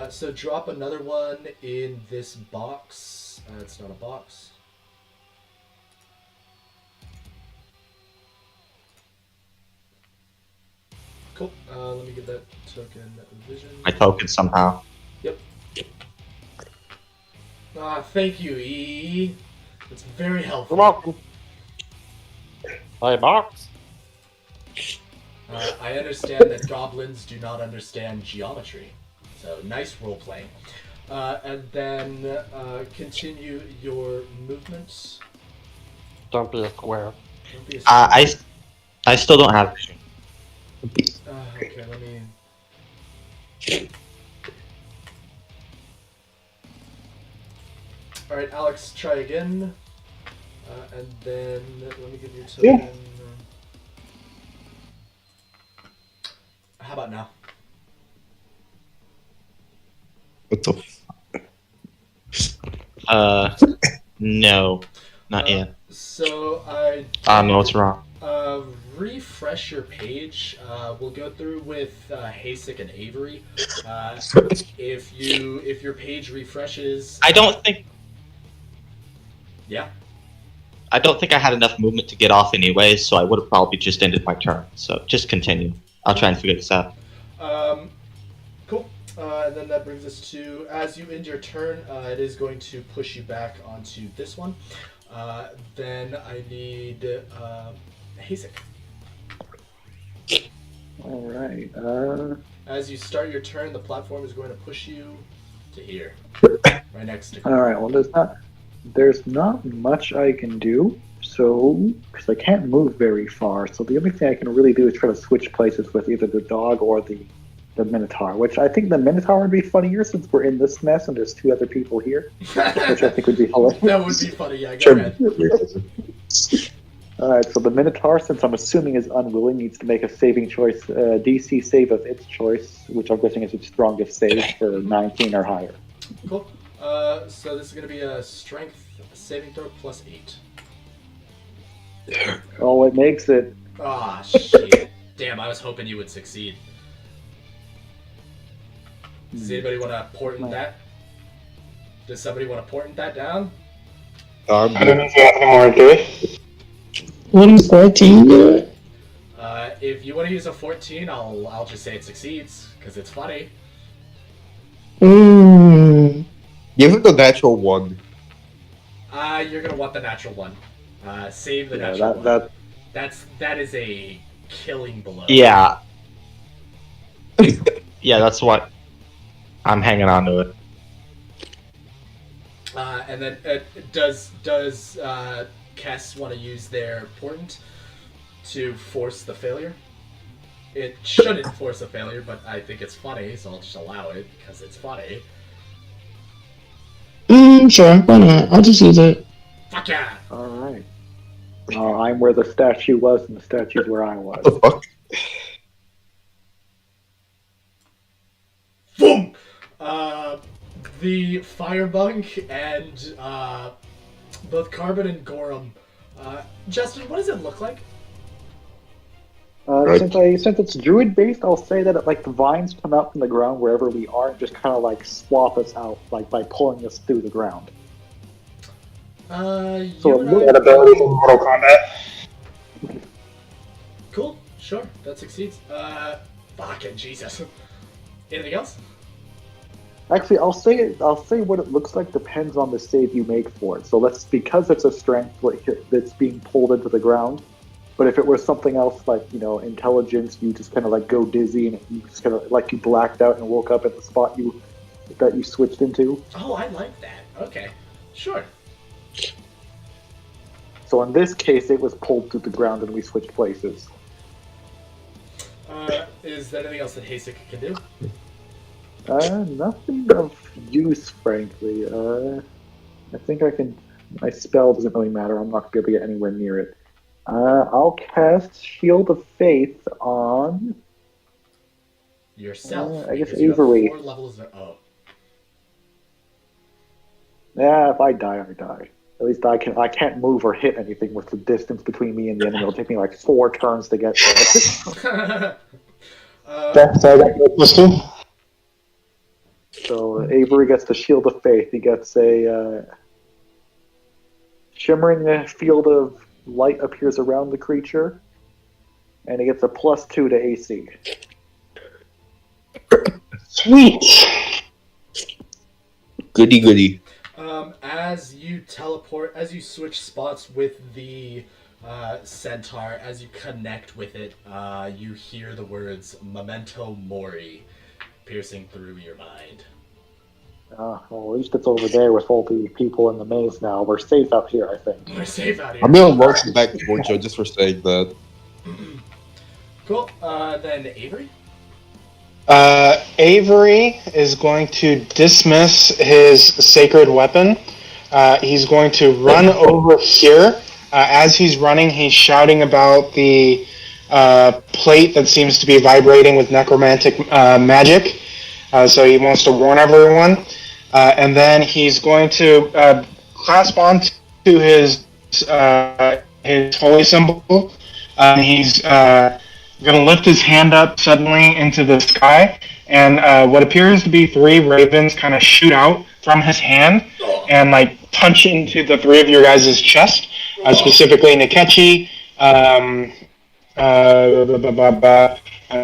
Speaker 2: so drop another one in this box. It's not a box. Cool. Let me get that token vision.
Speaker 6: My token somehow.
Speaker 2: Yep. Thank you, E. It's very helpful.
Speaker 7: You're welcome. Hi, box.
Speaker 2: I understand that goblins do not understand geometry. So, nice role playing. And then continue your movements.
Speaker 7: Don't be a square.
Speaker 2: Don't be a
Speaker 6: I still don't have vision.
Speaker 2: okay, let me. All right, Alex, try again, and then let me give you a token. How about now?
Speaker 1: What the?
Speaker 6: No, not yet.
Speaker 2: So
Speaker 6: No, what's wrong?
Speaker 2: refresh your page. We'll go through with Haesik and Avery. If your page refreshes,
Speaker 6: I don't think
Speaker 2: yeah.
Speaker 6: I had enough movement to get off anyway, so I would have probably just ended my turn. So just continue. I'll try and figure this out.
Speaker 2: Cool. And then that brings us to, as you end your turn, it is going to push you back onto this one. Then I need Haesik.
Speaker 5: All right.
Speaker 2: As you start your turn, the platform is going to push you to here, right next to.
Speaker 5: All right. Well, there's not much I can do. So, because I can't move very far, so the only thing I can really do is try to switch places with either the dog or the Minotaur, which I think the Minotaur would be funnier since we're in this mess and there's two other people here, which I think would be hilarious.
Speaker 2: That would be funny, yeah, go ahead.
Speaker 5: Alright, so the Minotaur, since I'm assuming is unwilling, needs to make a saving choice, DC save of its choice, which I'm guessing is its strongest save for 19 or higher.
Speaker 2: Cool. So this is going to be a strength saving throw plus 8.
Speaker 5: Oh, it makes it.
Speaker 2: Ah, shit. Damn, I was hoping you would succeed. Does anybody want to portent that? Does somebody want to portent that down?
Speaker 3: I don't know if you have any more, do we?
Speaker 8: Wouldn't 14 do it?
Speaker 2: If you want to use a 14, I'll just say it succeeds, because it's funny.
Speaker 1: Give it the natural one.
Speaker 2: You're going to want the natural one. Save the natural one. That is a killing blow.
Speaker 6: Yeah. Yeah, that's what I'm hanging on to it.
Speaker 2: And then does Kess want to use their portent to force the failure? It shouldn't force a failure, but I think it's funny, so I'll just allow it because it's funny.
Speaker 8: Sure, why not? I'll just use it.
Speaker 2: Fuck yeah!
Speaker 5: Alright. I'm where the statue was, and the statue's where I was.
Speaker 1: What the fuck?
Speaker 2: Boom! The Firebunk and both Carbon and Gorham. Justin, what does it look like?
Speaker 5: Since it's druid based, I'll say that the vines come out from the ground wherever we are and just kind of swap us out, by pulling us through the ground.
Speaker 3: So that ability in Mortal Kombat.
Speaker 2: Cool, sure, that succeeds. Fucking Jesus. Anything else?
Speaker 5: Actually, I'll say what it looks like depends on the save you make for it. So because it's a strength that's being pulled into the ground. But if it was something else intelligence, you just kind of go dizzy and you just kind of you blacked out and woke up at the spot that you switched into.
Speaker 2: Oh, I like that. Okay, sure.
Speaker 5: So in this case, it was pulled through the ground and we switched places.
Speaker 2: Is there anything else that Haesik can do?
Speaker 5: Nothing of use, frankly. I think I can. My spell doesn't really matter. I'm not going to be able to get anywhere near it. I'll cast Shield of Faith on
Speaker 2: yourself.
Speaker 5: I guess
Speaker 2: Avery.
Speaker 5: You have 4 levels of. Yeah, if I die, I die. At least I can't move or hit anything with the distance between me and the enemy. It'll take me 4 turns to get there. So Avery gets the Shield of Faith. He gets a shimmering field of light appears around the creature, and he gets a +2 to AC.
Speaker 8: Sweet.
Speaker 1: Goody goody.
Speaker 2: As you switch spots with the centaur, as you connect with it, you hear the words Memento Mori piercing through your mind.
Speaker 5: Well, at least it's over there with all the people in the maze now. We're safe out here, I think.
Speaker 2: We're safe out here.
Speaker 1: I'm gonna launch him back towards Joe just for saying that.
Speaker 2: Cool. Then Avery.
Speaker 3: Avery is going to dismiss his sacred weapon. He's going to run over here. As he's running, he's shouting about the plate that seems to be vibrating with necromantic magic. So he wants to warn everyone. And then he's going to clasp onto his holy symbol. He's going to lift his hand up suddenly into the sky, and what appears to be 3 ravens kind of shoot out from his hand and like punch into the 3 of your guys' chest, specifically Nechkie,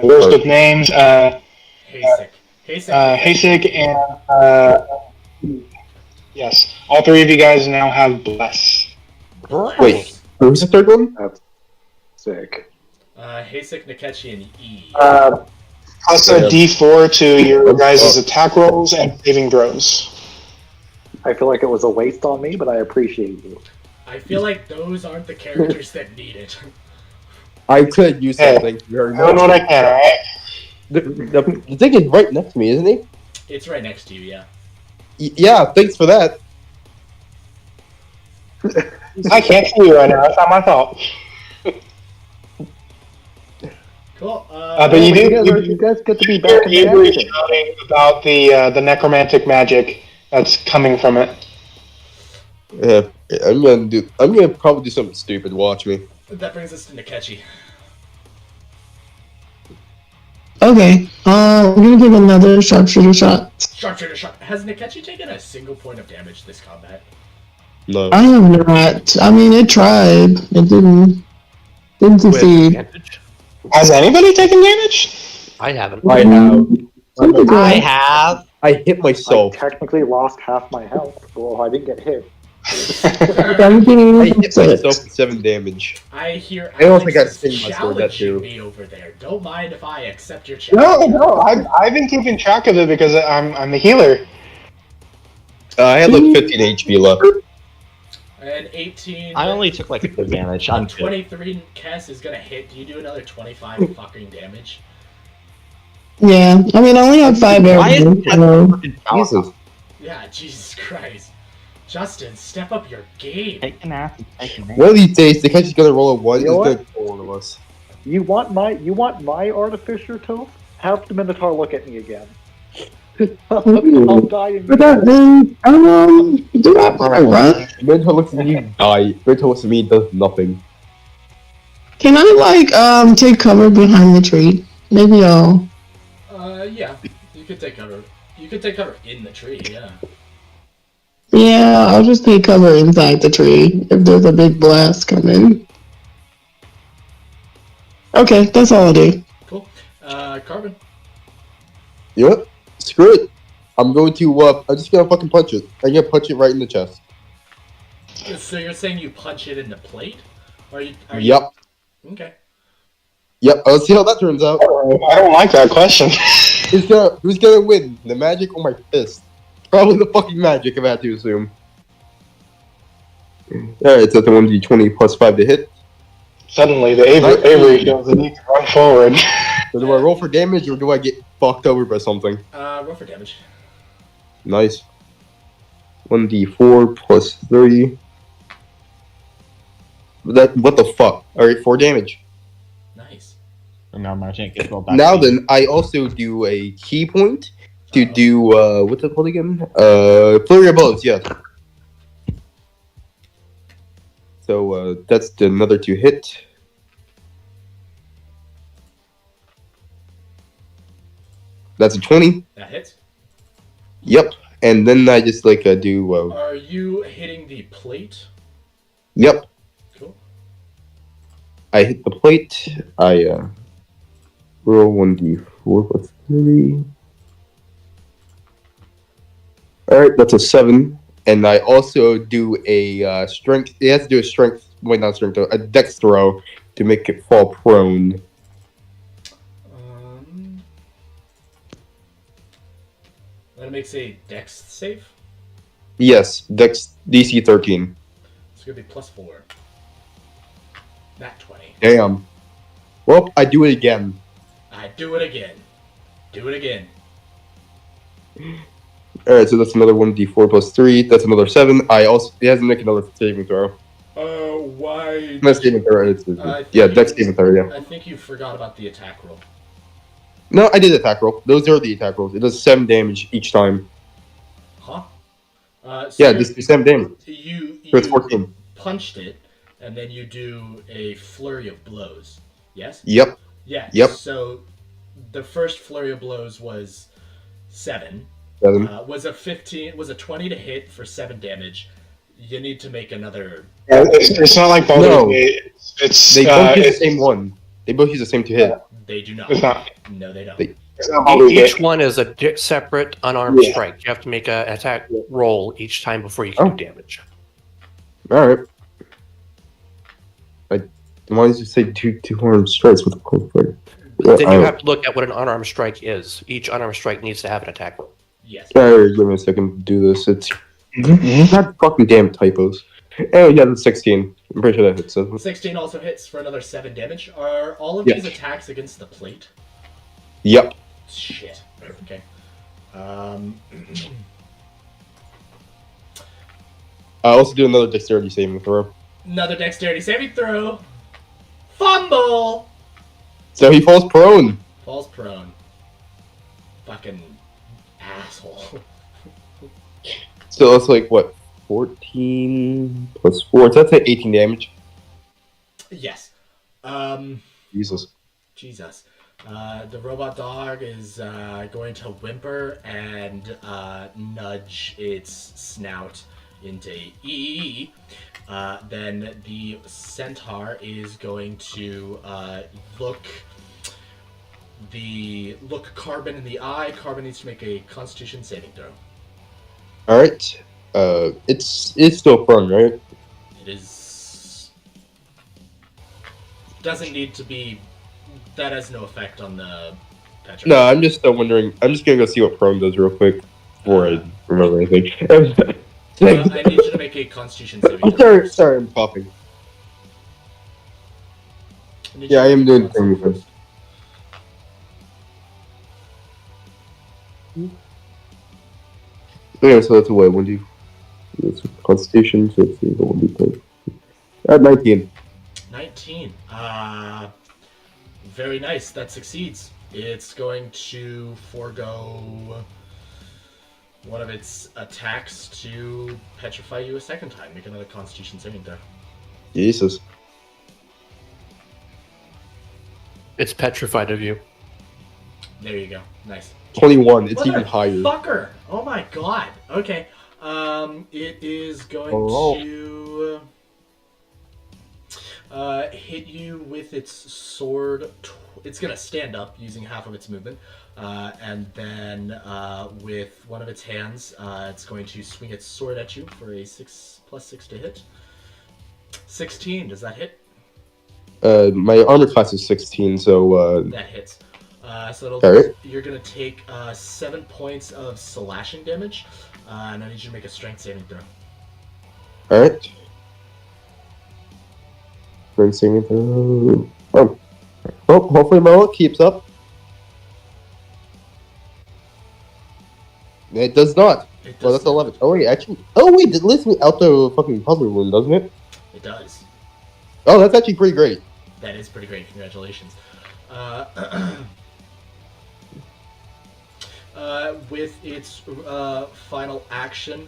Speaker 3: worst with names, Haesik, and yes, all 3 of you guys now have bless.
Speaker 1: Wait, who's the third one?
Speaker 5: That's sick.
Speaker 2: Haesik, Nechkie, and E.
Speaker 3: Plus a D4 to your guys' attack rolls and saving throws.
Speaker 5: I feel like it was a waste on me, but I appreciate you.
Speaker 2: I feel like those aren't the characters that need it.
Speaker 1: I could use that. Thank you very
Speaker 3: I don't know
Speaker 1: much.
Speaker 3: what I can, alright?
Speaker 1: The thing is right next to me, isn't he?
Speaker 2: It's right next to you, yeah.
Speaker 1: Yeah, thanks for that.
Speaker 3: I can't see you right now, it's not my fault.
Speaker 2: Cool.
Speaker 3: But you
Speaker 5: You guys get to be back in the
Speaker 3: Avery
Speaker 5: action.
Speaker 3: shouting about the necromantic magic that's coming from it.
Speaker 1: Yeah, I'm gonna probably do something stupid. Watch me.
Speaker 2: That brings us to Nechkie.
Speaker 8: Okay, I'm gonna give another sharpshooter shot.
Speaker 2: Sharpshooter shot. Has Nechkie taken a single point of damage this combat?
Speaker 1: No.
Speaker 8: I have not. I mean, it tried. It didn't
Speaker 7: With
Speaker 8: succeed.
Speaker 7: advantage.
Speaker 3: Has anybody taken damage?
Speaker 7: I haven't.
Speaker 1: I have.
Speaker 6: I have.
Speaker 1: I hit
Speaker 5: I
Speaker 1: myself.
Speaker 5: technically lost half my health. Well, I didn't get hit.
Speaker 1: I hit myself with 7 damage.
Speaker 2: I hear
Speaker 1: I don't think
Speaker 2: Alex
Speaker 1: I've
Speaker 2: is
Speaker 1: seen my sword that
Speaker 2: challenging
Speaker 1: too.
Speaker 2: me over there. Don't mind if I accept your challenge.
Speaker 3: No, I've been keeping track of it because I'm the healer.
Speaker 1: I had like 15 HP left.
Speaker 2: And 18.
Speaker 6: I only took like a good damage. I'm good.
Speaker 2: 23 Kess is gonna hit. Do you do another 25 fucking damage?
Speaker 8: Yeah, I mean, I only have 5
Speaker 6: Why is
Speaker 8: arrows.
Speaker 6: that
Speaker 8: So.
Speaker 6: freaking powerful?
Speaker 1: Jesus.
Speaker 2: Yeah, Jesus Christ. Justin, step up your game.
Speaker 6: Take an ass and take an
Speaker 1: One of these days, the catch is gonna roll a 1.
Speaker 5: You know
Speaker 1: It's
Speaker 5: what?
Speaker 1: gonna kill one of us.
Speaker 5: You want my artificer toast? Have the Minotaur look at me again. I'll die in
Speaker 8: But that means, do that for a run.
Speaker 1: Mentor looks at you, die. Mentor looks at me, does nothing.
Speaker 8: Can I, take cover behind the tree? Maybe I'll...
Speaker 2: Yeah. You could take cover. You could take cover in the tree, yeah.
Speaker 8: Yeah, I'll just take cover inside the tree if there's a big blast coming. Okay, that's all I'll do.
Speaker 2: Cool. Carbon.
Speaker 1: You know what? Screw it. I'm going to, I'm just gonna fucking punch it. I'm gonna punch it right in the chest.
Speaker 2: So you're saying you punch it in the plate? Are you?
Speaker 1: Yep.
Speaker 2: Okay.
Speaker 1: Yep, let's see how that turns out.
Speaker 3: I don't like that question.
Speaker 1: Who's gonna win? The magic or my fist? Probably the fucking magic, if I had to assume. Alright, so that's a 1d20 plus 5 to hit.
Speaker 3: Suddenly, the Avery feels the need to run forward.
Speaker 1: So do I roll for damage or do I get fucked over by something?
Speaker 2: Roll for damage.
Speaker 1: Nice. 1d4 plus 3. What the fuck? Alright, 4 damage.
Speaker 2: Nice.
Speaker 6: No, Merchant gets rolled back.
Speaker 1: Now then, I also do a key point to do, what's it called again? Flurry of Blows, yes. So, that's another 2 hit. That's a 20.
Speaker 2: That hits.
Speaker 1: Yep. And then I just, do,
Speaker 2: Are you hitting the plate?
Speaker 1: yep.
Speaker 2: Cool.
Speaker 1: I hit the plate. I, roll 1d4 plus 3. Alright, that's a 7. And I also do a strength. It has to do a strength. Wait, not strength. A dex throw to make it fall prone.
Speaker 2: That makes a Dex save.
Speaker 1: Yes, Dex DC 13.
Speaker 2: It's gonna be +4. Not 20.
Speaker 1: Damn. Well, I do it again.
Speaker 2: I do it again. Do it again.
Speaker 1: Alright, so that's another 1d4 plus 3. That's another 7. He has to make another saving throw.
Speaker 2: Why?
Speaker 1: Not saving throw, yeah, Dex saving throw, yeah.
Speaker 2: I think you forgot about the attack roll.
Speaker 1: No, I did attack roll. Those are the attack rolls. It does 7 damage each time.
Speaker 2: Huh?
Speaker 1: Yeah, just 7 damage.
Speaker 2: You
Speaker 1: So it's 14.
Speaker 2: punched it, and then you do a flurry of blows. Yes?
Speaker 1: Yep.
Speaker 2: Yeah.
Speaker 1: Yep.
Speaker 2: So the first flurry of blows was 7.
Speaker 1: 7.
Speaker 2: Was a 20 to hit for 7 damage. You need to make another.
Speaker 3: Yeah, it's not like Baldur's Gate.
Speaker 1: They both use the same one. They both use the same to hit.
Speaker 2: They do not.
Speaker 3: It's not.
Speaker 2: No, they don't.
Speaker 3: It's not Baldur's
Speaker 7: Each
Speaker 3: Gate.
Speaker 7: one is a separate unarmed
Speaker 3: Yeah.
Speaker 7: strike. You have to make an attack roll each time before you can do damage.
Speaker 1: Alright. Why did you say two armed strikes with the cold fire?
Speaker 7: Then you have to look at what an unarmed strike is. Each unarmed strike needs to have an attack roll.
Speaker 2: Yes.
Speaker 1: Alright, give me a second to do this. It's not fucking damn typos. Oh, yeah, that's 16. I'm pretty sure that hits. So.
Speaker 2: 16 also hits for another 7 damage. Are all of
Speaker 1: Yeah.
Speaker 2: these attacks against the plate?
Speaker 1: Yep.
Speaker 2: Shit. Okay.
Speaker 1: I also do another dexterity saving throw.
Speaker 2: Another dexterity saving throw. Fumble!
Speaker 1: So he falls prone.
Speaker 2: Falls prone. Fucking asshole.
Speaker 1: So that's like, what, 14 plus 4? So that's like 18 damage.
Speaker 2: Yes.
Speaker 1: Jesus.
Speaker 2: Jesus. The robot dog is going to whimper and nudge its snout into E. Then the centaur is going to look Carbon in the eye. Carbon needs to make a Constitution saving throw.
Speaker 1: All right. It's still prone, right?
Speaker 2: It is. Doesn't need to be. That has no effect on the petrified.
Speaker 1: No, I'm just wondering. I'm just gonna go see what prone does real quick before I remember anything.
Speaker 2: I need you to make a Constitution saving
Speaker 1: I'm
Speaker 2: throw.
Speaker 1: sorry, I'm coughing. Yeah, I am doing the thing first. Yeah, so that's a way. 1d. That's Constitution, so it's 1d. 19.
Speaker 2: 19. Very nice. That succeeds. It's going to forego one of its attacks to petrify you a second time. Make another Constitution saving throw.
Speaker 1: Jesus.
Speaker 7: It's petrified of you.
Speaker 2: There you go. Nice.
Speaker 1: 21. It's even higher.
Speaker 2: Fucker! Oh my god. Okay. It is going to hit you with its sword. It's gonna stand up using half of its movement, and then with one of its hands, it's going to swing its sword at you for a 6+6 to hit. 16. Does that hit?
Speaker 1: My armor class is 16, so
Speaker 2: That hits. So you're going to take 7 points of slashing damage, and I need you to make a strength saving throw.
Speaker 1: Alright. Strength saving throw. Oh. Well, hopefully my luck keeps up. It does not. Well, that's 11. Oh, wait, actually. Oh, wait, it lets me out the fucking puzzle room, doesn't it?
Speaker 2: It does.
Speaker 1: Oh, that's actually pretty great.
Speaker 2: That is pretty great. Congratulations. With its final action,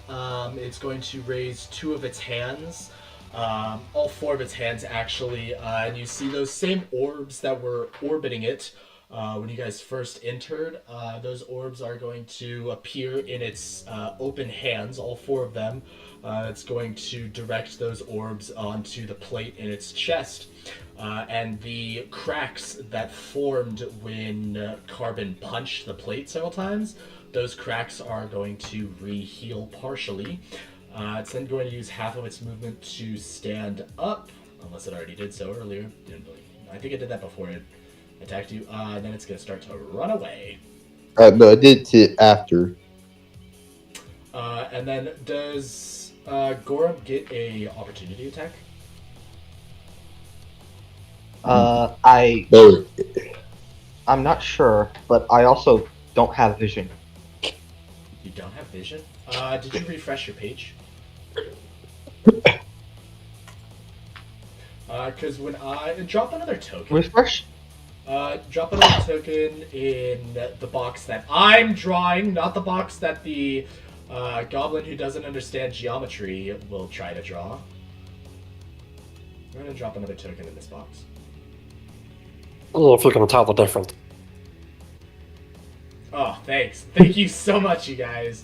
Speaker 2: it's going to raise 2 of its hands. All 4 of its hands, actually. And you see those same orbs that were orbiting it when you guys first entered. Those orbs are going to appear in its open hands, all 4 of them. It's going to direct those orbs onto the plate in its chest. And the cracks that formed when Carbon punched the plate several times, those cracks are going to re-heal partially. It's then going to use half of its movement to stand up, unless it already did so earlier. I think it did that before it attacked you. Then it's going to start to run away.
Speaker 1: No, I did it after.
Speaker 2: And then does Gorham get a opportunity attack?
Speaker 1: No.
Speaker 6: I'm not sure, but I also don't have vision.
Speaker 2: You don't have vision? Did you refresh your page? Because when I... Drop another token.
Speaker 6: Refresh?
Speaker 2: Drop another token in the box that I'm drawing, not the box that the goblin who doesn't understand geometry will try to draw. I'm going to drop another token in this box.
Speaker 7: A little flick on the top of different.
Speaker 2: Oh, thanks. Thank you so much, you guys.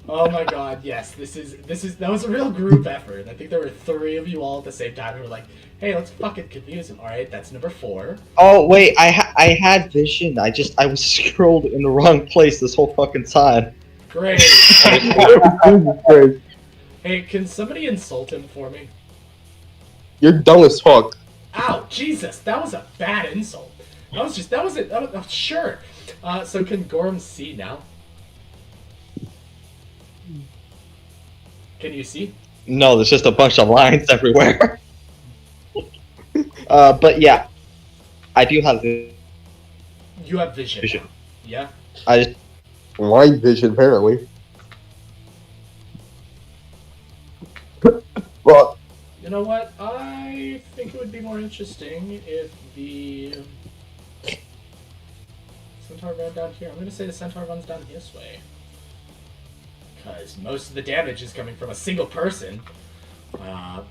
Speaker 2: Oh my god, yes, that was a real group effort. I think there were 3 of you all at the same time who were like, hey, let's fucking confuse him. Alright, that's number 4.
Speaker 6: Oh wait, I had vision. I was scrolled in the wrong place this whole fucking time.
Speaker 2: Great. Hey, can somebody insult him for me?
Speaker 1: You're dumb as fuck.
Speaker 2: Ow, Jesus, that was a bad insult. Sure. So can Gorham see now? Can you see?
Speaker 6: No, there's just a bunch of lines everywhere. But yeah, I do have vision.
Speaker 2: You have vision. Yeah?
Speaker 6: I just...
Speaker 1: Line vision, apparently. Well,
Speaker 2: You know what? I think it would be more interesting if the centaur ran down here. I'm going to say the centaur runs down this way. Because most of the damage is coming from a single person.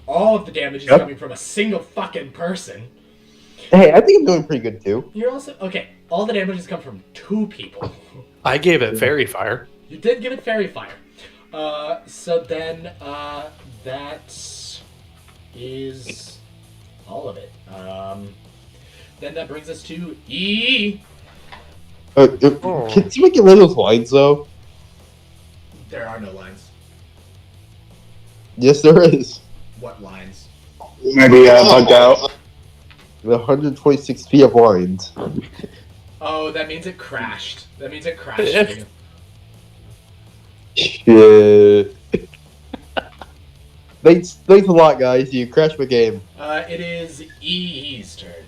Speaker 2: All of the damage is coming from a single fucking person.
Speaker 1: hey, I think I'm doing pretty good too.
Speaker 2: You're also... Okay, all the damage has come from 2 people.
Speaker 7: I gave it fairy fire.
Speaker 2: You did give it fairy fire. So then, that is all of it. Then that brings us to E.
Speaker 1: Can somebody get rid of those lines though?
Speaker 2: There are no lines.
Speaker 1: Yes, there is.
Speaker 2: What lines?
Speaker 3: Maybe bugged out.
Speaker 1: The 126 feet of lines.
Speaker 2: Oh, that means it crashed. That means it crashed.
Speaker 1: Shit. Thanks a lot, guys. You crashed my game.
Speaker 2: It is E's turn.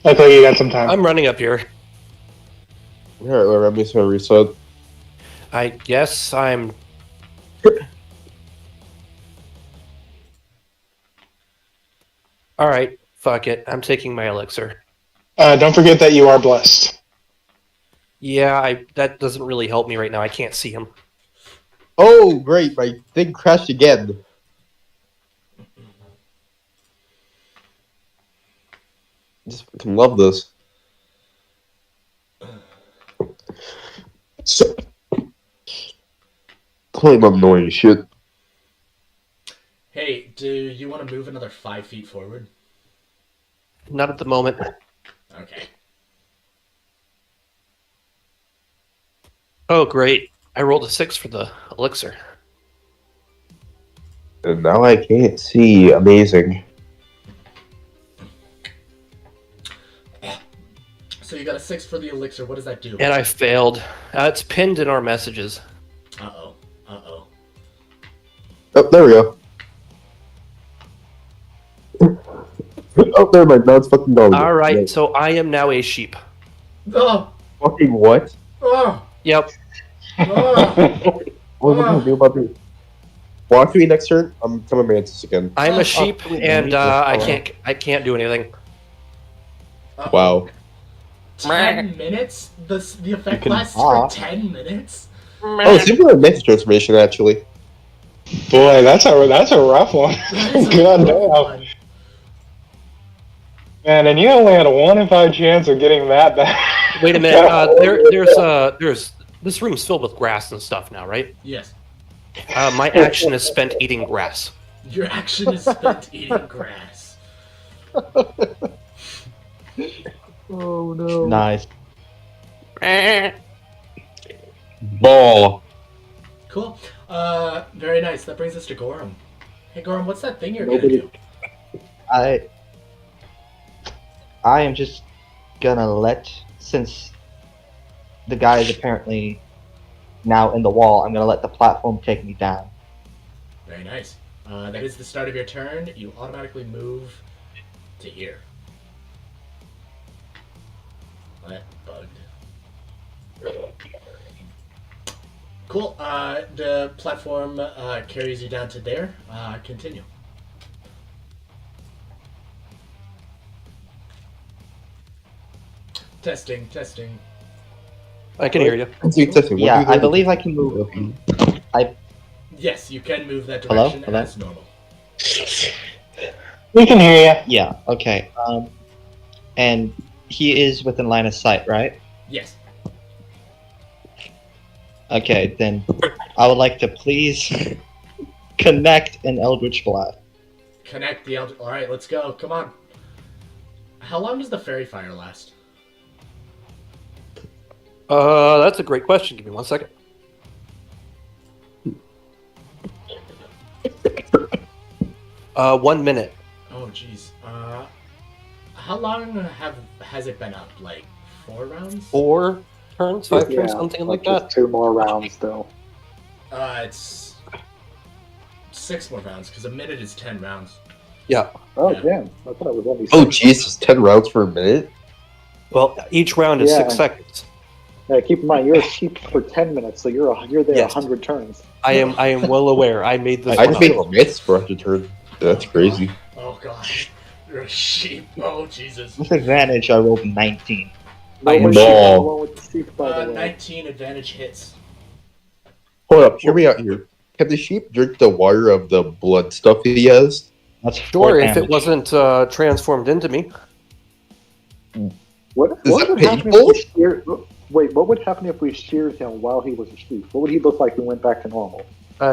Speaker 3: I thought you got some time.
Speaker 7: I'm running up here.
Speaker 1: Alright, well, I'm just gonna reset.
Speaker 7: I guess I'm... Alright, fuck it. I'm taking my elixir.
Speaker 3: Don't forget that you are blessed.
Speaker 7: Yeah, that doesn't really help me right now. I can't see him.
Speaker 1: Oh, great. My thing crashed again. Just fucking love this. So, claim I'm annoying as shit.
Speaker 2: Hey, do you want to move another 5 feet forward?
Speaker 7: Not at the moment.
Speaker 2: Okay.
Speaker 7: Oh, great. I rolled a 6 for the elixir.
Speaker 1: And now I can't see. Amazing.
Speaker 2: So you got a 6 for the elixir. What does that do?
Speaker 7: And I failed. It's pinned in our messages.
Speaker 2: Uh-oh. Uh-oh.
Speaker 1: Oh, there we go. Oh, never mind. Now it's fucking gone.
Speaker 7: Alright, so I am now a sheep.
Speaker 2: Oh!
Speaker 1: Fucking what?
Speaker 2: Oh!
Speaker 7: Yep.
Speaker 2: Oh!
Speaker 1: What are we gonna do about this? Walk to me next turn. I'm becoming mantis again.
Speaker 7: I'm a sheep, and I can't do anything.
Speaker 2: Uh-oh.
Speaker 1: Wow.
Speaker 2: 10 minutes? The effect
Speaker 6: can
Speaker 2: lasts
Speaker 6: talk.
Speaker 2: for 10 minutes?
Speaker 1: Oh, it's even a mantis transformation, actually.
Speaker 3: Boy, that's a rough one.
Speaker 2: That is a
Speaker 3: God
Speaker 2: good
Speaker 3: damn.
Speaker 2: one.
Speaker 3: Man, and you only had a 1 in 5 chance of getting that back.
Speaker 7: Wait a minute. There's this room's filled with grass and stuff now, right?
Speaker 2: Yes.
Speaker 7: My action is spent eating grass.
Speaker 2: Your action is spent eating grass.
Speaker 1: Oh no.
Speaker 6: Nice.
Speaker 1: Ball.
Speaker 2: Cool. Very nice. That brings us to Gorham. Hey, Gorham, what's that thing you're gonna do?
Speaker 6: I am just gonna let, since the guy is apparently now in the wall. I'm gonna let the platform take me down.
Speaker 2: Very nice. That is the start of your turn. You automatically move to here. That bugged. Cool. The platform carries you down to there. Continue. Testing.
Speaker 7: I can hear you.
Speaker 6: Yeah, I believe I can move.
Speaker 2: Yes, you can move that
Speaker 6: Hello?
Speaker 2: direction
Speaker 6: Hello?
Speaker 2: as normal.
Speaker 3: We can hear you.
Speaker 6: Yeah, okay. And he is within line of sight, right?
Speaker 2: Yes.
Speaker 6: Okay, then I would like to please connect an Eldritch Blast.
Speaker 2: Connect the elder. All right, let's go. Come on. How long does the fairy fire last?
Speaker 7: That's a great question. Give me 1 second. Uh, 1 minute.
Speaker 2: Oh, jeez. How long has it been up? Like 4 rounds?
Speaker 7: 4 turns, 5 turns, something like that.
Speaker 5: Just 2 more rounds, though.
Speaker 2: It's 6 more rounds because a minute is 10 rounds.
Speaker 7: Yeah.
Speaker 5: Oh,
Speaker 2: Yeah.
Speaker 5: damn. I thought it was only
Speaker 1: Oh,
Speaker 5: 6.
Speaker 1: Jesus, 10 rounds for a minute?
Speaker 7: Well, each round is
Speaker 5: Yeah.
Speaker 7: 6 seconds.
Speaker 5: Yeah, keep in mind, you're a sheep for 10 minutes, so you're there
Speaker 7: Yes.
Speaker 5: 100 turns.
Speaker 7: I am well aware. I made this.
Speaker 1: I
Speaker 7: one
Speaker 1: just
Speaker 7: up.
Speaker 1: made a myth for after turn. That's crazy.
Speaker 2: Oh, God. You're a sheep. Oh, Jesus.
Speaker 6: With advantage, I rolled 19.
Speaker 7: I am
Speaker 5: Nobody's
Speaker 1: sheep.
Speaker 5: the one with the sheep, by the way.
Speaker 2: 19 advantage hits.
Speaker 1: Hold up, hear me out here. Can the sheep drink the water of the blood stuff he has?
Speaker 6: That's
Speaker 7: Sure,
Speaker 6: 4
Speaker 7: if it
Speaker 6: damage.
Speaker 7: wasn't transformed into me.
Speaker 5: What
Speaker 1: Is
Speaker 5: would
Speaker 1: that
Speaker 5: happen
Speaker 1: painful?
Speaker 5: if we sheared... Wait, what would happen if we sheared him while he was a sheep? What would he look like if we went back to normal?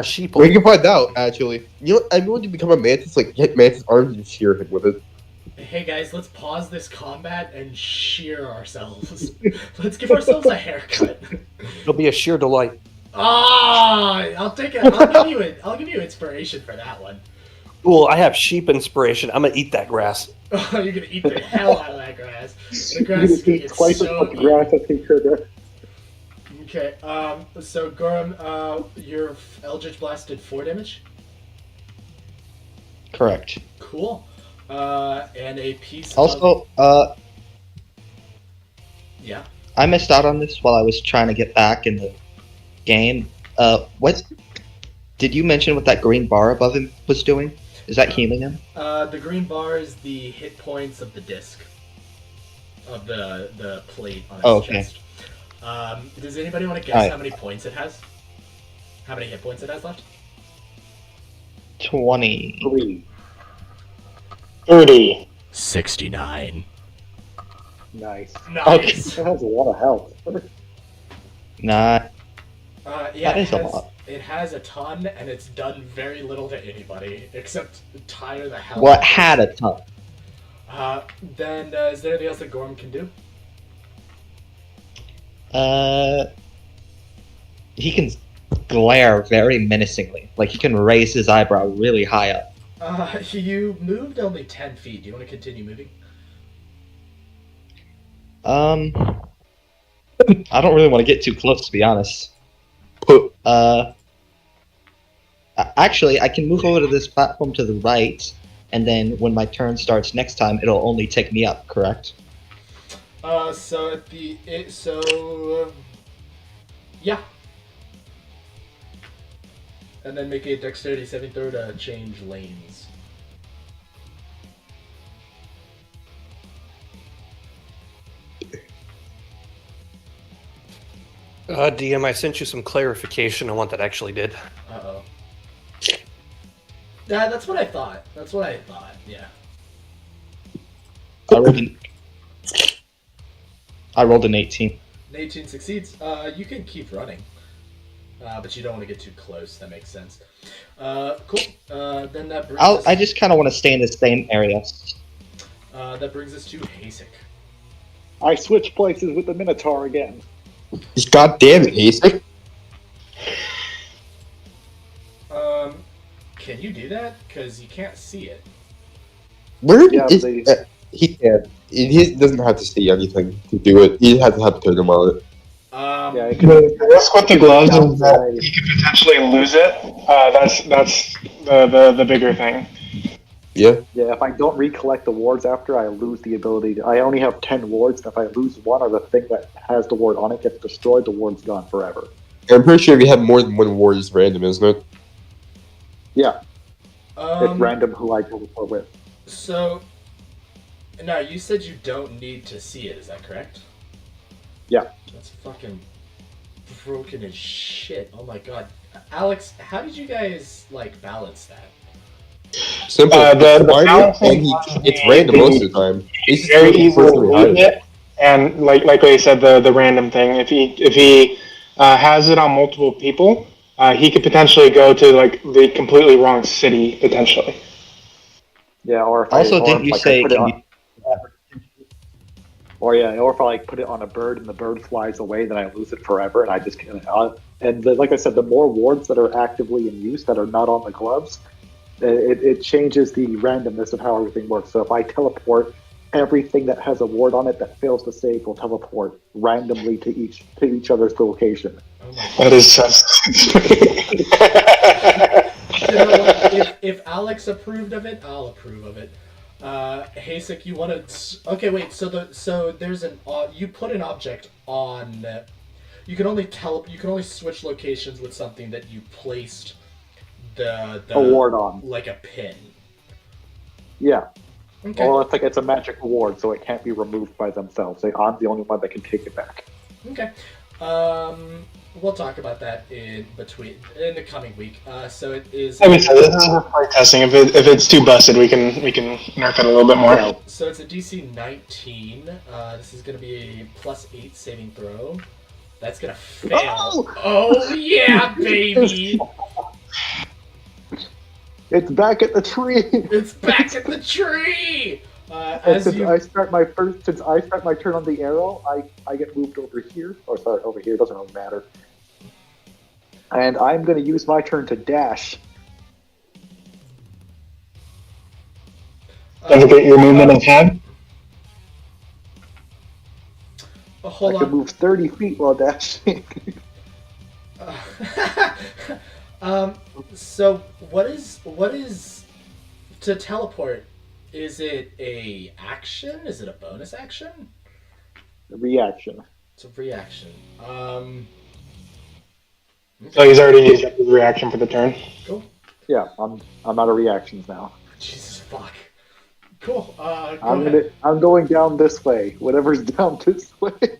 Speaker 7: Sheep.
Speaker 1: We can find out, actually. You know, I'm going to become a mantis, like, get mantis arms and shear him with it.
Speaker 2: Hey, guys, let's pause this combat and shear ourselves. Let's give ourselves a haircut.
Speaker 7: It'll be a sheer delight.
Speaker 2: I'll take it. I'll give you inspiration for that one.
Speaker 7: Cool. I have sheep inspiration. I'm gonna eat that grass.
Speaker 2: Oh, you're gonna eat the hell out of that grass. The
Speaker 5: You
Speaker 2: grass
Speaker 5: just eat
Speaker 2: gets
Speaker 5: twice as
Speaker 2: so
Speaker 5: much grass as he could.
Speaker 2: Okay, so Gorham, your Eldritch Blast did 4 damage?
Speaker 6: Correct.
Speaker 2: Cool. And a piece of...
Speaker 6: Also,
Speaker 2: Yeah.
Speaker 6: I missed out on this while I was trying to get back in the game. What did you mention what that green bar above him was doing? Is that healing him?
Speaker 2: The green bar is the hit points of the disc. Of the plate on its chest. Does anybody want to guess how many points it has? How many hit points it has left?
Speaker 6: 20.
Speaker 5: 3.
Speaker 3: 30.
Speaker 2: 69.
Speaker 5: Nice.
Speaker 2: Nice.
Speaker 5: That has a lot of health.
Speaker 6: Nah,
Speaker 2: Yeah,
Speaker 6: that is a lot.
Speaker 2: It has a ton, and it's done very little to anybody, except tire the hell
Speaker 6: Well,
Speaker 2: out
Speaker 6: it
Speaker 2: of
Speaker 6: had a ton.
Speaker 2: Then, is there anything else that Gorm can do?
Speaker 6: He can glare very menacingly. Like, he can raise his eyebrow really high up.
Speaker 2: You moved only 10 feet. Do you want to continue moving?
Speaker 6: I don't really want to get too close, to be honest. Actually, I can move over to this platform to the right, and then when my turn starts next time, it'll only take me up, correct?
Speaker 2: Yeah. And then make a dexterity saving throw to change lanes.
Speaker 7: DM, I sent you some clarification on what that actually did.
Speaker 2: Uh-oh. Yeah, that's what I thought. Yeah.
Speaker 6: I rolled an 18.
Speaker 2: 18 succeeds. You can keep running. But you don't want to get too close. That makes sense. Cool. Then that brings us...
Speaker 6: I just kind of want to stay in the same area.
Speaker 2: That brings us to Haesik.
Speaker 5: I switched places with the Minotaur again.
Speaker 1: God damn it, Haesik.
Speaker 2: Can you do that? Because you can't see it.
Speaker 1: Where
Speaker 5: Yeah,
Speaker 1: is
Speaker 5: they-
Speaker 1: he can't. He doesn't have to see anything to do it. He has to have to turn him on it.
Speaker 5: Yeah, it
Speaker 3: The risk with the gloves is that
Speaker 5: away.
Speaker 3: you could potentially lose it. That's the bigger thing.
Speaker 1: Yeah.
Speaker 5: Yeah, if I don't recollect the wards after, I lose the ability. I only have 10 wards, and if I lose one or the thing that has the ward on it gets destroyed, the ward's gone forever.
Speaker 1: I'm pretty sure if you have more than one ward, it's random, isn't it?
Speaker 5: Yeah, it's random who I teleport with.
Speaker 2: So, now you said you don't need to see it. Is that correct?
Speaker 5: Yeah.
Speaker 2: That's fucking broken as shit. Oh my god, Alex, how did you guys like balance that?
Speaker 1: Simple.
Speaker 3: The
Speaker 1: Spider,
Speaker 3: balancing
Speaker 1: and it's random most of the time. It's just
Speaker 3: very
Speaker 1: the
Speaker 3: easily
Speaker 1: person behind
Speaker 3: lose it, and like I said, the random thing. If he has it on multiple people, he could potentially go to like the completely wrong city potentially.
Speaker 5: Yeah, or if
Speaker 6: Also,
Speaker 5: I, or
Speaker 6: didn't
Speaker 5: if,
Speaker 6: you
Speaker 5: like,
Speaker 6: say
Speaker 5: I put it
Speaker 6: can
Speaker 5: on,
Speaker 6: you-
Speaker 5: or if I like put it on a bird and the bird flies away, then I lose it forever, and I just like I said, the more wards that are actively in use that are not on the gloves, it changes the randomness of how everything works. So if I teleport, everything that has a ward on it that fails to save will teleport randomly to each other's location.
Speaker 2: Oh my god.
Speaker 3: That is so.
Speaker 2: You know what? If Alex approved of it, I'll approve of it. Haesik, you want to? Okay, wait. So there's an you put an object on. You can only You can only switch locations with something that you placed the
Speaker 5: A ward on.
Speaker 2: like a pin.
Speaker 5: Yeah.
Speaker 2: Okay.
Speaker 5: Or it's a magic ward, so it can't be removed by themselves. I'm the only one that can take it back.
Speaker 2: Okay. We'll talk about that in the coming week. So it is.
Speaker 3: I mean, so this is play testing. If it's too busted, we can nerf it a little bit more.
Speaker 5: Yeah.
Speaker 2: So it's a DC 19. This is going to be a +8 saving throw. That's going to fail. Oh yeah, baby!
Speaker 5: It's back at the tree.
Speaker 2: It's back at the tree.
Speaker 5: Since I start my turn on the arrow, I get moved over here. Oh, sorry, over here. Doesn't really matter. And I'm going to use my turn to dash.
Speaker 3: Don't forget your movement and tab.
Speaker 2: Hold
Speaker 5: I can move 30 feet while dashing.
Speaker 2: So what is to teleport? Is it a action? Is it a bonus action?
Speaker 5: Reaction.
Speaker 2: It's a reaction.
Speaker 3: So he's already used up his reaction for the turn.
Speaker 2: Cool.
Speaker 5: Yeah, I'm out of reactions now.
Speaker 2: Jesus fuck. Cool.
Speaker 5: I'm going down this way. Whatever's down this way.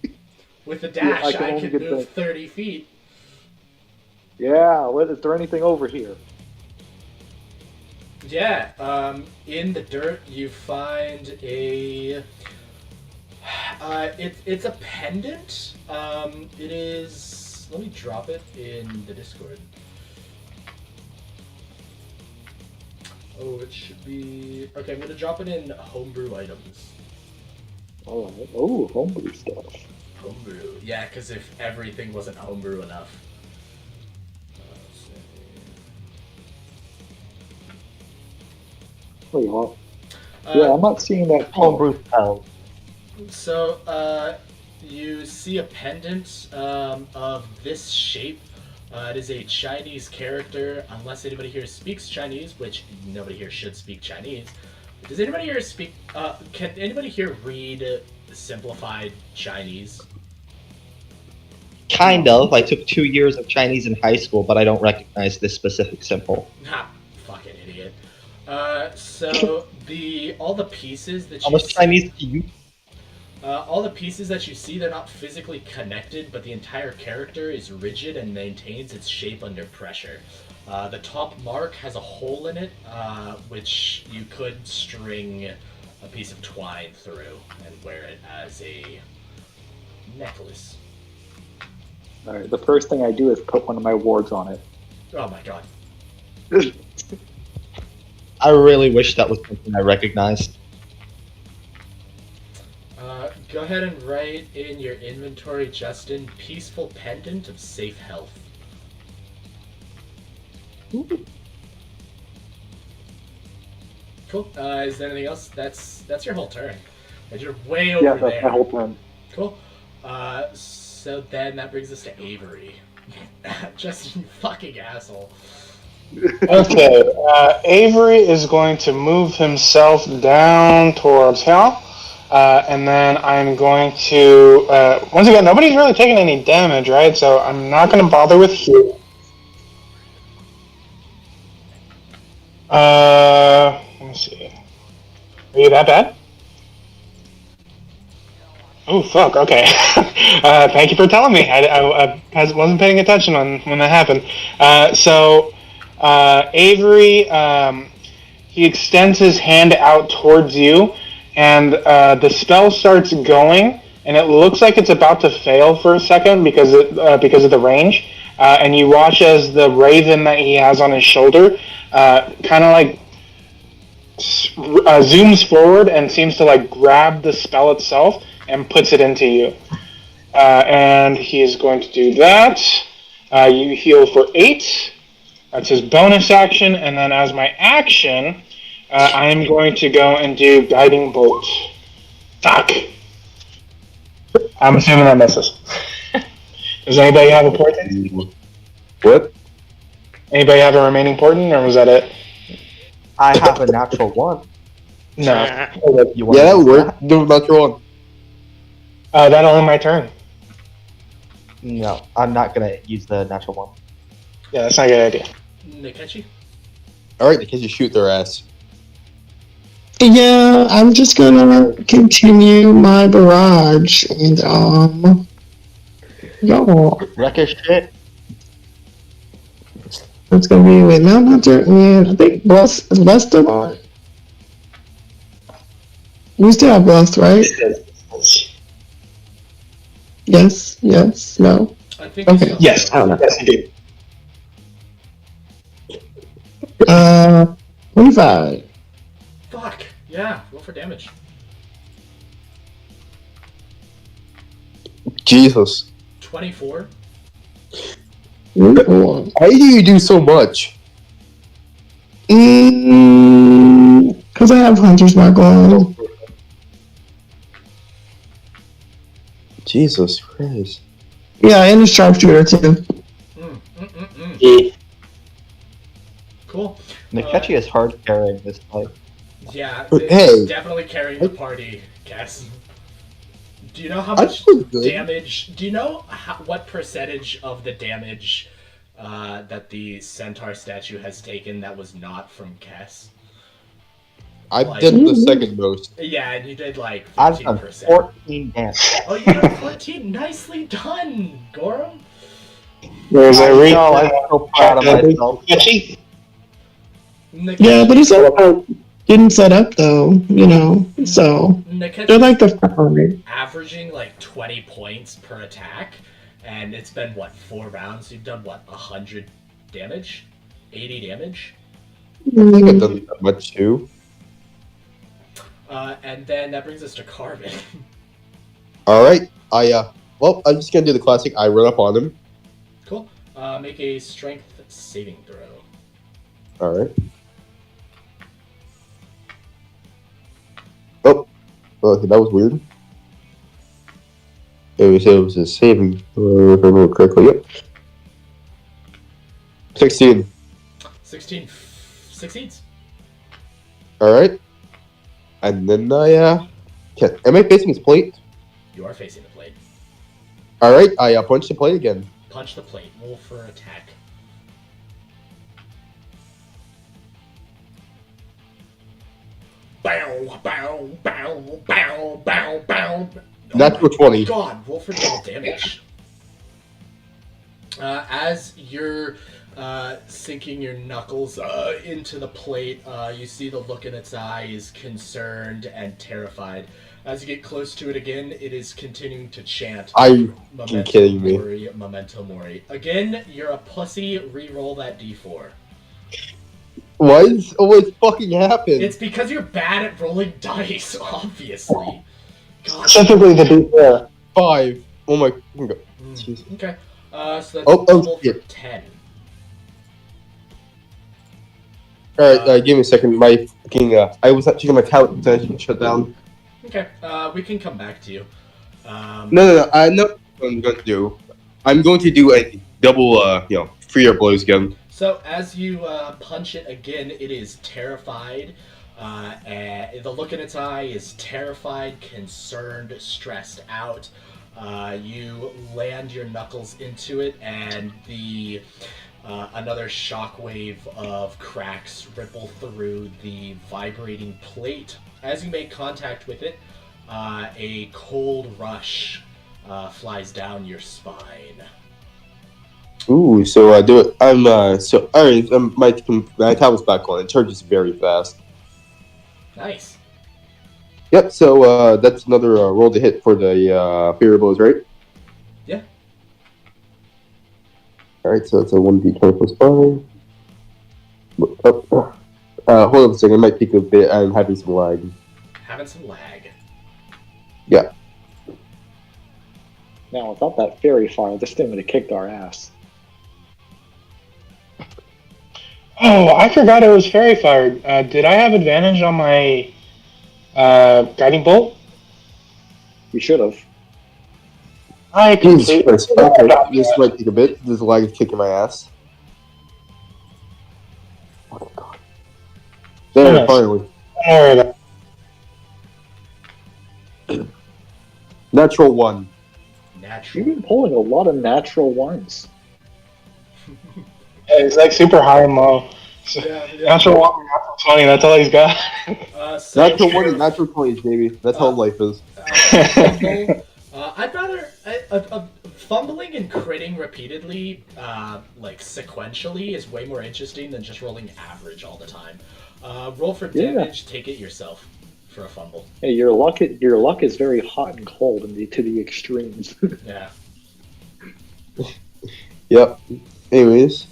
Speaker 2: With the dash,
Speaker 5: Yeah, I
Speaker 2: I
Speaker 5: can only
Speaker 2: can
Speaker 5: get
Speaker 2: move 30 feet.
Speaker 5: Yeah. Is there anything over here?
Speaker 2: Yeah. In the dirt, you find a. It's a pendant. It is. Let me drop it in the Discord. Oh, it should be. Okay, I'm gonna drop it in homebrew items.
Speaker 5: Oh, homebrew stuff.
Speaker 2: Homebrew. Yeah, because if everything wasn't homebrew enough.
Speaker 5: Wait, what? Yeah, I'm not seeing that.
Speaker 6: Homebrew spell.
Speaker 2: So, you see a pendant of this shape. It is a Chinese character, unless anybody here speaks Chinese, which nobody here should speak Chinese. Does anybody here speak? Can anybody here read simplified Chinese?
Speaker 6: Kind of. I took 2 years of Chinese in high school, but I don't recognize this specific symbol.
Speaker 2: Ha! Fucking idiot. So all the pieces that
Speaker 6: How
Speaker 2: you
Speaker 6: much
Speaker 2: see,
Speaker 6: Chinese do you?
Speaker 2: all the pieces that you see, they're not physically connected, but the entire character is rigid and maintains its shape under pressure. The top mark has a hole in it, which you could string a piece of twine through and wear it as a necklace.
Speaker 5: Alright, the first thing I do is put one of my wards on it.
Speaker 2: Oh my god.
Speaker 6: I really wish that was something I recognized.
Speaker 2: Go ahead and write in your inventory, Justin, peaceful pendant of safe health. Cool. Is there anything else? That's your whole turn. And you're way over
Speaker 5: Yeah,
Speaker 2: there.
Speaker 5: that's my whole turn.
Speaker 2: Cool. So then that brings us to Avery. Just you fucking asshole.
Speaker 3: Okay, Avery is going to move himself down towards Hal. And then I'm going to... once again, nobody's really taking any damage, right? So I'm not going to bother with heal. Let me see. Are you that bad? Oh, fuck, okay. Thank you for telling me. I wasn't paying attention when that happened. Avery, he extends his hand out towards you, and the spell starts going, and it looks like it's about to fail for a second because of the range. And you watch as the raven that he has on his shoulder kind of like zooms forward and seems to like grab the spell itself and puts it into you. And he is going to do that. You heal for 8. That's his bonus action. And then as my action, I am going to go and do Guiding Bolt. Fuck. I'm assuming that misses. Does anybody have a portent?
Speaker 1: What?
Speaker 3: Anybody have a remaining portent, or was that it?
Speaker 6: I have a natural 1.
Speaker 3: No.
Speaker 6: You want
Speaker 1: Yeah, that
Speaker 6: to
Speaker 1: would
Speaker 6: use
Speaker 1: work. Do natural one.
Speaker 3: That only my turn.
Speaker 6: No, I'm not gonna use the natural 1.
Speaker 3: Yeah, that's not a good idea.
Speaker 2: Nechkie?
Speaker 1: Alright, the kids just shoot their ass.
Speaker 8: Yeah, I'm just gonna continue my barrage and y'all.
Speaker 6: Wreck his shit.
Speaker 8: It's gonna be with Mount Hunter and I think Blessed still on. We still have Blessed, right? Yes, no.
Speaker 2: I think
Speaker 8: Okay.
Speaker 2: so.
Speaker 3: Yes,
Speaker 8: I don't know.
Speaker 3: yes, you do.
Speaker 8: 25.
Speaker 2: Fuck. Yeah, roll for damage.
Speaker 1: Jesus.
Speaker 2: 24.
Speaker 8: Ooh.
Speaker 1: Why do you do so much?
Speaker 8: Because I have Hunter's Mark on.
Speaker 1: Jesus Christ.
Speaker 8: Yeah, and a sharpshooter too.
Speaker 2: Cool.
Speaker 6: Nechkie is hard carrying this fight.
Speaker 2: Yeah,
Speaker 1: But
Speaker 2: it's
Speaker 1: hey.
Speaker 2: definitely carrying the party, Cass. Do you know how
Speaker 1: I
Speaker 2: much
Speaker 1: feel good.
Speaker 2: damage? Do you know what percentage of the damage that the centaur statue has taken that was not from Cass?
Speaker 1: I've
Speaker 2: Like-
Speaker 1: done the second most.
Speaker 2: Yeah, and you did like
Speaker 6: I've done
Speaker 2: 15%.
Speaker 6: 14 damage.
Speaker 2: Oh, you did 14. Nicely done, Gorham.
Speaker 3: There's a reach.
Speaker 6: No, I'm so proud of myself.
Speaker 3: Nechkie.
Speaker 8: Yeah, but it's all about getting set up though, you know. So they're like the front.
Speaker 2: Averaging like 20 points per attack, and it's been what, 4 rounds? You've done what, 100 damage? 80 damage?
Speaker 1: I think I've done that much too.
Speaker 2: And then that brings us to Carvin.
Speaker 1: Alright, well, I'm just gonna do the classic, I run up on him.
Speaker 2: Cool. Make a strength saving throw.
Speaker 1: Alright. Oh, okay, that was weird. It was a saving, if I remember correctly, yep. 16.
Speaker 2: 16 succeeds.
Speaker 1: Alright. And then okay. Am I facing his plate?
Speaker 2: You are facing the plate.
Speaker 1: Alright, I punch the plate again.
Speaker 2: Punch the plate. Roll for attack. Bow, bow, bow, bow, bow, bow.
Speaker 1: That's for 20.
Speaker 2: God, roll for double damage. As you're sinking your knuckles into the plate, you see the look in its eyes, concerned and terrified. As you get close to it again, it is continuing to chant.
Speaker 1: Are you kidding me?
Speaker 2: Mori, Memento Mori. Again, you're a pussy. Re-roll that d4.
Speaker 1: Why does this always fucking happen?
Speaker 2: It's because you're bad at rolling dice, obviously. God.
Speaker 3: Specifically the D4.
Speaker 1: 5. Oh my god. Jesus.
Speaker 2: Okay. So that's
Speaker 1: Oh,
Speaker 2: double for
Speaker 1: shit.
Speaker 2: 10.
Speaker 1: Alright, give me a second. My fucking, I was not checking my talent, so I should shut down.
Speaker 2: Okay. We can come back to you.
Speaker 1: No. what I'm going to do. I'm going to do a double, free air blows gun.
Speaker 2: So as you punch it again, it is terrified. And the look in its eye is terrified, concerned, stressed out. You land your knuckles into it, and the another shockwave of cracks ripple through the vibrating plate. As you make contact with it, a cold rush flies down your spine.
Speaker 1: Ooh, so do it. Alright. My attack was back on. It charges very fast.
Speaker 2: Nice.
Speaker 1: Yep. So that's another roll to hit for the free air blows, right?
Speaker 2: Yeah.
Speaker 1: Alright, so it's a 1d20 plus 5. Hold on a second, I might peek a bit. I'm having some lag.
Speaker 2: Having some lag.
Speaker 1: Yeah.
Speaker 5: Now, without that fairy fire, this thing would have kicked our ass.
Speaker 3: Oh, I forgot it was fairy fired. Did I have advantage on my guiding bolt?
Speaker 5: We should have.
Speaker 3: I completely
Speaker 1: Jesus Christ. Okay, this might take a bit. This lag is kicking my ass. Oh my god. There,
Speaker 3: Finish.
Speaker 1: finally.
Speaker 3: Don't worry about it.
Speaker 1: Natural 1.
Speaker 2: Natural.
Speaker 5: You've been pulling a lot of natural ones.
Speaker 3: It's like super high and low. So,
Speaker 2: Yeah.
Speaker 3: natural 1, natural 20, that's all he's got.
Speaker 1: Natural 1 and natural 20s, baby. That's how life is.
Speaker 2: I'd rather fumbling and critting repeatedly, like sequentially, is way more interesting than just rolling average all the time. Roll for damage. Take it yourself for a fumble.
Speaker 5: Hey, your luck is very hot and cold to the extremes.
Speaker 2: Yeah.
Speaker 1: Yep. Anyways.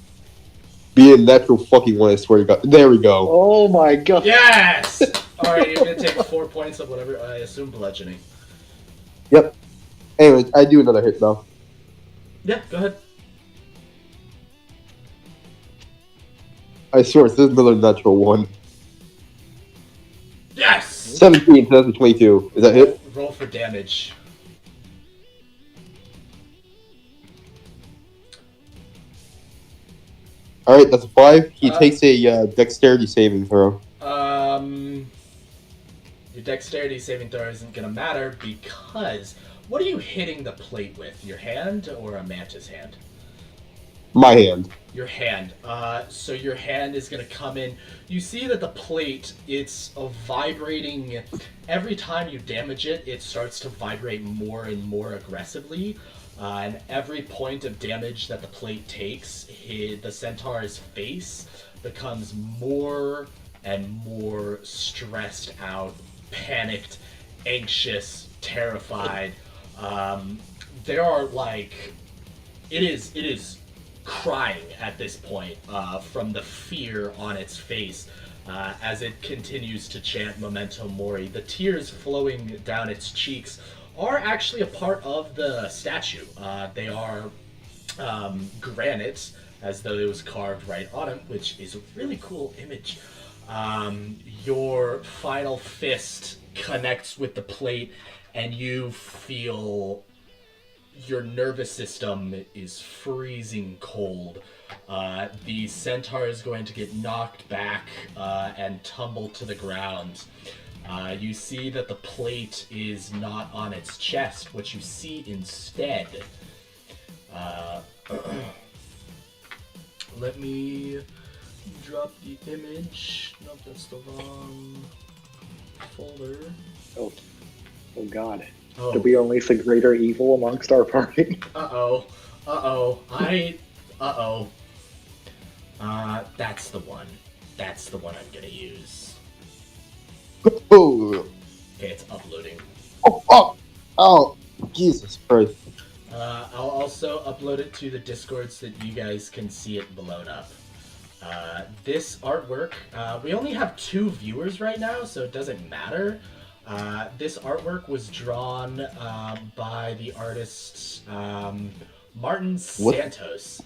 Speaker 1: Be a natural fucking 1, I swear to god. There we go.
Speaker 5: Oh my god.
Speaker 2: Yes! Alright, you're gonna take 4 points of whatever, I assume bludgeoning.
Speaker 1: Yep. Anyways, I do another hit though.
Speaker 2: Yeah, go ahead.
Speaker 1: I swear, this is another natural 1.
Speaker 2: Yes!
Speaker 1: 17, so that's a 22. Is that hit?
Speaker 2: Roll for damage.
Speaker 1: Alright, that's a 5. He takes a dexterity saving throw.
Speaker 2: Your dexterity saving throw isn't gonna matter because what are you hitting the plate with? Your hand or a mantis hand?
Speaker 1: My hand.
Speaker 2: Your hand. So your hand is gonna come in. You see that the plate, it's a vibrating. Every time you damage it, it starts to vibrate more and more aggressively. And every point of damage that the plate takes, the centaur's face becomes more and more stressed out, panicked, anxious, terrified. There are like, it is crying at this point from the fear on its face as it continues to chant Memento Mori. The tears flowing down its cheeks are actually a part of the statue. They are granite, as though it was carved right on it, which is a really cool image. Your final fist connects with the plate, and you feel your nervous system is freezing cold. The centaur is going to get knocked back and tumble to the ground. You see that the plate is not on its chest. What you see instead... let me drop the image. Nope, that's the wrong folder.
Speaker 5: Oh god.
Speaker 2: Oh.
Speaker 5: Did we unleash a greater evil amongst our party?
Speaker 2: Uh-oh. That's the one. That's the one I'm gonna use.
Speaker 1: Oh,
Speaker 2: Okay, it's uploading.
Speaker 1: oh, Jesus Christ.
Speaker 2: I'll also upload it to the Discord so that you guys can see it blown up. This artwork, we only have 2 viewers right now, so it doesn't matter. This artwork was drawn by the artist Martin Santos.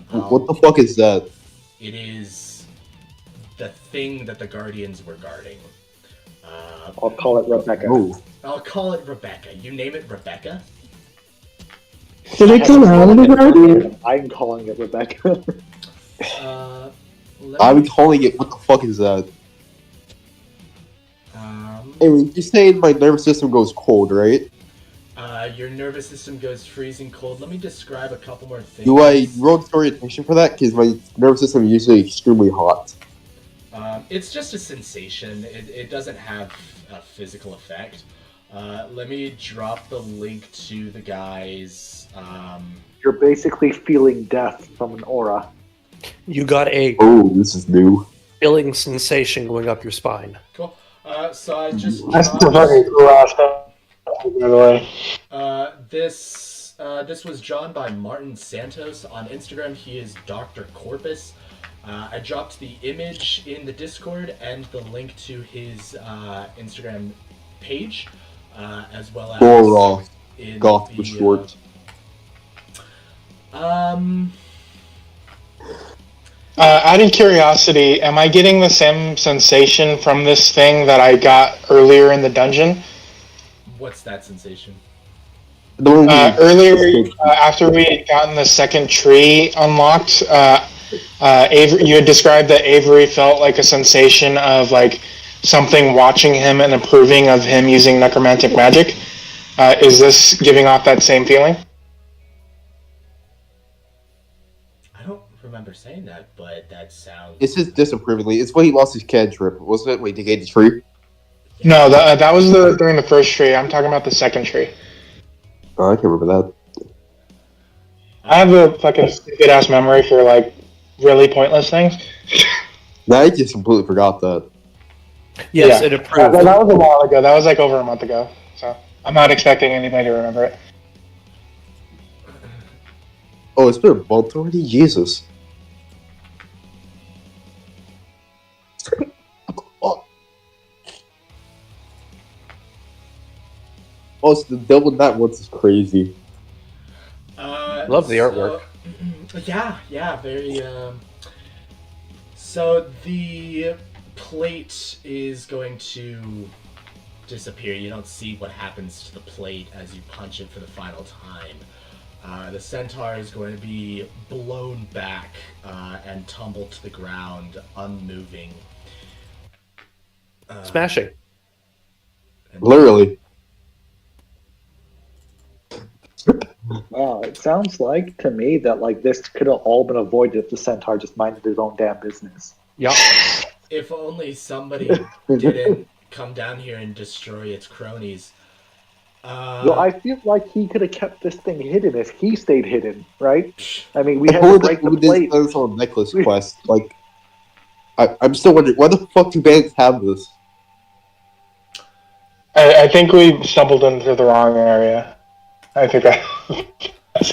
Speaker 1: What the fuck is that?
Speaker 2: It is the thing that the Guardians were guarding.
Speaker 5: I'll call it Rebecca.
Speaker 1: Oh.
Speaker 2: I'll call it Rebecca. You name it Rebecca?
Speaker 8: Did it come out of the guardian?
Speaker 5: I'm calling it Rebecca.
Speaker 1: I'm calling it. What the fuck is that? Anyway, you're saying my nervous system goes cold, right?
Speaker 2: Your nervous system goes freezing cold. Let me describe a couple more things.
Speaker 1: Do I roll orientation for that? Because my nervous system is usually extremely hot.
Speaker 2: It's just a sensation. It doesn't have a physical effect. Let me drop the link to the guys.
Speaker 5: You're basically feeling death from an aura.
Speaker 7: You got a
Speaker 1: Oh, this is new.
Speaker 7: filling sensation going up your spine.
Speaker 2: Cool. So I just
Speaker 3: That's the
Speaker 2: dropped,
Speaker 3: fucking cool ass stuff, by the way.
Speaker 2: this was drawn by Martin Santos on Instagram. He is Dr. Corpus. I dropped the image in the Discord and the link to his Instagram page, as well as
Speaker 1: Or
Speaker 2: in
Speaker 1: goth
Speaker 2: the,
Speaker 1: for short.
Speaker 3: Out of curiosity, am I getting the same sensation from this thing that I got earlier in the dungeon?
Speaker 2: What's that sensation?
Speaker 3: Earlier, after we had gotten the second tree unlocked, Avery, you had described that Avery felt like a sensation of like something watching him and approving of him using necromantic magic. Is this giving off that same feeling?
Speaker 2: I don't remember saying that, but that sounds.
Speaker 1: It's just disapprovingly. It's when he lost his cantrip, wasn't it? When he negate the tree.
Speaker 3: No, that was during the first tree. I'm talking about the second tree.
Speaker 1: Oh, I can't remember that.
Speaker 3: I have a fucking stupid ass memory for like really pointless things.
Speaker 1: No, I just completely forgot that.
Speaker 7: Yes,
Speaker 3: Yeah.
Speaker 7: it approved.
Speaker 3: That was a while ago. That was like over a month ago. So I'm not expecting anybody to remember it.
Speaker 1: Oh, it's been a month already? Jesus. Oh, so the Devil Knight once is crazy.
Speaker 7: Love the artwork.
Speaker 2: Yeah, very. So the plate is going to disappear. You don't see what happens to the plate as you punch it for the final time. The centaur is going to be blown back and tumble to the ground, unmoving.
Speaker 7: Smashing.
Speaker 1: Literally.
Speaker 5: Wow, it sounds like to me that like this could have all been avoided if the centaur just minded his own damn business.
Speaker 7: Yep.
Speaker 2: If only somebody didn't come down here and destroy its cronies.
Speaker 5: Well, I feel like he could have kept this thing hidden if he stayed hidden, right? I mean, we
Speaker 1: I
Speaker 5: had to
Speaker 1: told
Speaker 5: break the
Speaker 1: that
Speaker 5: plate.
Speaker 1: this on necklace quest. Like, I'm still wondering, why the fuck do bands have this?
Speaker 3: I think we stumbled into the wrong area. I think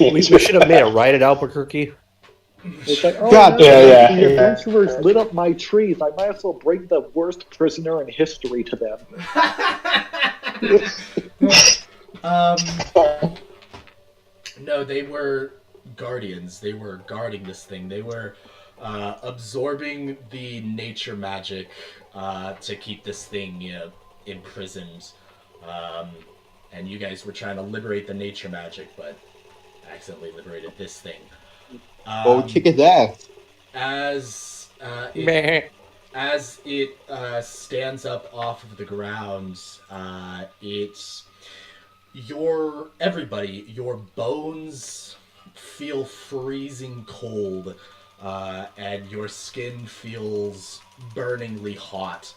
Speaker 7: We should have made a ride at Albuquerque.
Speaker 5: It's like, oh,
Speaker 1: God,
Speaker 5: no,
Speaker 3: yeah.
Speaker 5: the adventurers lit up my trees. I might as well bring the worst prisoner in history to them.
Speaker 2: No, they were guardians. They were guarding this thing. They were absorbing the nature magic to keep this thing imprisoned. And you guys were trying to liberate the nature magic, but accidentally liberated this thing.
Speaker 1: Oh, kick his ass.
Speaker 2: As it stands up off of the ground, your bones feel freezing cold, and your skin feels burningly hot.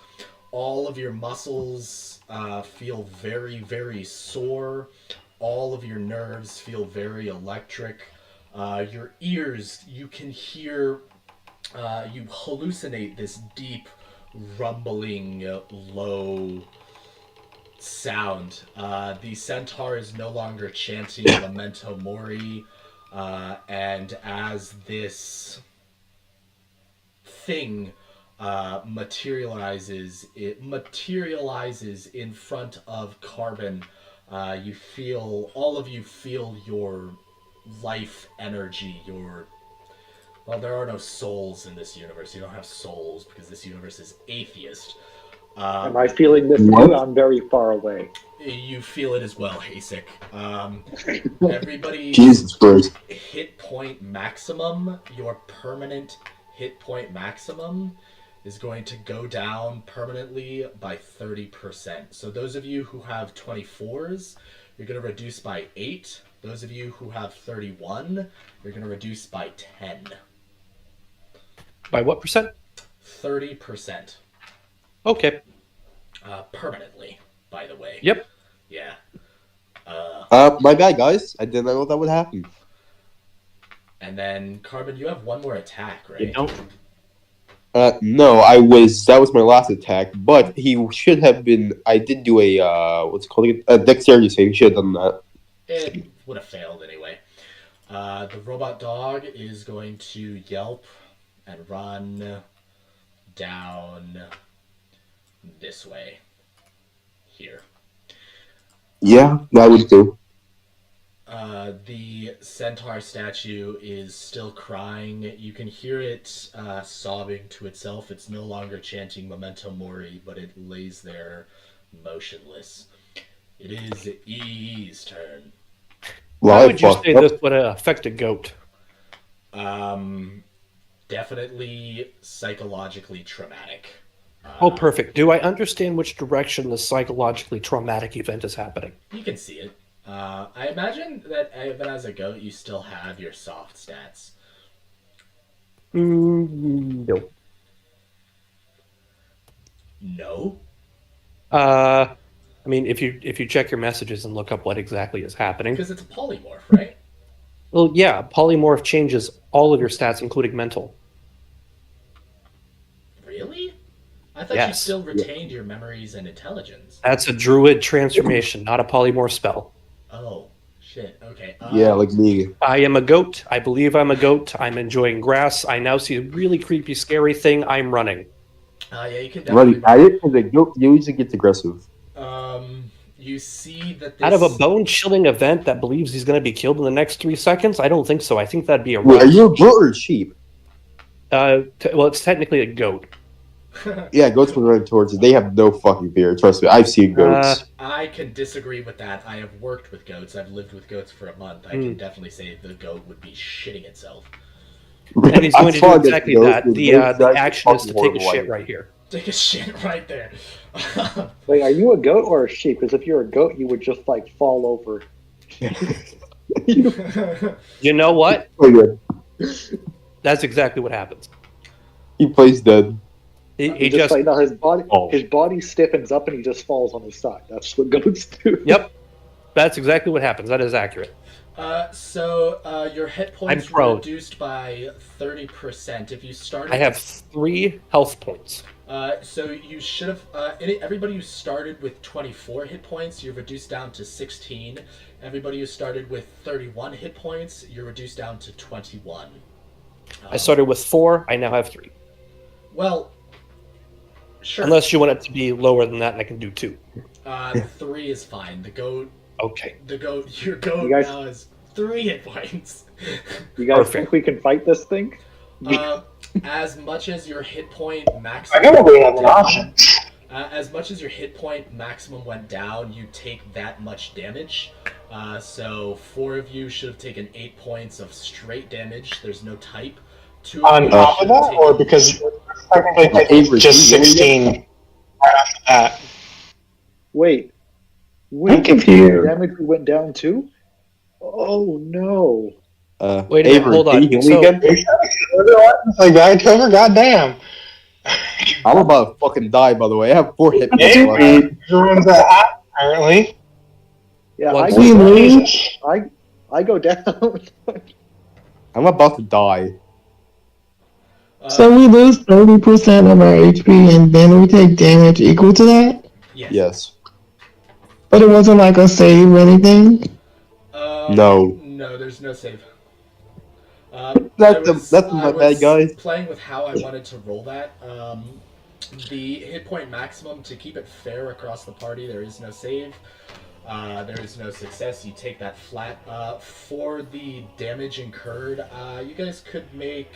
Speaker 2: All of your muscles feel very, very sore. All of your nerves feel very electric. Your ears, you can hear, you hallucinate this deep, rumbling, low sound. The centaur is no longer chanting Memento Mori, and as this thing materializes in front of Carbon, all of you feel your life energy, well, there are no souls in this universe. You don't have souls because this universe is atheist.
Speaker 5: Am I feeling this
Speaker 1: What?
Speaker 5: too? I'm very far away.
Speaker 2: You feel it as well, Haesik. Everybody's
Speaker 1: Jesus Christ.
Speaker 2: hit point maximum, your permanent hit point maximum, is going to go down permanently by 30%. So those of you who have 24s, you're going to reduce by 8. Those of you who have 31, you're going to reduce by 10.
Speaker 7: By what percent?
Speaker 2: 30%.
Speaker 7: Okay.
Speaker 2: Permanently, by the way.
Speaker 7: Yep.
Speaker 2: Yeah.
Speaker 1: My bad, guys. I did not know that would happen.
Speaker 2: And then, Carbon, you have one more attack, right?
Speaker 7: You don't.
Speaker 1: No, that was my last attack, but he should have been. I did do what's it called again? A dexterity save. He should have done that.
Speaker 2: It would have failed anyway. The robot dog is going to yelp and run down this way. Here.
Speaker 1: Yeah, that would do.
Speaker 2: The centaur statue is still crying. You can hear it sobbing to itself. It's no longer chanting Memento Mori, but it lays there motionless. It is E's turn.
Speaker 7: Why would you say this would affect a goat?
Speaker 2: Definitely psychologically traumatic.
Speaker 7: Oh, perfect. Do I understand which direction the psychologically traumatic event is happening?
Speaker 2: You can see it. I imagine that even as a goat, you still have your soft stats.
Speaker 7: No.
Speaker 2: No?
Speaker 7: I mean, if you check your messages and look up what exactly is happening.
Speaker 2: Because it's a polymorph, right?
Speaker 7: Well, yeah, polymorph changes all of your stats, including mental.
Speaker 2: Really? I thought
Speaker 7: Yes.
Speaker 2: you still retained your memories and intelligence.
Speaker 7: That's a druid transformation, not a polymorph spell.
Speaker 2: Oh, shit. Okay.
Speaker 1: Yeah, like me.
Speaker 7: I am a goat. I believe I'm a goat. I'm enjoying grass. I now see a really creepy, scary thing. I'm running.
Speaker 2: Yeah, you can definitely.
Speaker 1: Running at it, and the goat usually gets aggressive.
Speaker 2: You see that this...
Speaker 7: Out of a bone-chilling event that believes he's going to be killed in the next 3 seconds? I don't think so. I think that'd be a
Speaker 1: Wait,
Speaker 7: run.
Speaker 1: are you a goat or a sheep?
Speaker 7: Well, it's technically a goat.
Speaker 1: Yeah, goats will run towards it. They have no fucking fear. Trust me, I've seen goats.
Speaker 2: I can disagree with that. I have worked with goats. I've lived with goats for a month. I can definitely say the goat would be shitting itself.
Speaker 7: And he's going to do exactly that. The action is to take a shit right here.
Speaker 2: Take a shit right there.
Speaker 5: Wait, are you a goat or a sheep? Because if you're a goat, you would just like fall over.
Speaker 7: You know what?
Speaker 1: Oh, good.
Speaker 7: That's exactly what happens.
Speaker 1: He plays dead.
Speaker 7: He just
Speaker 5: like, no, his body
Speaker 1: Oh.
Speaker 5: his body stiffens up and he just falls on his side. That's what goats do.
Speaker 7: Yep. That's exactly what happens. That is accurate.
Speaker 2: So your hit points were reduced by 30%. If you started,
Speaker 7: I have 3 health points.
Speaker 2: So you should have. Everybody who started with 24 hit points, you're reduced down to 16. Everybody who started with 31 hit points, you're reduced down to 21.
Speaker 7: I started with 4. I now have 3.
Speaker 2: Well, sure.
Speaker 7: Unless you want it to be lower than that, and I can do 2.
Speaker 2: 3 is fine. The goat.
Speaker 7: Okay.
Speaker 2: Your goat now has 3 hit points.
Speaker 5: You guys think we can fight this thing?
Speaker 2: As much as your hit point maximum.
Speaker 3: I know we have an option.
Speaker 2: As much as your hit point maximum went down, you take that much damage. So 4 of you should have taken 8 points of straight damage. There's no type. 2
Speaker 3: On top of that, or because technically just 16 right after that?
Speaker 5: Wait.
Speaker 8: I'm confused.
Speaker 5: Damage went down too? Oh no.
Speaker 7: Wait a minute, hold on.
Speaker 3: Like that cover, goddamn.
Speaker 1: I'm about to fucking die, by the way. I have 4 hit points
Speaker 3: Maybe
Speaker 1: left.
Speaker 3: everyone's that hot, apparently.
Speaker 5: Yeah, I go down.
Speaker 1: I'm about to die.
Speaker 8: So we lose 30% of our HP and then we take damage equal to that?
Speaker 2: Yes.
Speaker 8: But it wasn't like a save or anything?
Speaker 1: No.
Speaker 2: No, there's no save.
Speaker 1: That's my bad, guys.
Speaker 2: Playing with how I wanted to roll that. The hit point maximum, to keep it fair across the party, there is no save. There is no success. You take that flat. For the damage incurred, you guys could make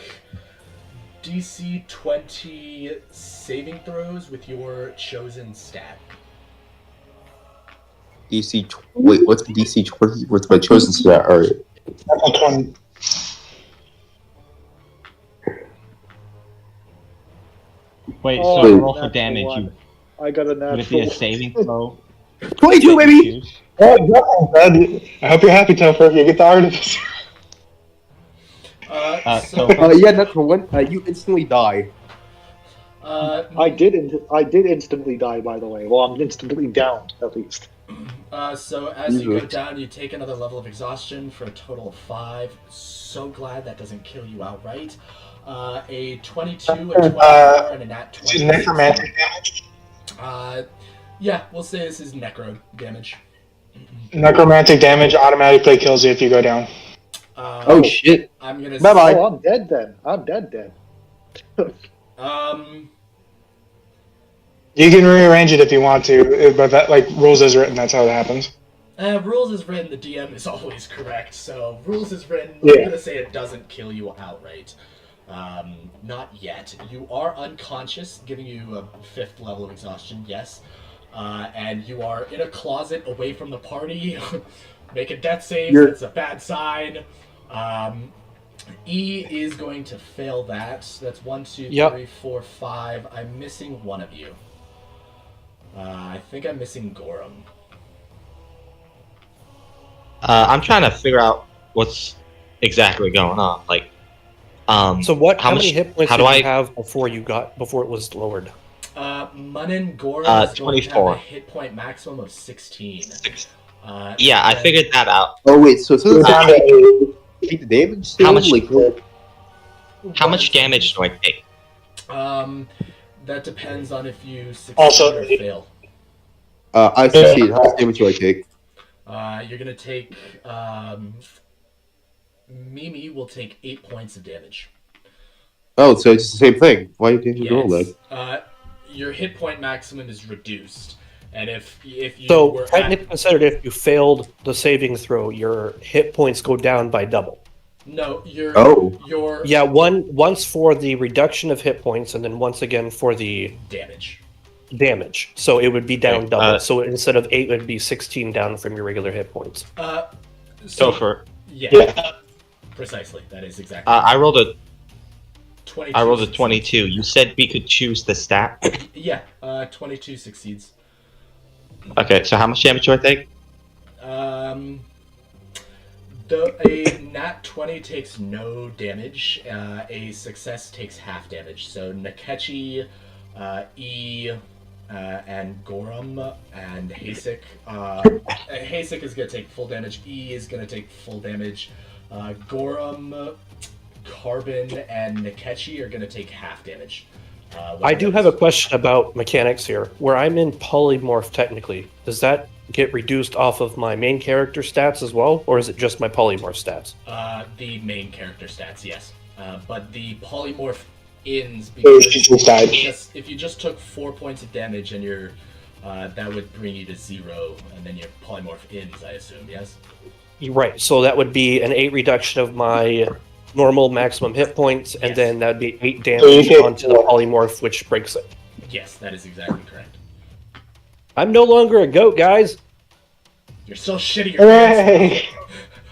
Speaker 2: DC 20 saving throws with your chosen stat.
Speaker 1: Wait, what's DC 20? What's my chosen stat? Alright.
Speaker 3: Natural 20.
Speaker 9: Wait,
Speaker 5: Oh,
Speaker 9: so roll for
Speaker 5: natural
Speaker 9: damage.
Speaker 5: one. I got a
Speaker 9: Would it be
Speaker 5: natural.
Speaker 9: a saving throw?
Speaker 1: 22,
Speaker 9: that you
Speaker 1: baby!
Speaker 9: choose?
Speaker 3: Oh, God. I hope you're happy, Topher. You get the artifice.
Speaker 2: So,
Speaker 1: Yeah, natural one. You instantly die.
Speaker 5: I did instantly die, by the way. Well, I'm instantly downed, at least.
Speaker 2: So as you go
Speaker 1: Jesus.
Speaker 2: down, you take another level of exhaustion for a total of 5. So glad that doesn't kill you outright. A 22, a 24, and a nat 20.
Speaker 3: Necromantic damage.
Speaker 2: Yeah, we'll say this is necro damage.
Speaker 3: Necromantic damage automatically kills you if you go down.
Speaker 1: Oh shit.
Speaker 2: I'm gonna.
Speaker 1: Bye-bye.
Speaker 5: Oh, I'm dead then. I'm dead.
Speaker 3: You can rearrange it if you want to, but that, like, rules as written, that's how it happens.
Speaker 2: Rules is written, the DM is always correct. So rules is written.
Speaker 3: Yeah.
Speaker 2: I'm gonna say it doesn't kill you outright. Not yet. You are unconscious, giving you a 5th level of exhaustion. Yes. And you are in a closet away from the party. Make a death save. That's a bad sign. E is going to fail that. That's 1, 2,
Speaker 7: Yep.
Speaker 2: 3, 4, 5. I'm missing one of you. I think I'm missing Gorham.
Speaker 6: I'm trying to figure out what's exactly going on. Like,
Speaker 7: So what?
Speaker 6: How
Speaker 7: How,
Speaker 6: much-
Speaker 7: many hit points
Speaker 6: how
Speaker 7: did
Speaker 6: do
Speaker 7: you
Speaker 6: I-
Speaker 7: have before it was lowered?
Speaker 2: Munnin Gorham is going to have
Speaker 6: 24.
Speaker 2: a hit point maximum of 16.
Speaker 6: yeah, I
Speaker 2: and-
Speaker 6: figured that out.
Speaker 1: Oh wait, so it says
Speaker 3: Down to
Speaker 1: take the damage still?
Speaker 6: How much-
Speaker 1: Like,
Speaker 6: How much damage do I take?
Speaker 2: That depends on if you succeed
Speaker 3: Also-
Speaker 2: or fail.
Speaker 1: I succeed. How much damage do I take?
Speaker 2: You're gonna take. Mimi will take 8 points of damage.
Speaker 1: Oh, so it's the same thing. Why didn't you roll
Speaker 2: Yes.
Speaker 1: that?
Speaker 2: Your hit point maximum is reduced, and if you
Speaker 7: So
Speaker 2: were
Speaker 7: technically considered, if you failed the saving throw, your hit points go down by double.
Speaker 2: no,
Speaker 1: Oh.
Speaker 2: your
Speaker 7: Yeah, once for the reduction of hit points, and then once again for the
Speaker 2: damage.
Speaker 7: damage. So it would be down
Speaker 6: Okay,
Speaker 7: double. So instead of 8, it would be 16 down from your regular hit points.
Speaker 6: So for
Speaker 2: yeah, precisely. That is exactly.
Speaker 6: I rolled a
Speaker 2: 22
Speaker 6: I rolled a
Speaker 2: succeeds.
Speaker 6: 22. You said we could choose the stat.
Speaker 2: Yeah, 22 succeeds.
Speaker 6: Okay, so how much damage do I take?
Speaker 2: A nat 20 takes no damage. A success takes half damage. So Nechkie, E, and Gorham and Haesik. Haesik is going to take full damage. E is going to take full damage. Gorham, Carbon, and Nechkie are going to take half damage.
Speaker 7: I do have a question about mechanics here. Where I'm in polymorph technically, does that get reduced off of my main character stats as well, or is it just my polymorph stats?
Speaker 2: The main character stats, yes. But the polymorph ends because if you just took 4 points of damage and your that would bring you to 0, and then your polymorph ends, I assume, yes?
Speaker 7: Right, so that would be an 8 reduction of my normal maximum hit points, and
Speaker 2: Yes.
Speaker 7: then that would be 8
Speaker 3: you
Speaker 7: damage
Speaker 3: take-
Speaker 7: onto the polymorph, which breaks it.
Speaker 2: Yes, that is exactly correct.
Speaker 7: I'm no longer a goat, guys.
Speaker 2: You're still shitting your pants.
Speaker 3: Hooray!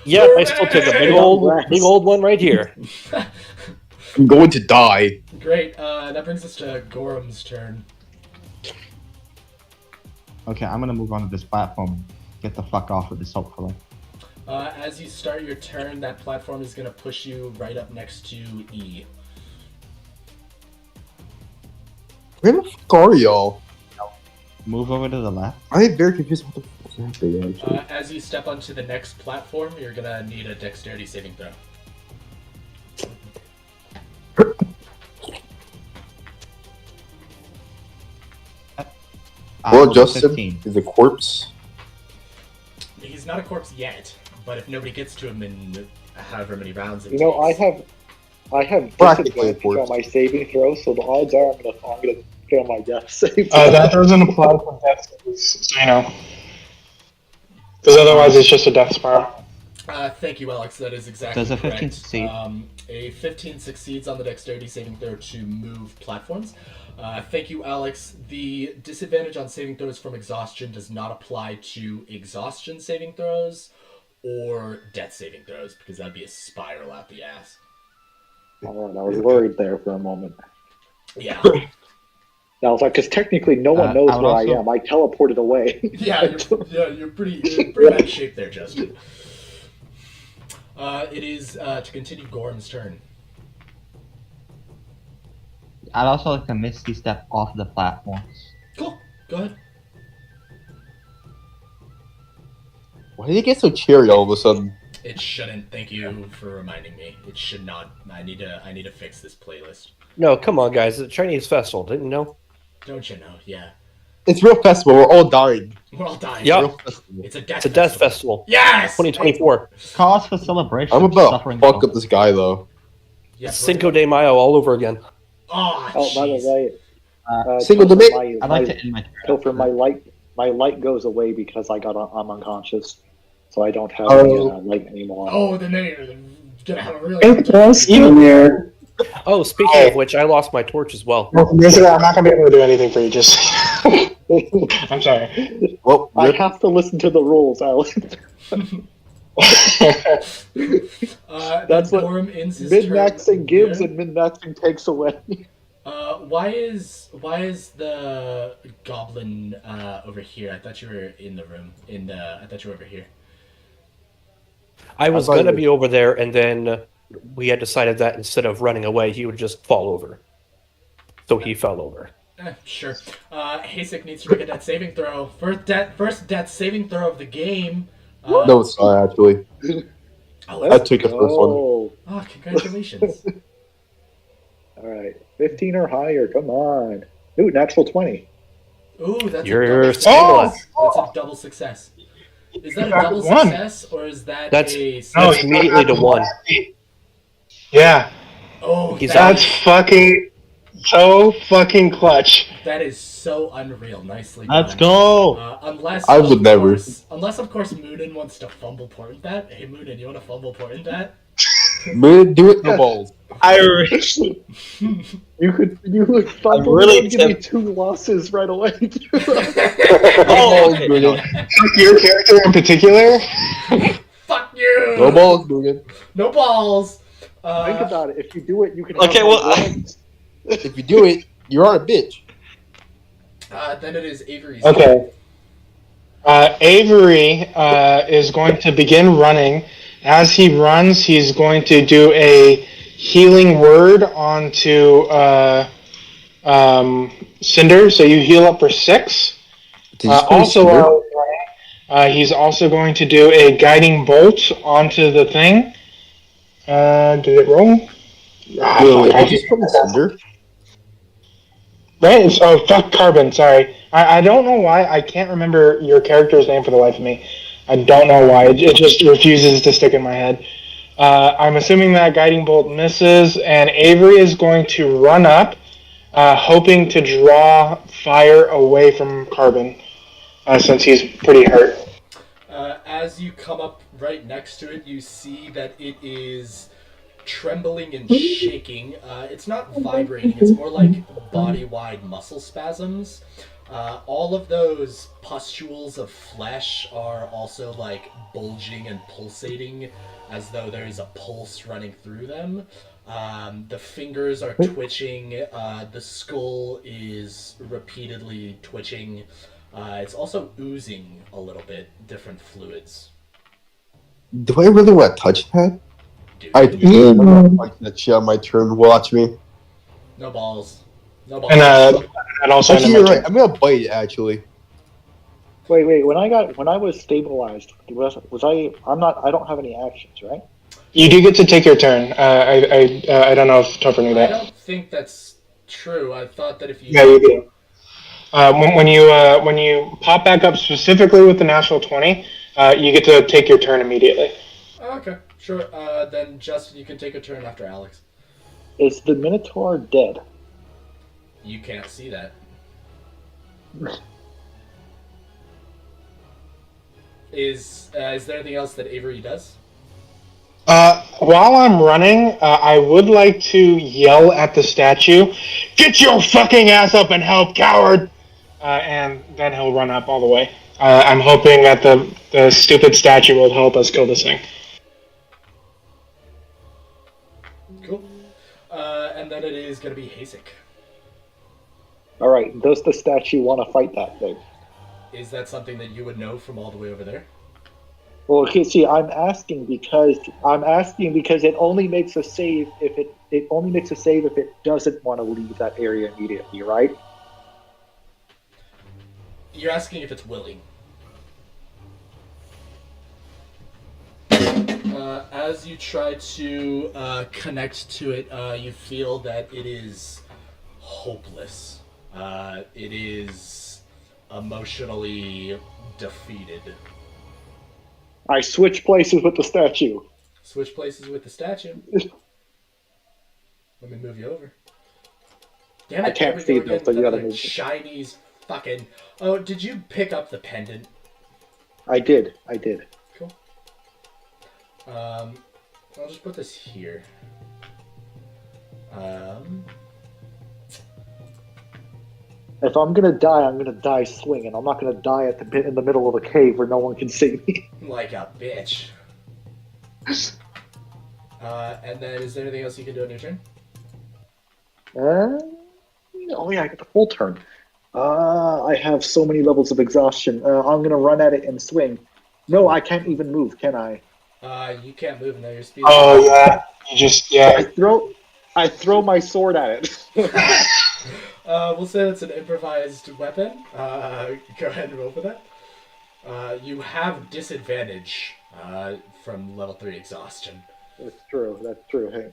Speaker 7: Yep, I still took a big old one right here.
Speaker 1: I'm going to die.
Speaker 2: Great, that brings us to Gorham's turn.
Speaker 9: Okay, I'm gonna move on to this platform. Get the fuck off of this, hopefully.
Speaker 2: As you start your turn, that platform is going to push you right up next to E.
Speaker 1: Where the fuck are y'all?
Speaker 9: Move over to the left.
Speaker 1: I am very confused what the fuck is happening, actually.
Speaker 2: As you step onto the next platform, you're going to need a dexterity saving throw.
Speaker 1: Well, Justin
Speaker 9: 15.
Speaker 1: is a corpse.
Speaker 2: He's not a corpse yet, but if nobody gets to him in however many rounds it
Speaker 5: You know, I
Speaker 2: takes...
Speaker 5: have
Speaker 1: Practically
Speaker 5: disadvantage on
Speaker 1: forced.
Speaker 5: my saving throw, so the odds are I'm gonna fail my death save.
Speaker 3: That doesn't apply for death saves, so you know. Because otherwise it's just a death spiral.
Speaker 2: Thank you, Alex. That is exactly
Speaker 9: Does a
Speaker 2: correct.
Speaker 9: 15 succeed?
Speaker 2: A 15 succeeds on the dexterity saving throw to move platforms. Thank you, Alex. The disadvantage on saving throws from exhaustion does not apply to exhaustion saving throws or death saving throws, because that'd be a spiral out the ass.
Speaker 5: All right, I was worried there for a moment.
Speaker 2: Yeah.
Speaker 5: I was like, because technically no one knows
Speaker 9: I would
Speaker 5: where
Speaker 9: also-
Speaker 5: I am. I teleported away.
Speaker 2: You're pretty bad shape there, Justin. It is to continue Gorm's turn.
Speaker 9: I'd also like to misty step off the platforms.
Speaker 2: Cool. Go ahead.
Speaker 1: Why did he get so cheery all of a sudden?
Speaker 2: It shouldn't. Thank you for reminding me. It should not. I need to fix this playlist.
Speaker 7: No, come on, guys. It's a Chinese festival. Didn't you know?
Speaker 2: Don't you know? Yeah.
Speaker 1: It's real festival. We're all dying.
Speaker 2: We're all dying.
Speaker 7: Yep.
Speaker 1: Real festival.
Speaker 2: It's a death.
Speaker 7: It's a death festival.
Speaker 2: Yes.
Speaker 7: 2024.
Speaker 9: Cause for celebration.
Speaker 1: I'm about to
Speaker 9: suffering
Speaker 1: fuck
Speaker 9: people.
Speaker 1: up this guy though.
Speaker 2: Yeah,
Speaker 7: Cinco de Mayo all over again.
Speaker 2: Oh,
Speaker 5: Oh, by the
Speaker 2: jeez.
Speaker 5: way,
Speaker 1: Single
Speaker 5: Topher,
Speaker 1: debate.
Speaker 9: I'd like to end my turn.
Speaker 5: Topher, my light goes away because I'm unconscious, so I don't have
Speaker 1: Oh.
Speaker 5: any light anymore.
Speaker 2: Oh, then they're gonna have a really.
Speaker 8: It's all still there.
Speaker 7: Oh, speaking of which, I lost my torch as well.
Speaker 3: Well, basically, I'm not gonna be able to do anything for you. Just, I'm sorry.
Speaker 1: Well,
Speaker 5: I
Speaker 1: rip.
Speaker 5: have to listen to the rules, Alex. That's what
Speaker 2: Gorm ends his turn
Speaker 5: Min-maxing gives
Speaker 2: there.
Speaker 5: and min-maxing takes away.
Speaker 2: Why is the goblin over here? I thought you were in the room. I thought you were over here.
Speaker 7: I was
Speaker 1: thought
Speaker 7: going to
Speaker 1: you-
Speaker 7: be over there, and then we had decided that instead of running away, he would just fall over. So he fell over.
Speaker 2: Sure. Haesik needs to make a death saving throw. First death saving throw of the game.
Speaker 1: No, it's not actually.
Speaker 2: Oh,
Speaker 1: I took the first one.
Speaker 2: oh, congratulations.
Speaker 5: All right, 15 or higher. Come on. Ooh, natural 20.
Speaker 2: Ooh, that's
Speaker 7: You're
Speaker 2: a double success.
Speaker 3: Oh!
Speaker 2: That's a double success. Is that a
Speaker 3: got
Speaker 2: double
Speaker 3: one.
Speaker 2: success, or is that
Speaker 7: That's-
Speaker 2: a...
Speaker 3: No,
Speaker 7: That's immediately to 1.
Speaker 3: Yeah,
Speaker 2: Oh,
Speaker 7: He's
Speaker 3: that's fucking so fucking clutch.
Speaker 2: that is so unreal. Nicely done.
Speaker 6: Let's go!
Speaker 2: Unless
Speaker 1: I would never.
Speaker 2: Unless of course Moonin wants to fumble point that. Hey Moonin, you want to fumble point that?
Speaker 1: Man, do it, no balls.
Speaker 6: I really,
Speaker 5: You could fumble
Speaker 6: really
Speaker 5: and give me 2 losses right away.
Speaker 6: oh, okay, no.
Speaker 3: Fuck your character in particular.
Speaker 2: Fuck you!
Speaker 1: No balls, Dugan.
Speaker 2: No balls.
Speaker 5: Think about it. If you do it, you can.
Speaker 6: Okay,
Speaker 5: have
Speaker 6: well,
Speaker 5: more points.
Speaker 1: If you do it, you're on a bitch.
Speaker 2: Then it is Avery's.
Speaker 3: Okay. Avery is going to begin running. As he runs, he's going to do a healing word onto Cinder. So you heal up for 6.
Speaker 1: Did you just call me
Speaker 3: Also,
Speaker 1: Cinder?
Speaker 3: while he's running, he's also going to do a guiding bolt onto the thing. Did it roll? Ah,
Speaker 1: Wait,
Speaker 3: fuck, I
Speaker 1: did you just call me Cinder?
Speaker 3: Right? Oh, fuck Carbon, sorry. I don't know why. I can't remember your character's name for the life of me. I don't know why. It just refuses to stick in my head. I'm assuming that Guiding Bolt misses, and Avery is going to run up, hoping to draw fire away from Carbon, since he's pretty hurt.
Speaker 2: As you come up right next to it, you see that it is trembling and shaking. It's not vibrating, it's more like body-wide muscle spasms. All of those pustules of flesh are also like bulging and pulsating as though there is a pulse running through them. The fingers are twitching, the skull is repeatedly twitching. It's also oozing a little bit, different fluids.
Speaker 1: Do I really want to touch that?
Speaker 2: Dude,
Speaker 1: I
Speaker 8: Yeah.
Speaker 1: touch that shit on my turn. Watch me.
Speaker 2: no balls. No balls.
Speaker 3: And also,
Speaker 1: Actually, you're right. I'm gonna bite it. Actually,
Speaker 5: Wait. When I was stabilized, was I? I don't have any actions, right?
Speaker 3: you do get to take your turn. I don't know if Topher knew
Speaker 2: I
Speaker 3: that.
Speaker 2: don't think that's true. I thought that if you...
Speaker 3: Yeah, you do. When you pop back up specifically with the natural 20, you get to take your turn immediately.
Speaker 2: Okay, sure. Then Justin, you can take a turn after Alex.
Speaker 5: Is the Minotaur dead?
Speaker 2: You can't see that. Is there anything else that Avery does?
Speaker 3: While I'm running, I would like to yell at the statue, "Get your fucking ass up and help, coward!" And then he'll run up all the way. I'm hoping that the stupid statue will help us kill this thing.
Speaker 2: Cool. And then it is going to be Haesik.
Speaker 5: All right. Does the statue want to fight that thing?
Speaker 2: Is that something that you would know from all the way over there?
Speaker 5: Well, okay, see, I'm asking because it only makes a save if it only makes a save if it doesn't want to leave that area immediately, right?
Speaker 2: You're asking if it's willing. As you try to connect to it, you feel that it is hopeless. It is emotionally defeated.
Speaker 5: I switch places with the statue.
Speaker 2: Switch places with the statue. Let me move you over. Damn it!
Speaker 5: I can't see this, so you gotta move.
Speaker 2: Chinese fucking. Oh, did you pick up the pendant?
Speaker 5: I did.
Speaker 2: Cool. I'll just put this here.
Speaker 5: If I'm gonna die swinging. I'm not gonna die in the middle of a cave where no one can see me.
Speaker 2: Like a bitch. And then, is there anything else you can do on your turn?
Speaker 5: Oh yeah, I got the full turn. I have so many levels of exhaustion. I'm gonna run at it and swing. No, I can't even move, can I?
Speaker 2: You can't move now. Your speed.
Speaker 3: Oh yeah, you just
Speaker 5: I throw my sword at it.
Speaker 2: We'll say it's an improvised weapon. Go ahead and roll for that. You have disadvantage from level 3 exhaustion.
Speaker 5: That's true. Hey.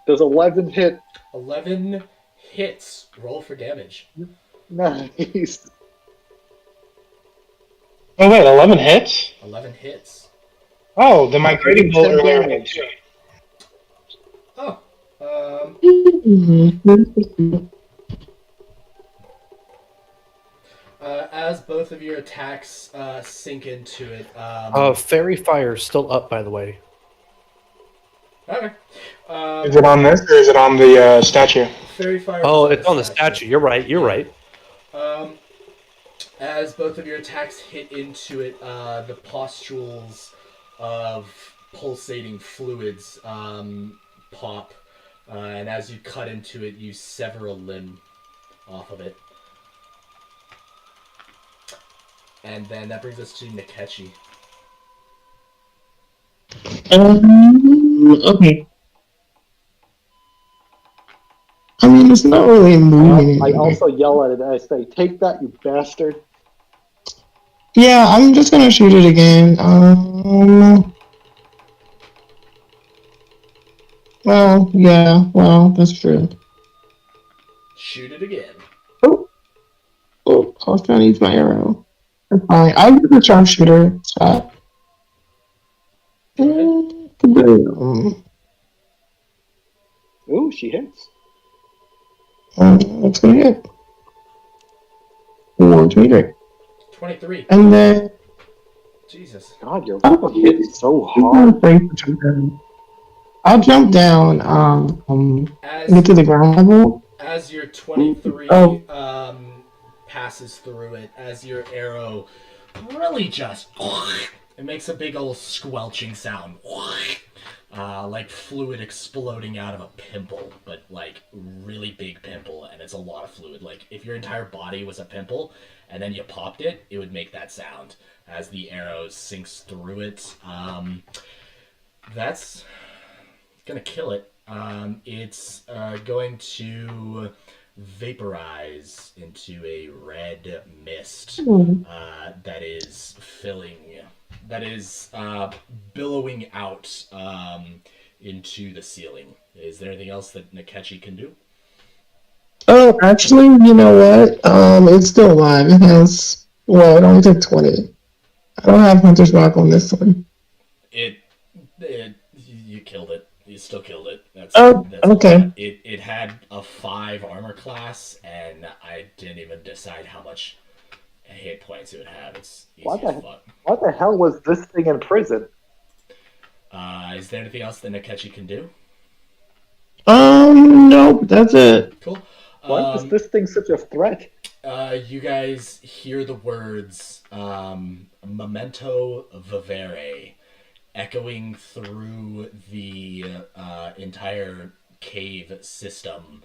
Speaker 5: Does 11 hit?
Speaker 2: 11 hits. Roll for damage.
Speaker 5: Nice.
Speaker 3: Oh wait, 11 hits?
Speaker 2: 11 hits.
Speaker 3: Oh, then my grading bolt earlier hit too.
Speaker 2: Oh. As both of your attacks sink into it.
Speaker 7: Fairy Fire's still up, by the way.
Speaker 2: Okay.
Speaker 3: Is it on this or is it on the statue?
Speaker 2: Fairy Fire.
Speaker 7: Oh, it's on the statue. You're right.
Speaker 2: As both of your attacks hit into it, the pustules of pulsating fluids pop, and as you cut into it, you sever a limb off of it. And then that brings us to Nechkie.
Speaker 8: Okay. I mean, it's not really moving.
Speaker 5: I also yell at it and I say, "Take that, you bastard!"
Speaker 8: Yeah, I'm just gonna shoot it again. Well, yeah, that's true.
Speaker 2: Shoot it again.
Speaker 8: Oh, I was trying to use my arrow. That's fine. I'll give the sharpshooter shot.
Speaker 5: Ooh, she hits.
Speaker 8: That's gonna hit. 123.
Speaker 2: 23.
Speaker 8: And then
Speaker 2: Jesus.
Speaker 5: God, you're hitting so hard.
Speaker 8: I'll jump down into the ground level.
Speaker 2: As your 23 passes through it, as your arrow really just... It makes a big old squelching sound. Like fluid exploding out of a pimple, but like really big pimple, and it's a lot of fluid. Like if your entire body was a pimple and then you popped it, it would make that sound as the arrow sinks through it. That's gonna kill it. It's going to vaporize into a red mist that is billowing out into the ceiling. Is there anything else that Nechkie can do?
Speaker 8: Oh, actually, you know what? It's still alive. It has, it only took 20. I don't have Hunter's Rock on this one.
Speaker 2: You killed it. You still killed it. That's
Speaker 8: okay.
Speaker 2: It had a 5 armor class, and I didn't even decide how much hit points it would have. It's easy as fuck.
Speaker 5: What the hell was this thing in prison?
Speaker 2: Is there anything else that Nechkie can do?
Speaker 8: Nope, that's it.
Speaker 2: Cool.
Speaker 5: Why is this thing such a threat?
Speaker 2: You guys hear the words Memento Viveri echoing through the entire cave system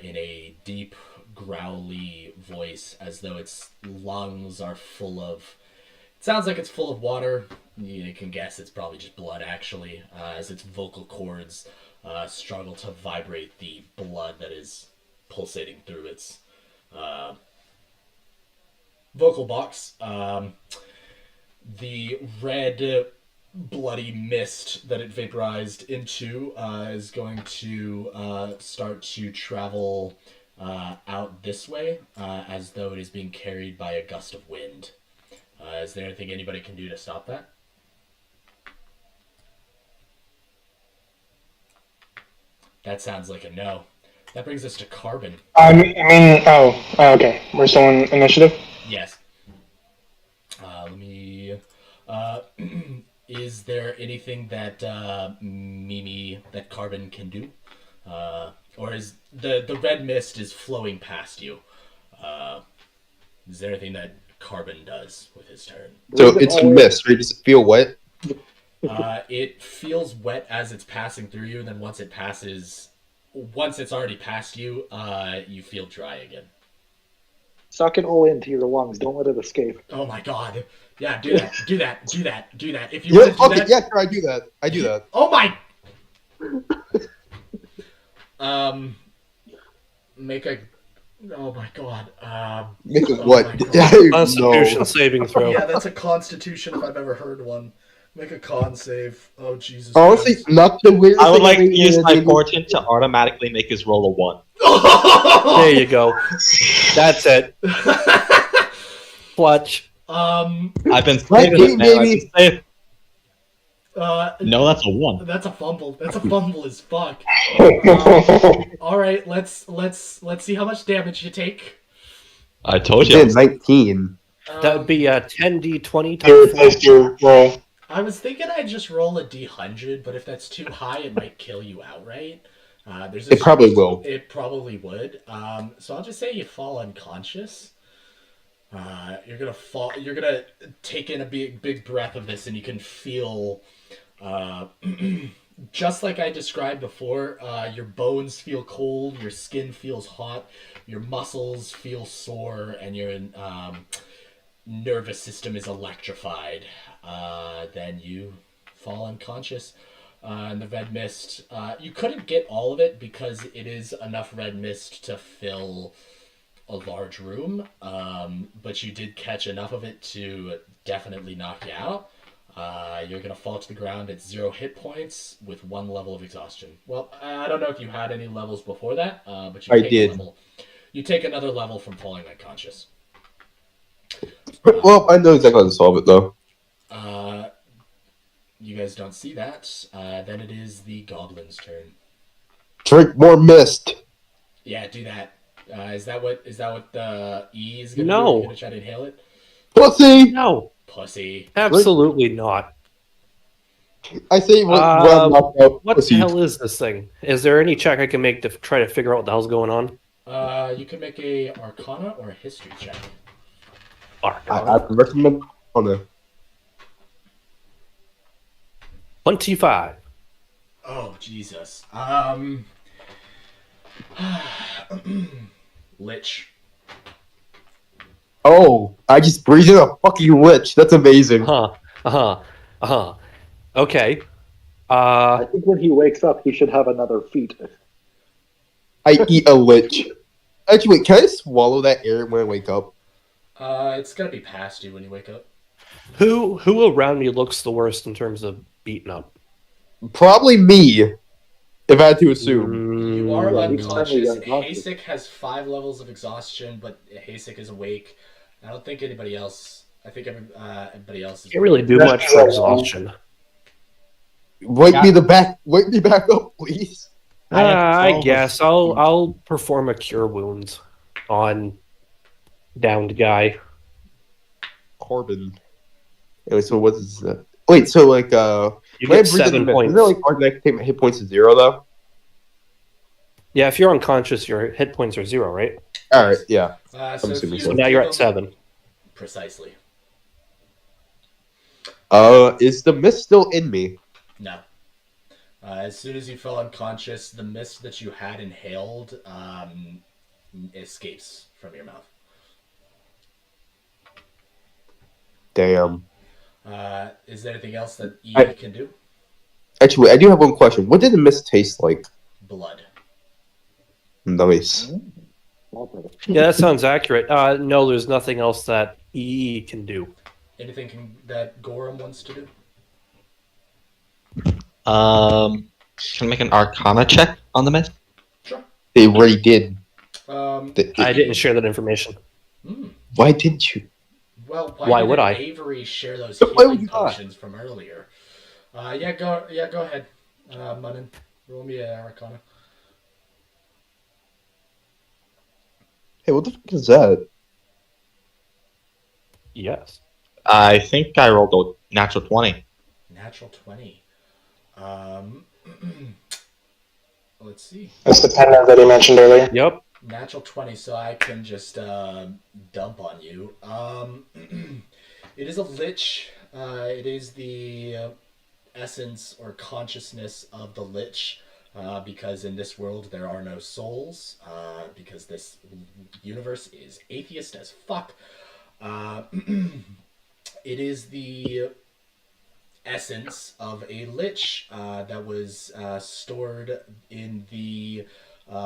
Speaker 2: in a deep, growly voice, as though its lungs are full of... It sounds like it's full of water. You can guess it's probably just blood, actually, as its vocal cords struggle to vibrate the blood that is pulsating through its vocal box. The red bloody mist that it vaporized into is going to start to travel out this way, as though it is being carried by a gust of wind. Is there anything anybody can do to stop that? That sounds like a no. That brings us to Carbon.
Speaker 3: Okay. We're still in initiative?
Speaker 2: Yes. Let me... is there anything that Mimi, that Carbon can do? Or is the red mist is flowing past you? Is there anything that Carbon does with his turn?
Speaker 1: So it's a mist, right? Does it feel wet?
Speaker 2: It feels wet as it's passing through you, and then once it's already past you, you feel dry again.
Speaker 5: Suck it all into your lungs. Don't let it escape.
Speaker 2: Oh my god. Yeah, do that. Do that. Do that. Do that. If you want to do that...
Speaker 1: Yeah, sure, I do that. I do that.
Speaker 2: Oh my... Make a... Oh my god.
Speaker 1: Make a
Speaker 2: oh
Speaker 1: what?
Speaker 2: my God.
Speaker 7: Constitution saving throw.
Speaker 2: Yeah, that's a Constitution if I've ever heard one. Make a con save. Oh, Jesus
Speaker 1: Honestly,
Speaker 2: Christ.
Speaker 1: not the weirdest
Speaker 6: I would
Speaker 1: thing
Speaker 6: like
Speaker 1: I've
Speaker 6: to use
Speaker 1: ever
Speaker 6: my
Speaker 1: done.
Speaker 6: fortune to automatically make his roll a 1.
Speaker 7: There you go. That's it. Clutch.
Speaker 6: I've been
Speaker 1: Right,
Speaker 6: saving it, man. I've
Speaker 1: baby.
Speaker 6: been saving-
Speaker 9: No, that's a 1.
Speaker 2: That's a fumble. That's a fumble as fuck. All right, let's see how much damage you take.
Speaker 6: I told
Speaker 1: Yeah,
Speaker 6: you.
Speaker 1: 19.
Speaker 7: That would be a 10d20
Speaker 3: You
Speaker 7: times 4.
Speaker 3: replaced your roll.
Speaker 2: I was thinking I'd just roll a d100, but if that's too high, it might kill you outright.
Speaker 1: It probably will.
Speaker 2: It probably would. So I'll just say you fall unconscious. You're gonna fall. You're gonna take in a big breath of this, and you can feel, just like I described before. Your bones feel cold. Your skin feels hot. Your muscles feel sore, and your nervous system is electrified. Then you fall unconscious. And the red mist, you couldn't get all of it because it is enough red mist to fill a large room, but you did catch enough of it to definitely knock you out. You're going to fall to the ground at 0 hit points with 1 level of exhaustion. Well, I don't know if you had any levels before that, but you
Speaker 1: I
Speaker 2: take
Speaker 1: did.
Speaker 2: A level. You take another level from falling unconscious.
Speaker 1: Well, I know exactly how to solve it, though.
Speaker 2: You guys don't see that. Then it is the goblin's turn.
Speaker 1: Drink more mist.
Speaker 2: Yeah, do that. Is that what the E is gonna do?
Speaker 7: No.
Speaker 2: You're gonna try to inhale it?
Speaker 1: Pussy!
Speaker 7: No,
Speaker 2: Pussy.
Speaker 7: absolutely not.
Speaker 1: I say when I'm knocked out,
Speaker 7: What
Speaker 1: pussy.
Speaker 7: the hell is this thing? Is there any check I can make to try to figure out what the hell's going on?
Speaker 2: You can make a Arcana or a History check.
Speaker 1: I recommend on the
Speaker 7: 25.
Speaker 2: Oh Jesus. Lich.
Speaker 1: Oh, I just breathed in a fucking lich. That's amazing.
Speaker 7: Okay.
Speaker 5: I think when he wakes up, he should have another feat.
Speaker 1: I eat a lich. Actually, wait, can I swallow that air when I wake up?
Speaker 2: It's gonna be past you when you wake up.
Speaker 7: Who around me looks the worst in terms of beaten up?
Speaker 1: Probably me, if I had to assume.
Speaker 2: You are
Speaker 5: Yeah, he's
Speaker 2: unconscious.
Speaker 5: currently unconscious.
Speaker 2: Haesik has 5 levels of exhaustion, but Haesik is awake. I don't think anybody else. I think everybody else is.
Speaker 7: Can't really do much for exhaustion.
Speaker 1: Wake me back up, please.
Speaker 7: I guess I'll perform a cure wounds on downed guy.
Speaker 1: Corbin. Anyway, so what is that? Wait, so like,
Speaker 7: You
Speaker 1: When I
Speaker 7: get
Speaker 1: breathe in the
Speaker 7: 7
Speaker 1: mist,
Speaker 7: points.
Speaker 1: isn't it like automatic take my hit points to 0 though?
Speaker 7: Yeah, if you're unconscious, your hit points are 0, right?
Speaker 1: All right, yeah.
Speaker 2: So if
Speaker 1: assuming
Speaker 2: you
Speaker 1: so.
Speaker 7: So now you're
Speaker 2: give
Speaker 7: at
Speaker 2: them-
Speaker 7: 7.
Speaker 2: Precisely.
Speaker 1: Is the mist still in me?
Speaker 2: No. As soon as you fell unconscious, the mist that you had inhaled escapes from your mouth.
Speaker 1: Damn.
Speaker 2: Is there anything else that E
Speaker 1: I-
Speaker 2: can do?
Speaker 1: Actually, I do have one question. What did the mist taste like?
Speaker 2: Blood.
Speaker 1: Nice.
Speaker 7: Yeah, that sounds accurate. No, there's nothing else that EE can do.
Speaker 2: Anything that Gorham wants to do?
Speaker 6: Can I make an Arcana check on the mist?
Speaker 2: Sure.
Speaker 1: They already did.
Speaker 7: I didn't share that information.
Speaker 1: Why didn't you?
Speaker 2: Well,
Speaker 7: Why would
Speaker 2: did
Speaker 7: I?
Speaker 2: Avery share those
Speaker 1: So why would
Speaker 2: healing
Speaker 1: you not?
Speaker 2: potions from earlier? Yeah, go ahead, Munnin. Roll me an Arcana.
Speaker 1: Hey, what the fuck is that?
Speaker 7: Yes.
Speaker 6: I think I rolled a natural 20.
Speaker 2: Natural 20. Let's see.
Speaker 3: That's the pendant that he mentioned earlier.
Speaker 7: Yep.
Speaker 2: Natural 20, so I can just dump on you. It is a lich. It is the essence or consciousness of the lich, because in this world there are no souls, because this universe is atheist as fuck. It is the essence of a lich that was stored in the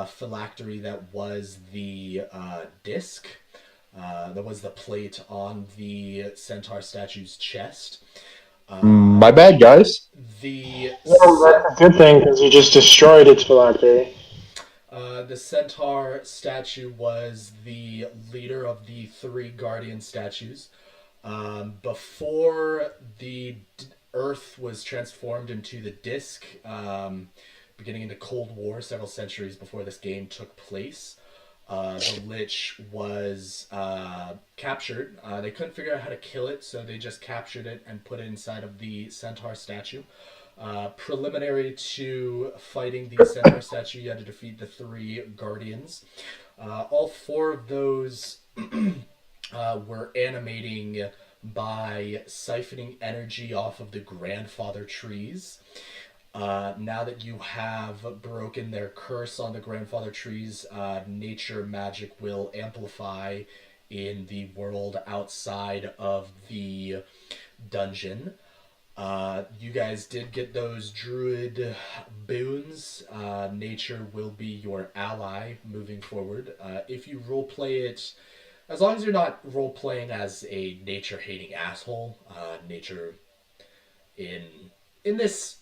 Speaker 2: phylactery that was the disc. That was the plate on the centaur statue's chest.
Speaker 1: My bad, guys.
Speaker 3: Well, that's a good thing because you just destroyed its phylactery.
Speaker 2: The centaur statue was the leader of the 3 guardian statues. Before the Earth was transformed into the disc, beginning in the Cold War, several centuries before this game took place, the Lich was captured. They couldn't figure out how to kill it, so they just captured it and put it inside of the centaur statue. Preliminary to fighting the centaur statue, you had to defeat the 3 guardians. All 4 of those were animating by siphoning energy off of the grandfather trees. Now that you have broken their curse on the grandfather trees, nature magic will amplify in the world outside of the dungeon. You guys did get those druid boons. Nature will be your ally moving forward. If you roleplay it, as long as you're not role-playing as a nature-hating asshole, nature in this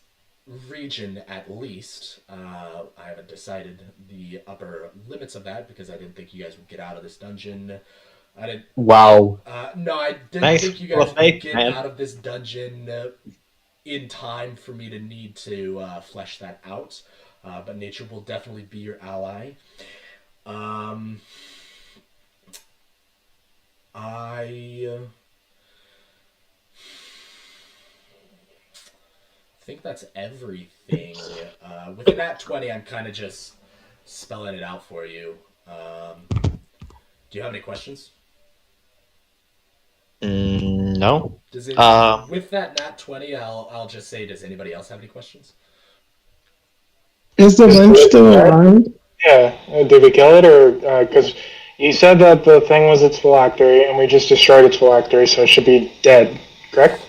Speaker 2: region at least, I haven't decided the upper limits of that because I didn't think you guys would get out of this dungeon. I didn't.
Speaker 1: Wow.
Speaker 2: No, I didn't
Speaker 6: Thanks
Speaker 2: think you
Speaker 6: for the
Speaker 2: guys
Speaker 6: faith,
Speaker 2: would get
Speaker 6: man.
Speaker 2: out of this dungeon in time for me to need to flesh that out. But nature will definitely be your ally. I think that's everything. With a nat 20, I'm kind of just spelling it out for you. Do you have any questions?
Speaker 6: No.
Speaker 2: Does it, with that nat 20, I'll just say, does anybody else have any questions?
Speaker 8: Is the lynch still around?
Speaker 3: Yeah, did we kill it or because you said that the thing was its phylactery and we just destroyed its phylactery, so it should be dead, correct?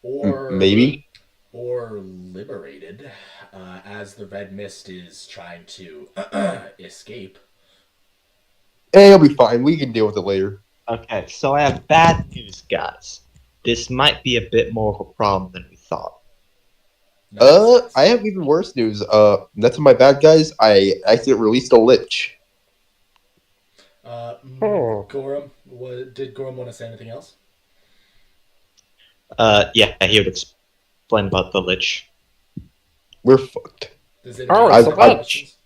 Speaker 2: Or
Speaker 1: Maybe.
Speaker 2: Or liberated, as the red mist is trying to escape.
Speaker 1: Hey, it'll be fine. We can deal with it later.
Speaker 6: Okay, so I have bad news, guys. This might be a bit more of a problem than we thought.
Speaker 1: I have even worse news. That's my bad, guys. I accidentally released a lich.
Speaker 2: Gorham, did Gorham want to say anything else?
Speaker 6: Yeah, he would explain about the lich.
Speaker 1: We're fucked.
Speaker 2: Does anybody
Speaker 7: Oh,
Speaker 2: else
Speaker 7: it's
Speaker 2: have
Speaker 7: a
Speaker 2: any
Speaker 7: lich.
Speaker 2: questions?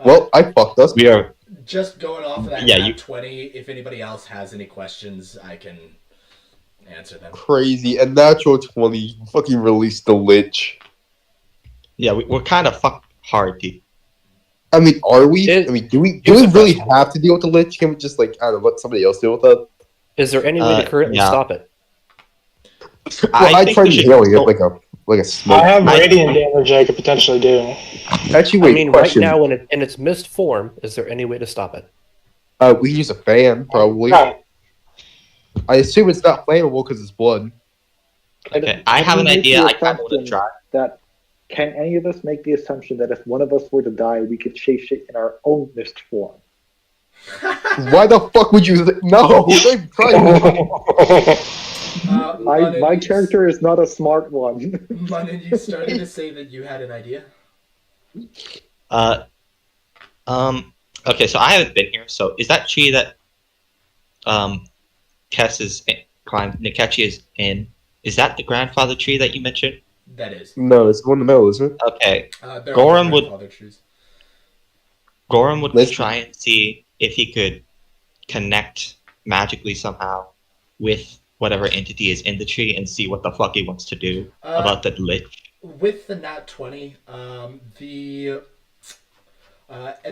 Speaker 1: Well, I fucked us.
Speaker 6: We are.
Speaker 2: Just going off of that
Speaker 6: Yeah,
Speaker 2: nat
Speaker 6: you-
Speaker 2: 20, if anybody else has any questions, I can answer them.
Speaker 1: Crazy. And natural 20 fucking released the Lich.
Speaker 6: Yeah, we're kind of fucked hard, dude.
Speaker 1: I mean, are we?
Speaker 7: It-
Speaker 1: I mean, do we
Speaker 7: here's a
Speaker 1: really
Speaker 7: question.
Speaker 1: have to deal with the Lich? Can we just, like, I don't know, let somebody else deal with that?
Speaker 7: Is there any way to currently
Speaker 6: yeah.
Speaker 7: stop it?
Speaker 1: Well,
Speaker 6: I
Speaker 1: I
Speaker 6: think
Speaker 1: tried
Speaker 6: we should
Speaker 1: healing it
Speaker 6: go-
Speaker 1: like a smoke.
Speaker 3: I have radiant damage I could potentially do.
Speaker 1: Actually, wait,
Speaker 7: I mean,
Speaker 1: question.
Speaker 7: right now in its mist form, is there any way to stop it?
Speaker 1: We can use a fan, probably.
Speaker 3: Right.
Speaker 1: I assume it's not flammable because it's blood.
Speaker 6: Okay, I have
Speaker 5: Can
Speaker 6: an
Speaker 5: we make
Speaker 6: idea.
Speaker 5: the
Speaker 6: I kind of want to
Speaker 5: assumption
Speaker 6: try.
Speaker 5: That can any of us make the assumption that if one of us were to die, we could chase it in our own mist form?
Speaker 1: Why the fuck would you? No, they've tried.
Speaker 5: My character is not a smart one.
Speaker 2: Munin, you started to say that you had an idea.
Speaker 6: Okay, so I haven't been here. So is that tree that Kess is Nechkie is in? Is that the grandfather tree that you mentioned?
Speaker 2: That is.
Speaker 1: No, it's the one in the middle, isn't it?
Speaker 6: Okay,
Speaker 2: They're
Speaker 6: Gorum
Speaker 2: all
Speaker 6: would-
Speaker 2: grandfather trees.
Speaker 6: Gorum would
Speaker 1: Let's-
Speaker 6: try and see if he could connect magically somehow with whatever entity is in the tree and see what the fuck he wants to do about the Lich.
Speaker 2: With the nat 20,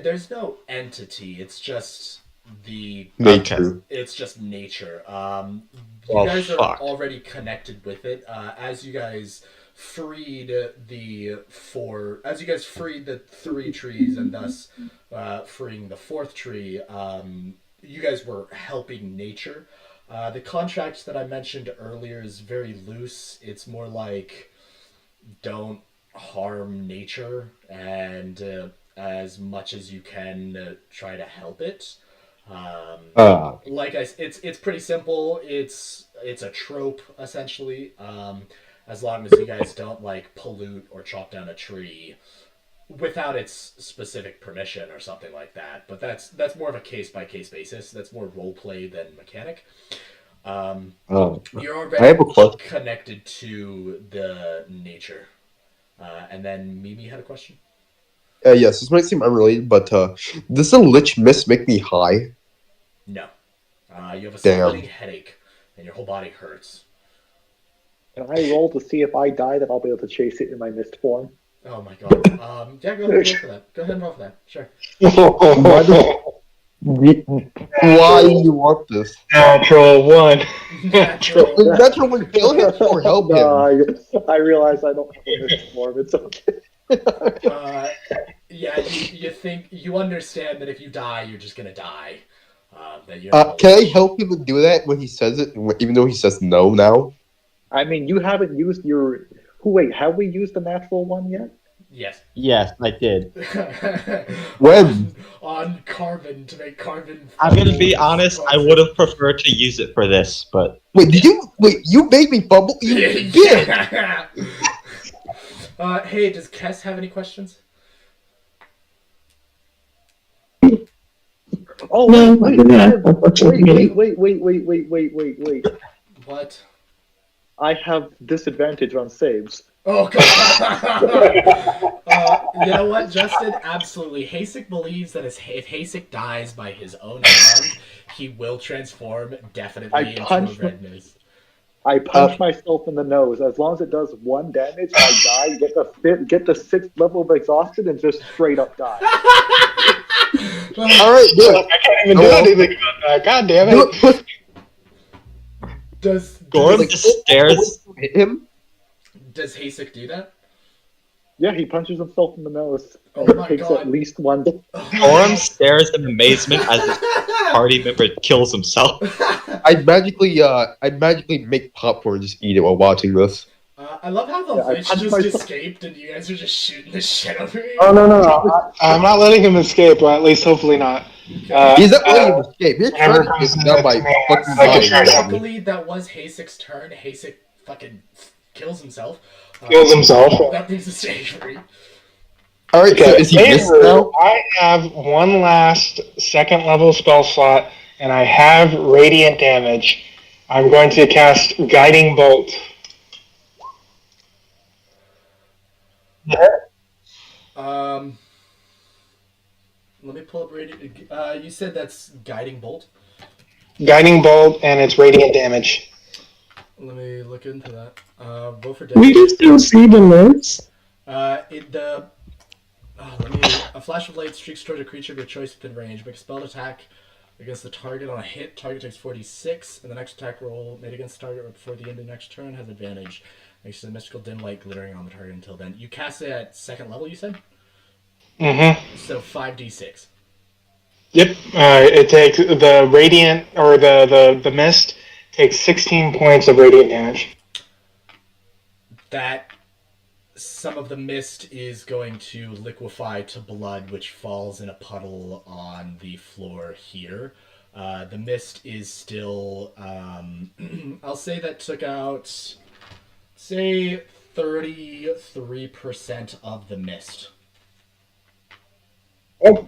Speaker 2: there's no entity. It's just the
Speaker 1: Nature.
Speaker 2: It's just nature. You
Speaker 6: Well,
Speaker 2: guys are
Speaker 6: fuck.
Speaker 2: already connected with it. As you guys freed the three trees and thus freeing the fourth tree, you guys were helping nature. The contract that I mentioned earlier is very loose. It's more like don't harm nature and as much as you can try to help it. Like it's pretty simple. It's a trope essentially. As long as you guys don't like pollute or chop down a tree without its specific permission or something like that. But that's more of a case by case basis. That's more role play than mechanic. You're already
Speaker 1: I have a question.
Speaker 2: connected to the nature. And then Mimi had a question.
Speaker 1: Yes, this might seem unrelated, but does the Lich Mist make me high?
Speaker 2: No. You have a
Speaker 1: Damn.
Speaker 2: splitting headache, and your whole body hurts.
Speaker 5: Can I roll to see if I die that I'll be able to chase it in my mist form?
Speaker 2: Oh my god. Yeah, go ahead and roll for that. Go ahead and roll for that. Sure.
Speaker 1: Why do you want this?
Speaker 3: Natural 1.
Speaker 2: Natural.
Speaker 1: Natural would kill him or help him.
Speaker 5: I realize I don't have a mist form. It's okay.
Speaker 2: Yeah, you understand that if you die, you're just gonna die. That you're
Speaker 1: Can I help him do that when he says it, even though he says no now?
Speaker 5: I mean, you haven't used your... Wait, have we used the natural one yet?
Speaker 2: Yes.
Speaker 9: Yes, I did.
Speaker 1: When?
Speaker 2: On carbon to make carbon.
Speaker 6: I'm gonna be honest. I would have preferred to use it for this, but
Speaker 1: Wait, you made me fumble? You did!
Speaker 2: Yeah. Hey, does Kess have any questions?
Speaker 5: Oh,
Speaker 8: No,
Speaker 5: wait,
Speaker 8: I do not, unfortunately.
Speaker 5: wait.
Speaker 2: What?
Speaker 5: I have disadvantage on saves.
Speaker 2: Oh god! You know what, Justin? Absolutely. Haesik believes that if Haesik dies by his own hand, he will transform definitely into a red mist.
Speaker 5: I punch myself in the nose. As long as it does 1 damage, I die, get the 6th level of exhausted, and just straight up die.
Speaker 1: Alright, do it.
Speaker 3: I can't even do anything about that. God damn
Speaker 1: Do
Speaker 3: it.
Speaker 1: it.
Speaker 2: Does
Speaker 6: Gorum just stares.
Speaker 1: Hit him?
Speaker 2: Does Haesik do that?
Speaker 5: Yeah, he punches himself in the nose.
Speaker 2: Oh
Speaker 5: And it
Speaker 2: my
Speaker 5: takes
Speaker 2: God.
Speaker 5: at least 1.
Speaker 6: Gorum stares in amazement as his party member kills himself.
Speaker 1: I'd magically make popcorn and just eat it while watching this.
Speaker 2: I love how the
Speaker 5: Yeah, I
Speaker 2: Lich
Speaker 5: punched
Speaker 2: just
Speaker 5: myself.
Speaker 2: escaped and you guys are just shooting the shit over me.
Speaker 3: Oh, no. I'm not letting him escape, or at least hopefully not.
Speaker 1: He's not letting him escape. You're trying to get him down by fucking dying.
Speaker 2: Luckily, that was Haesik's turn. Haesik fucking kills himself.
Speaker 3: Kills himself.
Speaker 2: That brings us to Avery.
Speaker 1: Alright, so is he missed now?
Speaker 3: I have one last 2nd level spell slot, and I have radiant damage. I'm going to cast Guiding Bolt.
Speaker 2: Let me pull up radiant. You said that's guiding bolt.
Speaker 3: Guiding Bolt, and it's radiant damage.
Speaker 2: Let me look into that. Vote for
Speaker 8: We
Speaker 2: dead.
Speaker 8: can still see the list.
Speaker 2: A flash of light streaks toward a creature of your choice within range. Make a spell attack against the target on a hit. Target takes 46, and the next attack roll made against the target before the end of the next turn has advantage. Makes the mystical dim light glittering on the target until then. You cast it at 2nd level, you said?
Speaker 3: Mm-hmm.
Speaker 2: So 5d6.
Speaker 3: Yep. It takes the radiant or the mist takes 16 points of radiant damage.
Speaker 2: That some of the mist is going to liquefy to blood, which falls in a puddle on the floor here. The mist is still, I'll say that took out, say, 33% of the mist.
Speaker 8: Oh,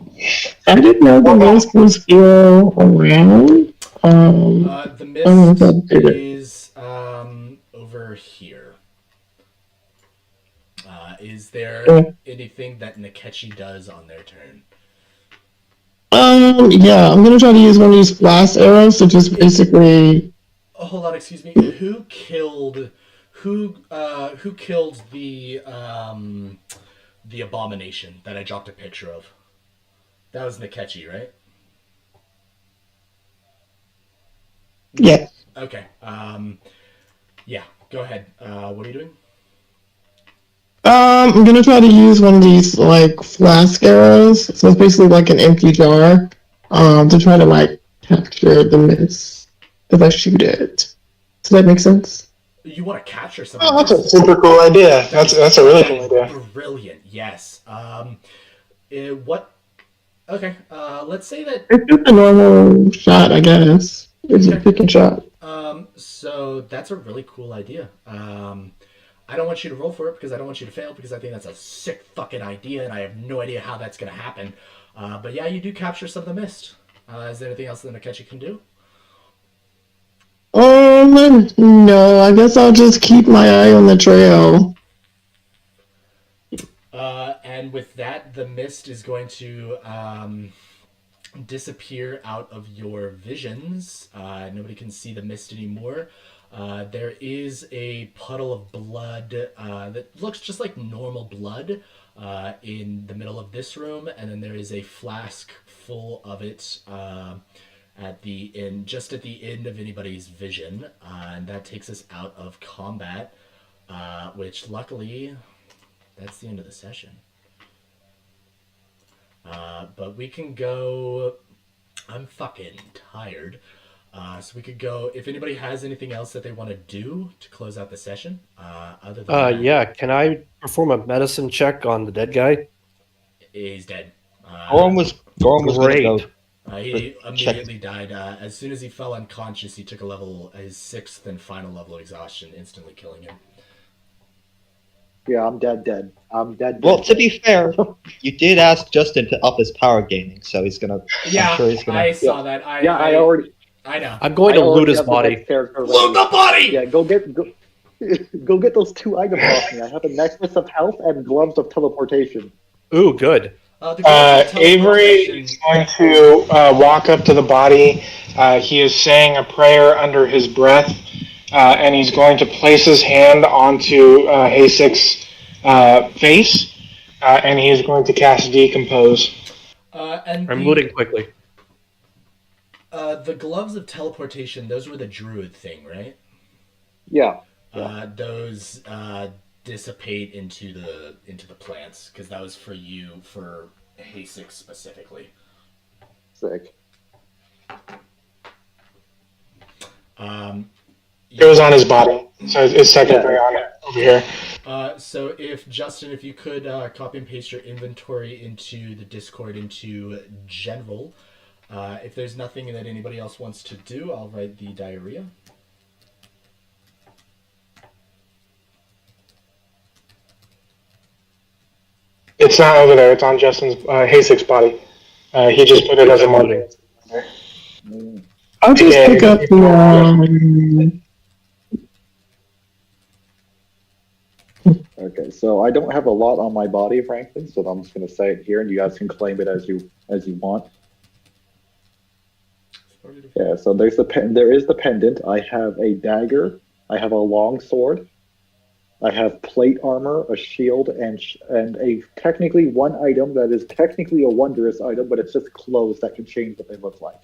Speaker 8: I didn't know the list was still around.
Speaker 2: The mist is over here. Is there anything that Nechkie does on their turn?
Speaker 8: Yeah, I'm gonna try to use one of these blast arrows to just basically.
Speaker 2: Oh, hold on, excuse me. Who killed the abomination that I dropped a picture of? That was Nechkie, right?
Speaker 8: Yeah.
Speaker 2: Okay. Yeah. Go ahead. What are you doing?
Speaker 8: I'm gonna try to use one of these like flask arrows. So it's basically like an empty jar. To try to like capture the mist if I shoot it. Does that make sense?
Speaker 2: You want to capture something?
Speaker 3: Oh, that's a super cool idea. That's a really cool idea.
Speaker 2: Brilliant. Yes. What? Okay. Let's say that
Speaker 8: It's just a normal shot, I guess. It's a picking shot.
Speaker 2: So that's a really cool idea. I don't want you to roll for it because I don't want you to fail because I think that's a sick fucking idea and I have no idea how that's going to happen. But yeah, you do capture some of the mist. Is there anything else that Nechkie can do?
Speaker 8: No, I guess I'll just keep my eye on the trail.
Speaker 2: And with that, the mist is going to disappear out of your visions. Nobody can see the mist anymore. There is a puddle of blood that looks just like normal blood in the middle of this room, and then there is a flask full of it just at the end of anybody's vision, and that takes us out of combat, which luckily that's the end of the session. But we can go. I'm fucking tired. So we could go. If anybody has anything else that they want to do to close out the session, other than that,
Speaker 7: Yeah. Can I perform a medicine check on the dead guy?
Speaker 2: he's dead.
Speaker 6: Gorham was
Speaker 7: Great.
Speaker 6: gonna go.
Speaker 2: He immediately died. As soon as he fell unconscious, he took his 6th and final level of exhaustion, instantly killing him.
Speaker 5: Yeah, I'm dead. I'm dead.
Speaker 6: Well, to be fair, you did ask Justin to up his power gaming, so he's gonna.
Speaker 2: Yeah,
Speaker 6: I'm sure he's gonna.
Speaker 2: I saw that.
Speaker 5: I already.
Speaker 2: I know.
Speaker 7: I'm going to loot his body.
Speaker 2: Loot the body!
Speaker 5: Yeah, go get those 2 items off me. I have a necklace of health and gloves of teleportation.
Speaker 7: Ooh, good.
Speaker 3: Avery is going to walk up to the body. He is saying a prayer under his breath, and he's going to place his hand onto Haesik's face, and he is going to cast Decompose.
Speaker 7: I'm looting quickly.
Speaker 2: The gloves of teleportation, those were the druid thing, right?
Speaker 5: Yeah.
Speaker 2: Those dissipate into the plants because that was for Haesik specifically.
Speaker 5: Sick.
Speaker 3: It was on his body, so it's secondary on it over here.
Speaker 2: So if you could copy and paste your inventory into the Discord into general. If there's nothing that anybody else wants to do, I'll write the diarrhea.
Speaker 3: It's not over there. It's on Justin's Haesik's body. He just put it as a marker.
Speaker 8: I'll just pick up the.
Speaker 5: Okay, so I don't have a lot on my body, frankly, so I'm just going to say it here, and you guys can claim it as you want. Yeah, so there is the pendant. I have a dagger, I have a long sword. I have plate armor, a shield, and a technically one item that is technically a wondrous item, but it's just clothes that can change what they look like.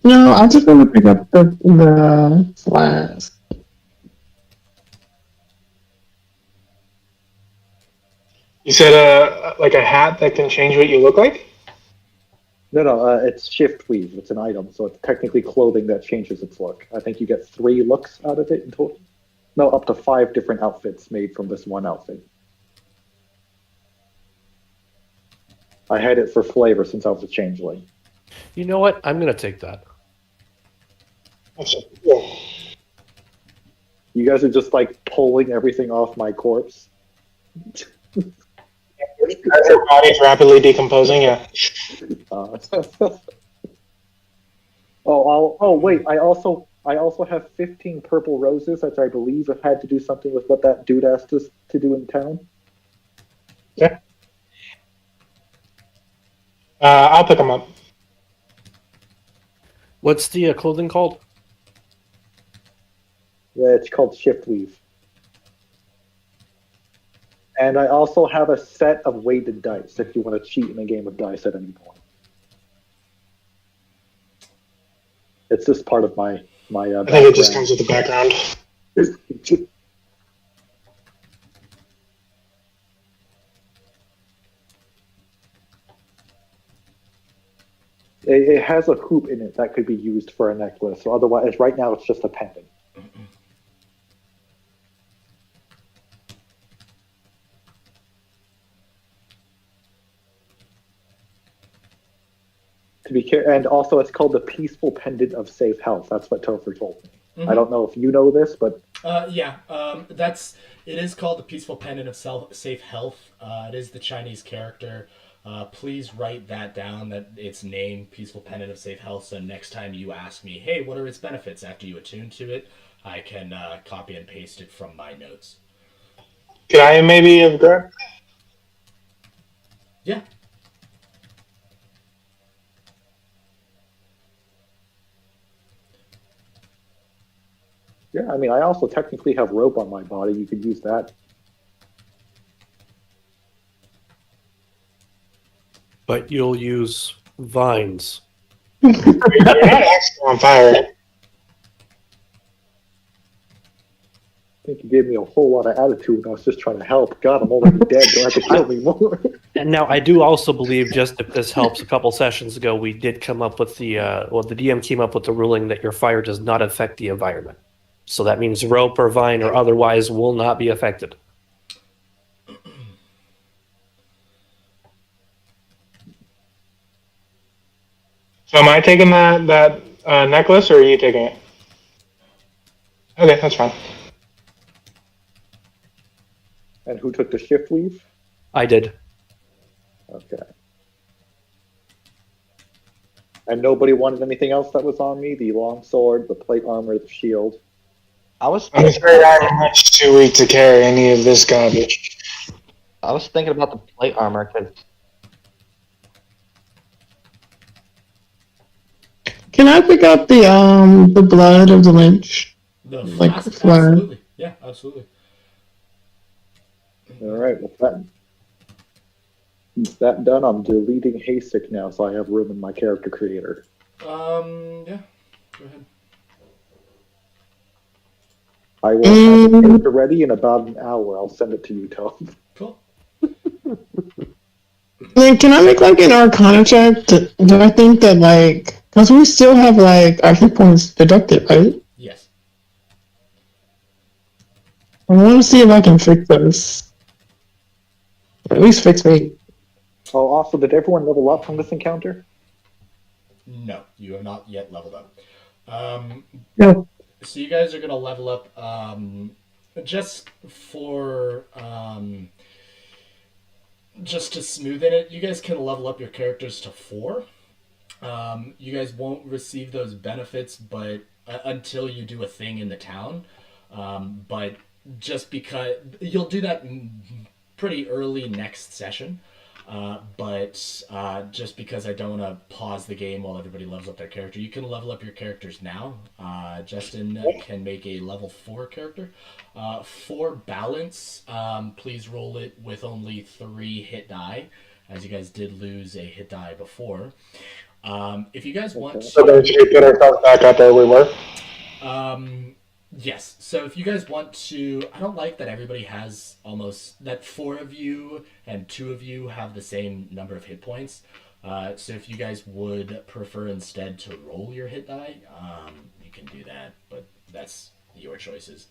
Speaker 8: No, I just want to pick up the flask.
Speaker 3: You said like a hat that can change what you look like?
Speaker 5: No, it's shift weave. It's an item, so it's technically clothing that changes its look. I think you get 3 looks out of it in total. No, up to 5 different outfits made from this one outfit. I had it for flavor since I was a changeling.
Speaker 7: You know what? I'm gonna take that.
Speaker 5: You guys are just like pulling everything off my corpse.
Speaker 3: As your body's rapidly decomposing, yeah.
Speaker 5: Wait! I also have 15 purple roses, which I believe had to do something with what that dude asked us to do in town.
Speaker 3: Yeah. I'll pick them up.
Speaker 7: What's the clothing called?
Speaker 5: Yeah, it's called shift weave. And I also have a set of weighted dice if you want to cheat in a game of dice at any point. It's just part of my
Speaker 3: I think it just comes with the background.
Speaker 5: It has a hoop in it that could be used for a necklace. So otherwise, right now it's just a pendant. To be and also it's called the Peaceful Pendant of Safe Health. That's what Topher told me. Mm-hmm. I don't know if you know this, but
Speaker 2: it is called the Peaceful Pendant of Safe Health. It is the Chinese character. Please write that down, that its name, Peaceful Pendant of Safe Health, so next time you ask me, hey, what are its benefits after you attune to it, I can copy and paste it from my notes.
Speaker 3: Could I maybe have grabbed?
Speaker 2: Yeah.
Speaker 5: Yeah, I mean, I also technically have rope on my body. You could use that.
Speaker 7: But you'll use vines.
Speaker 3: You're not actually on fire.
Speaker 5: I think you gave me a whole lot of attitude when I was just trying to help. God, I'm already dead. Don't have to kill me more.
Speaker 7: And now I do also believe, just if this helps, a couple sessions ago we did come up with the DM came up with the ruling that your fire does not affect the environment. So that means rope or vine or otherwise will not be affected.
Speaker 3: So am I taking that necklace, or are you taking it? Okay, that's fine.
Speaker 5: And who took the shift weave?
Speaker 7: I did.
Speaker 5: Okay. And nobody wanted anything else that was on me? The long sword, the plate armor, the shield.
Speaker 6: I'm
Speaker 3: afraid I'm much too weak to carry any of this garbage.
Speaker 6: I was thinking about the plate armor because.
Speaker 8: Can I pick up the blood of the lynch?
Speaker 2: The
Speaker 8: like
Speaker 2: flask? Absolutely. Yeah, absolutely.
Speaker 5: All right, well, that done, I'm deleting Haesik now, so I have room in my character creator.
Speaker 2: Yeah, go ahead.
Speaker 5: I will have the character ready in about an hour. I'll send it to you, Tom.
Speaker 2: Cool.
Speaker 8: Like, can I make like an Arcana check? Do I think that like, because we still have like our hit points deducted, right?
Speaker 2: Yes.
Speaker 8: I want to see if I can fix this. At least fix me.
Speaker 5: Oh, also, did everyone level up from this encounter?
Speaker 2: No, you have not yet leveled up.
Speaker 8: No.
Speaker 2: So you guys are going to level up just for... just to smoothen it, you guys can level up your characters to 4. You guys won't receive those benefits but until you do a thing in the town. But just because... You'll do that pretty early next session. But just because I don't want to pause the game while everybody levels up their character, you can level up your characters now. Justin can make a level 4 character. For balance, please roll it with only 3 hit die, as you guys did lose a hit die before. If you guys want to...
Speaker 3: So then should we get ourselves back up where we were?
Speaker 2: Yes. So if you guys want to... I don't like that everybody has almost... That 4 of you and 2 of you have the same number of hit points. So if you guys would prefer instead to roll your hit die, you can do that. But that's your choices.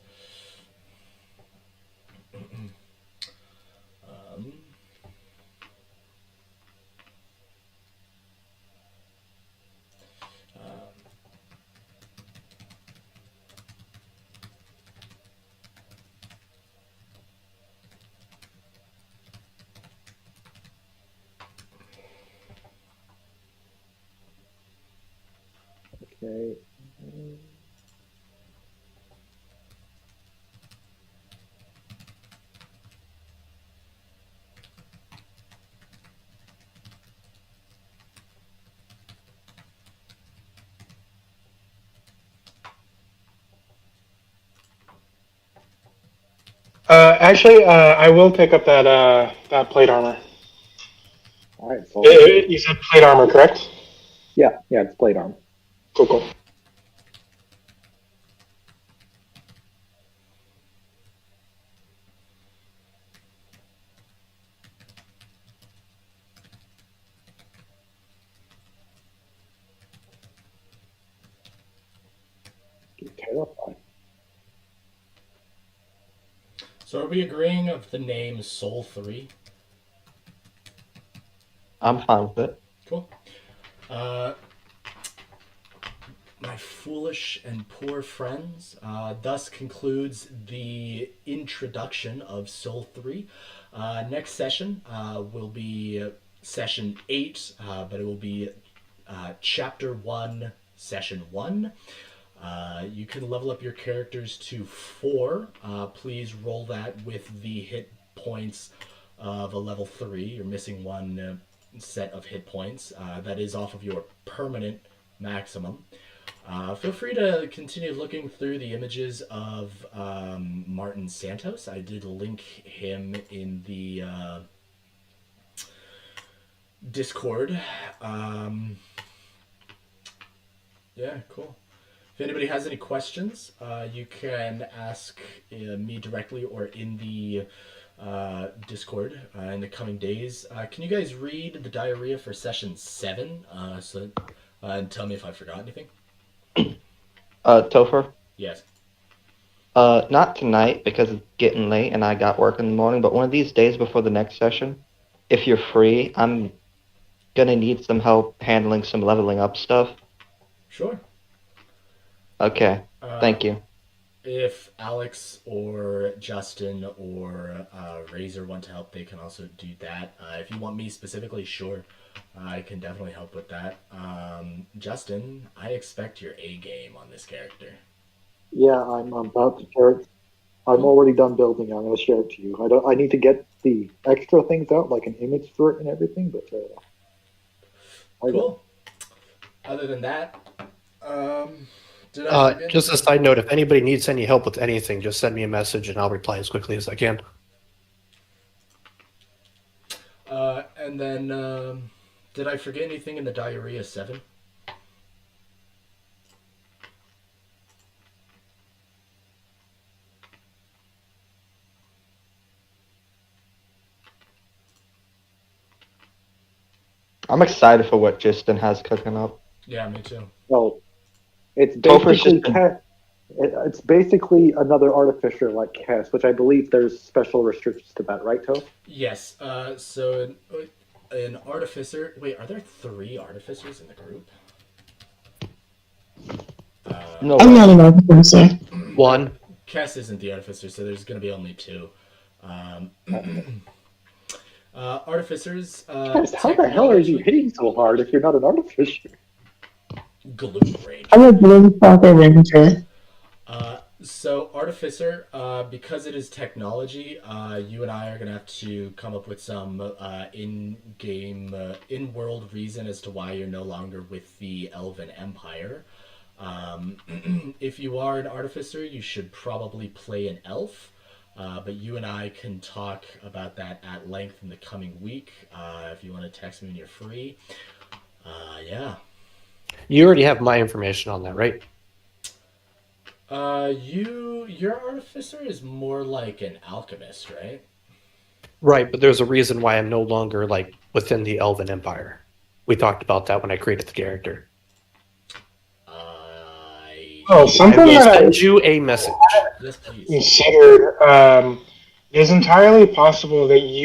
Speaker 5: Okay.
Speaker 3: Actually, I will pick up that plate armor.
Speaker 5: All right. So
Speaker 3: You said plate armor, correct?
Speaker 5: yeah, it's plate armor.
Speaker 3: Cool.
Speaker 5: Terrifying.
Speaker 2: So are we agreeing of the name Soul 3?
Speaker 6: I'm fine with it.
Speaker 2: Cool. My foolish and poor friends, thus concludes the introduction of Soul 3. Next session will be session 8, but it will be chapter 1, session 1. You can level up your characters to 4. Please roll that with the hit points of a level 3. You're missing 1 set of hit points. That is off of your permanent maximum. Feel free to continue looking through the images of Martin Santos. I did link him in the Discord. Yeah, cool. If anybody has any questions, you can ask me directly or in the Discord in the coming days. Can you guys read the diarrhea for session 7 and tell me if I forgot anything?
Speaker 6: Topher?
Speaker 2: Yes.
Speaker 6: Not tonight because it's getting late and I got work in the morning, but one of these days before the next session, if you're free, I'm gonna need some help handling some leveling up stuff.
Speaker 2: Sure.
Speaker 6: Okay, thank you.
Speaker 2: If Alex or Justin or Razor want to help, they can also do that. If you want me specifically, sure. I can definitely help with that. Justin, I expect your A game on this character.
Speaker 5: Yeah, I'm about to share it. I'm already done building. I'm going to share it to you. I need to get the extra things out, like an image for it and everything. But
Speaker 2: cool. Other than that,
Speaker 7: just a side note: if anybody needs any help with anything, just send me a message and I'll reply as quickly as I can.
Speaker 2: And then, did I forget anything in the diarrhea 7?
Speaker 6: I'm excited for what Justin has cooking up.
Speaker 2: Yeah, me too.
Speaker 5: Well, it's
Speaker 6: Topher's
Speaker 5: basically it's basically another artificer like Haesk, which I believe there's special restrictions to that, right, Toph?
Speaker 2: Yes. So an artificer. Wait, are there 3 artificers in the group?
Speaker 6: No,
Speaker 8: I'm not an artificer.
Speaker 7: 1.
Speaker 2: Kess isn't the artificer, so there's going to be only 2. Artificers.
Speaker 5: How the hell are you hitting so hard if you're not an artificer?
Speaker 2: Glue range.
Speaker 8: I'm a Bloom Stalker Ranger.
Speaker 2: So, Artificer, because it is technology, you and I are going to have to come up with some in-game, in-world reason as to why you're no longer with the Elven Empire. If you are an Artificer, you should probably play an elf, but you and I can talk about that at length in the coming week. If you want to text me when you're free. Yeah.
Speaker 7: You already have my information on that, right?
Speaker 2: Your Artificer is more like an alchemist, right?
Speaker 7: Right, but there's a reason why I'm no longer like within the Elven Empire. We talked about that when I created the character.
Speaker 3: Oh,
Speaker 7: I
Speaker 3: something
Speaker 7: will
Speaker 3: that
Speaker 7: send you a message.
Speaker 2: Yes, please.
Speaker 3: considered. It is entirely possible that you